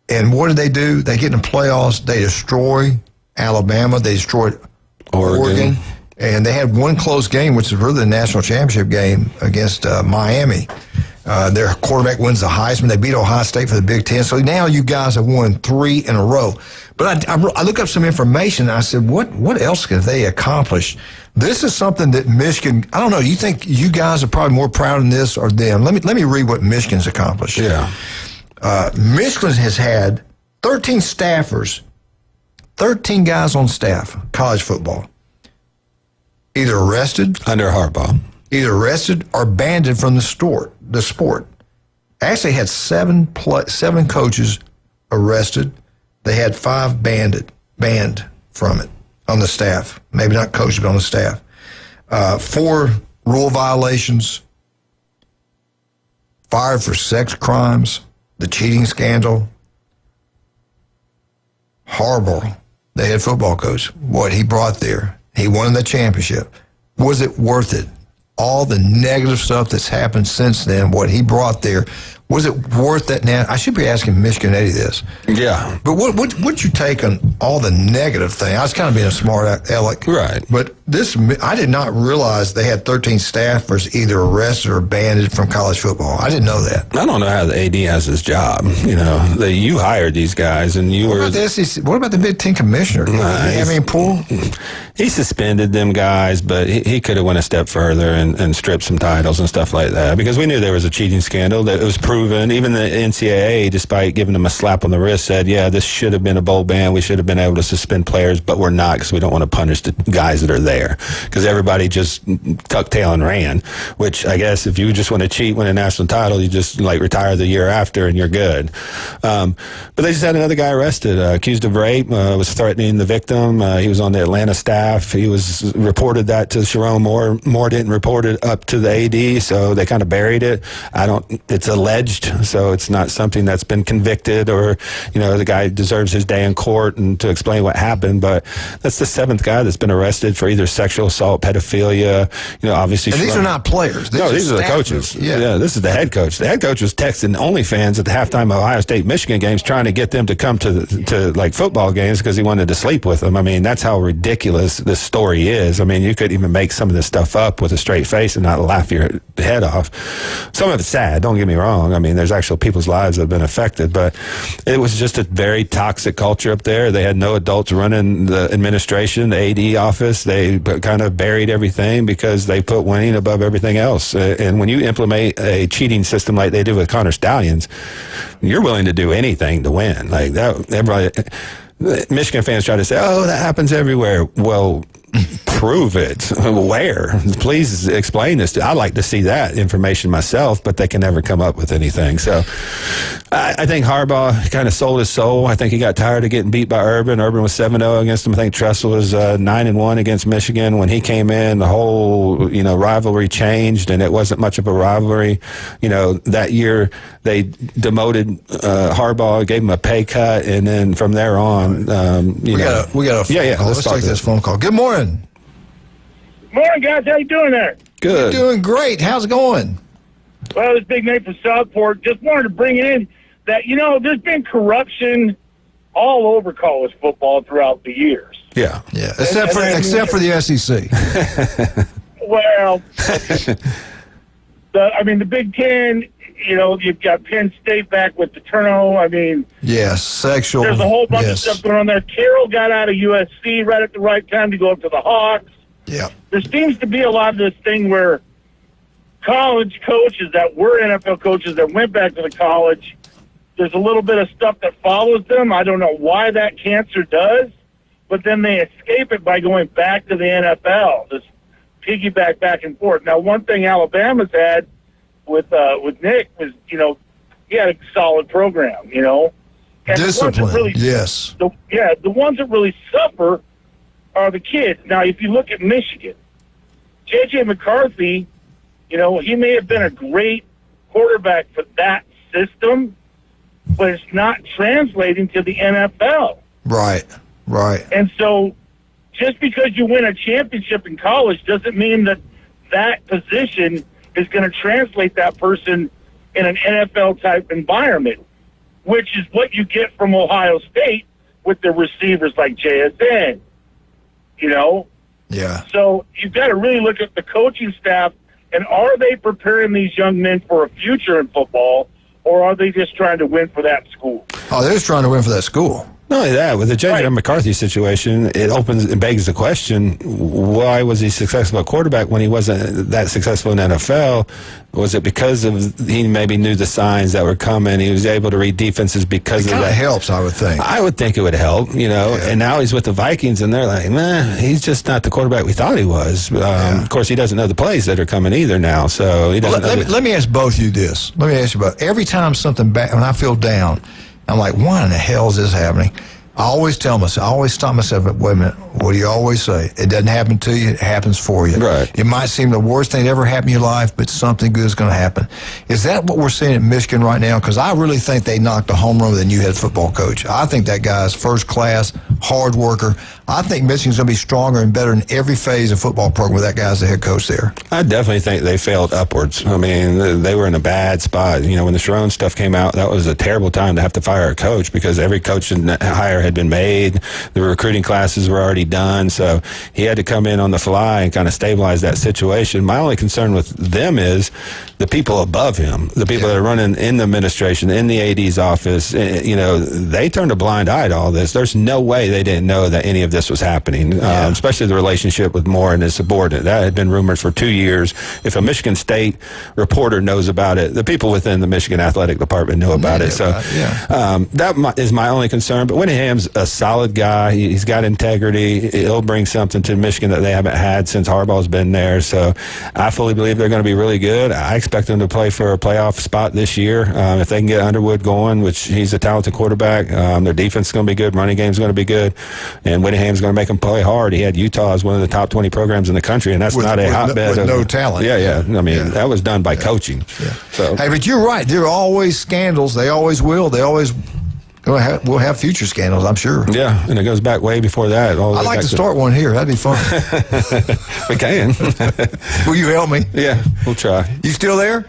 And what did they do? They get in the playoffs. They destroy Alabama. They destroyed Oregon. And they had one close game, which is really the national championship game against Miami. Their quarterback wins the Heisman. They beat Ohio State for the Big Ten. So now you guys have won 3 in a row. But I looked up some information, and I said, what else could they accomplish? This is something that Michigan, I don't know, you think you guys are probably more proud of this or them? Let me read what Michigan's accomplished. Yeah. Michigan has had 13 staffers, 13 guys on staff, college football, either arrested. Under Harbaugh. either arrested or banned from the sport. Actually had seven coaches arrested. They had 5 banned from it on the staff. Maybe not coaches, but on the staff. 4 rule violations, fired for sex crimes, the cheating scandal. Harbaugh, the head football coach, what he brought there, he won the championship. Was it worth it? All the negative stuff that's happened since then, what he brought there, was it worth that? Now, I should be asking Michigan Eddie this. Yeah. But what's your take on all the negative thing? I was kind of being a smart aleck. Right. But I did not realize they had 13 staffers either arrested or banned from college football. I didn't know that. I don't know how the AD has his job. You hired these guys, and you were. About the SEC? What about the Big Ten commissioner? Did he have any pull? He suspended them guys, but he could have went a step further and stripped some titles and stuff like that, because we knew there was a cheating scandal that was proven. Even the NCAA, despite giving them a slap on the wrist, said, yeah, this should have been a bowl ban. We should have been able to suspend players, but we're not, because we don't want to punish the guys that are there, because everybody just tucked tail and ran, which I guess if you just want to cheat, win a national title, you just retire the year after and you're good. But they just had another guy arrested, accused of rape, was threatening the victim. He was on the Atlanta staff. He was reported that to Sharon Moore. Moore didn't report it up to the AD, so they kind of buried it. It's alleged, so it's not something that's been convicted, or the guy deserves his day in court and to explain what happened. But that's the 7th guy that's been arrested for either sexual assault, pedophilia. Obviously. And these are not players. These are the coaches. Yeah, this is the head coach. The head coach was texting OnlyFans at the halftime of Ohio State Michigan games, trying to get them to come to football games because he wanted to sleep with them. I mean, that's how ridiculous this story is. I mean, you could even make some of this stuff up with a straight face and not laugh your head off. Some of it's sad. Don't get me wrong. I mean, there's actual people's lives that have been affected, but it was just a very toxic culture up there. They had no adults running the administration, the AD office. They kind of buried everything because they put winning above everything else. And when you implement a cheating system like they did with Connor Stallions, you're willing to do anything to win. Like that, everybody, Michigan fans try to say, "Oh, that happens everywhere." Well, prove it. Where? Please explain this. I'd like to see that information myself, but they can never come up with anything. So I think Harbaugh kind of sold his soul. I think he got tired of getting beat by Urban. Urban was 7-0 against him. I think Tressel was 9-1 against Michigan. When he came in, the whole rivalry changed, and it wasn't much of a rivalry. That year they demoted Harbaugh, gave him a pay cut, and then from there on, we got a phone call. Let's take this phone call. Good morning. Morning, guys. How you doing there? Good. You're doing great. How's it going? Well, this Big Nate from Southport. Just wanted to bring it in that, there's been corruption all over college football throughout the years. Yeah. Except for the SEC. Well, the Big Ten, you've got Penn State back with the turnover. Yes, sexual. There's a whole bunch of stuff going on there. Carroll got out of USC right at the right time to go up to the Hawks. Yeah. There seems to be a lot of this thing where college coaches that were NFL coaches that went back to the college, there's a little bit of stuff that follows them. I don't know why that cancer does, but then they escape it by going back to the NFL, this piggyback back and forth. Now, one thing Alabama's had with Nick was, he had a solid program, And discipline, yes. The ones that really suffer are the kids. Now, if you look at Michigan, J.J. McCarthy, he may have been a great quarterback for that system, but it's not translating to the NFL. Right. And so just because you win a championship in college doesn't mean that position is going to translate that person in an NFL-type environment, which is what you get from Ohio State with the receivers like JSN, Yeah. So you've got to really look at the coaching staff, and are they preparing these young men for a future in football, or are they just trying to win for that school? Oh, they're just trying to win for that school. Not only that, with the J.J. McCarthy situation, it begs the question, why was he successful at quarterback when he wasn't that successful in NFL? Was it because he maybe knew the signs that were coming? He was able to read defenses because of that. It kind of helps, I would think. I would think it would help, and now he's with the Vikings, and they're like, man, he's just not the quarterback we thought he was. Of course, he doesn't know the plays that are coming either now, so he doesn't let me ask both of you this. Let me ask you about every time something bad, when I feel down, I'm like, why in the hell is this happening? I always tell myself, I always stop myself at, wait a minute, what do you always say? It doesn't happen to you, it happens for you. Right. It might seem the worst thing that ever happened in your life, but something good is going to happen. Is that what we're seeing at Michigan right now? Because I really think they knocked a home run with a new head football coach. I think that guy's first class, hard worker. I think Michigan's going to be stronger and better in every phase of football program with that guy as the head coach there. I definitely think they failed upwards. I mean, they were in a bad spot. When the Sharon stuff came out, that was a terrible time to have to fire a coach because every coach hire had been made. The recruiting classes were already done, so he had to come in on the fly and kind of stabilize that situation. My only concern with them is the people above him, the people that are running in the administration, in the AD's office. They turned a blind eye to all this. There's no way they didn't know that any of this was happening, especially the relationship with Moore and his subordinate. That had been rumored for 2 years. If a Michigan State reporter knows about it, the people within the Michigan Athletic Department knew about it. So that is my only concern. But Whittingham's a solid guy. He's got integrity. He'll bring something to Michigan that they haven't had since Harbaugh's been there. So I fully believe they're going to be really good. I expect them to play for a playoff spot this year. If they can get Underwood going, which he's a talented quarterback, their defense is going to be good. Running game's going to be good. And Whittingham's going to make them play hard. He had Utah as one of the top 20 programs in the country, and that's not a hotbed with no talent. Yeah. I mean, that was done by coaching. Yeah. So. Hey, but you're right. There are always scandals. They always will. They always we'll have future scandals, I'm sure. Yeah, and it goes back way before that. I'd like to start one here. That'd be fun. We can. Will you help me? Yeah, we'll try. You still there?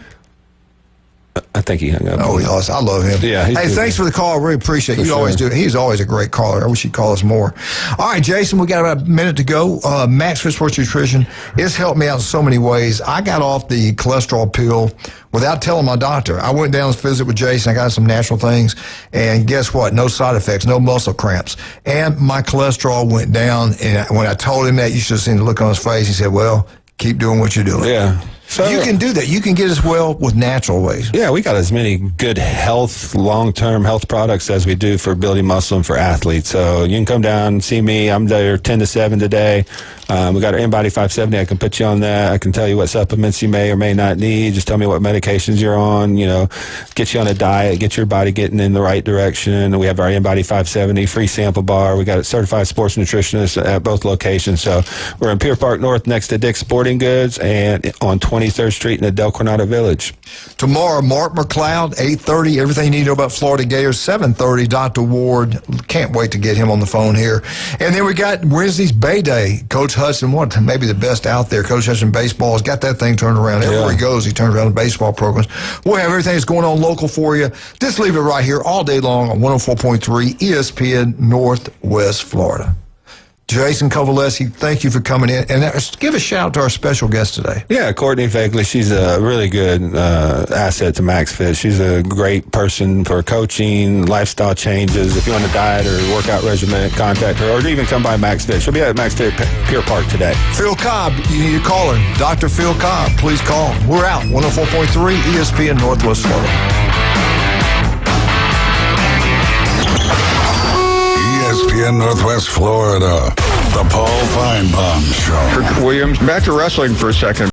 I think he hung up. Oh, he lost. I love him. Yeah. Hey, thanks for the call. I really appreciate it. You always do. He's always a great caller. I wish he'd call us more. All right, Jason, we got about a minute to go. Max Fit Sports Nutrition. It's helped me out in so many ways. I got off the cholesterol pill without telling my doctor. I went down to visit with Jason. I got some natural things. And guess what? No side effects, no muscle cramps. And my cholesterol went down. And when I told him that, you should have seen the look on his face. He said, well, keep doing what you're doing. Yeah. So you can do that. You can get as well with natural ways. Yeah, we got as many good health, long-term health products as we do for building muscle and for athletes. So you can come down and see me. I'm there 10 to 7 today. We got our InBody 570. I can put you on that. I can tell you what supplements you may or may not need. Just tell me what medications you're on, get you on a diet, get your body getting in the right direction. We have our InBody 570 free sample bar. We got a certified sports nutritionist at both locations. So we're in Pier Park North next to Dick's Sporting Goods and on 23rd Street in the Del Coronado Village. Tomorrow, Mark McLeod, 8:30. Everything you need to know about Florida Gators, 7:30. Dr. Ward. Can't wait to get him on the phone here. And then we got Wednesday's Bay Day. Coach Hudson, maybe the best out there. Coach Hudson baseball has got that thing turned around. Everywhere he goes, he turns around the baseball programs. We'll have everything that's going on local for you. Just leave it right here all day long on 104.3 ESPN Northwest Florida. Jason Kovaleski, thank you for coming in. And give a shout out to our special guest today. Yeah, Courtney Fagley. She's a really good asset to MaxFit. She's a great person for coaching, lifestyle changes. If you want a diet or workout regimen, contact her, or even come by MaxFit. She'll be at MaxFit Pier Park today. Phil Cobb, you need to call her. Dr. Phil Cobb, please call. We're out. 104.3 ESPN Northwest Florida. ESPN Northwest Florida, the Paul Feinbaum Show. Williams, back to wrestling for a second.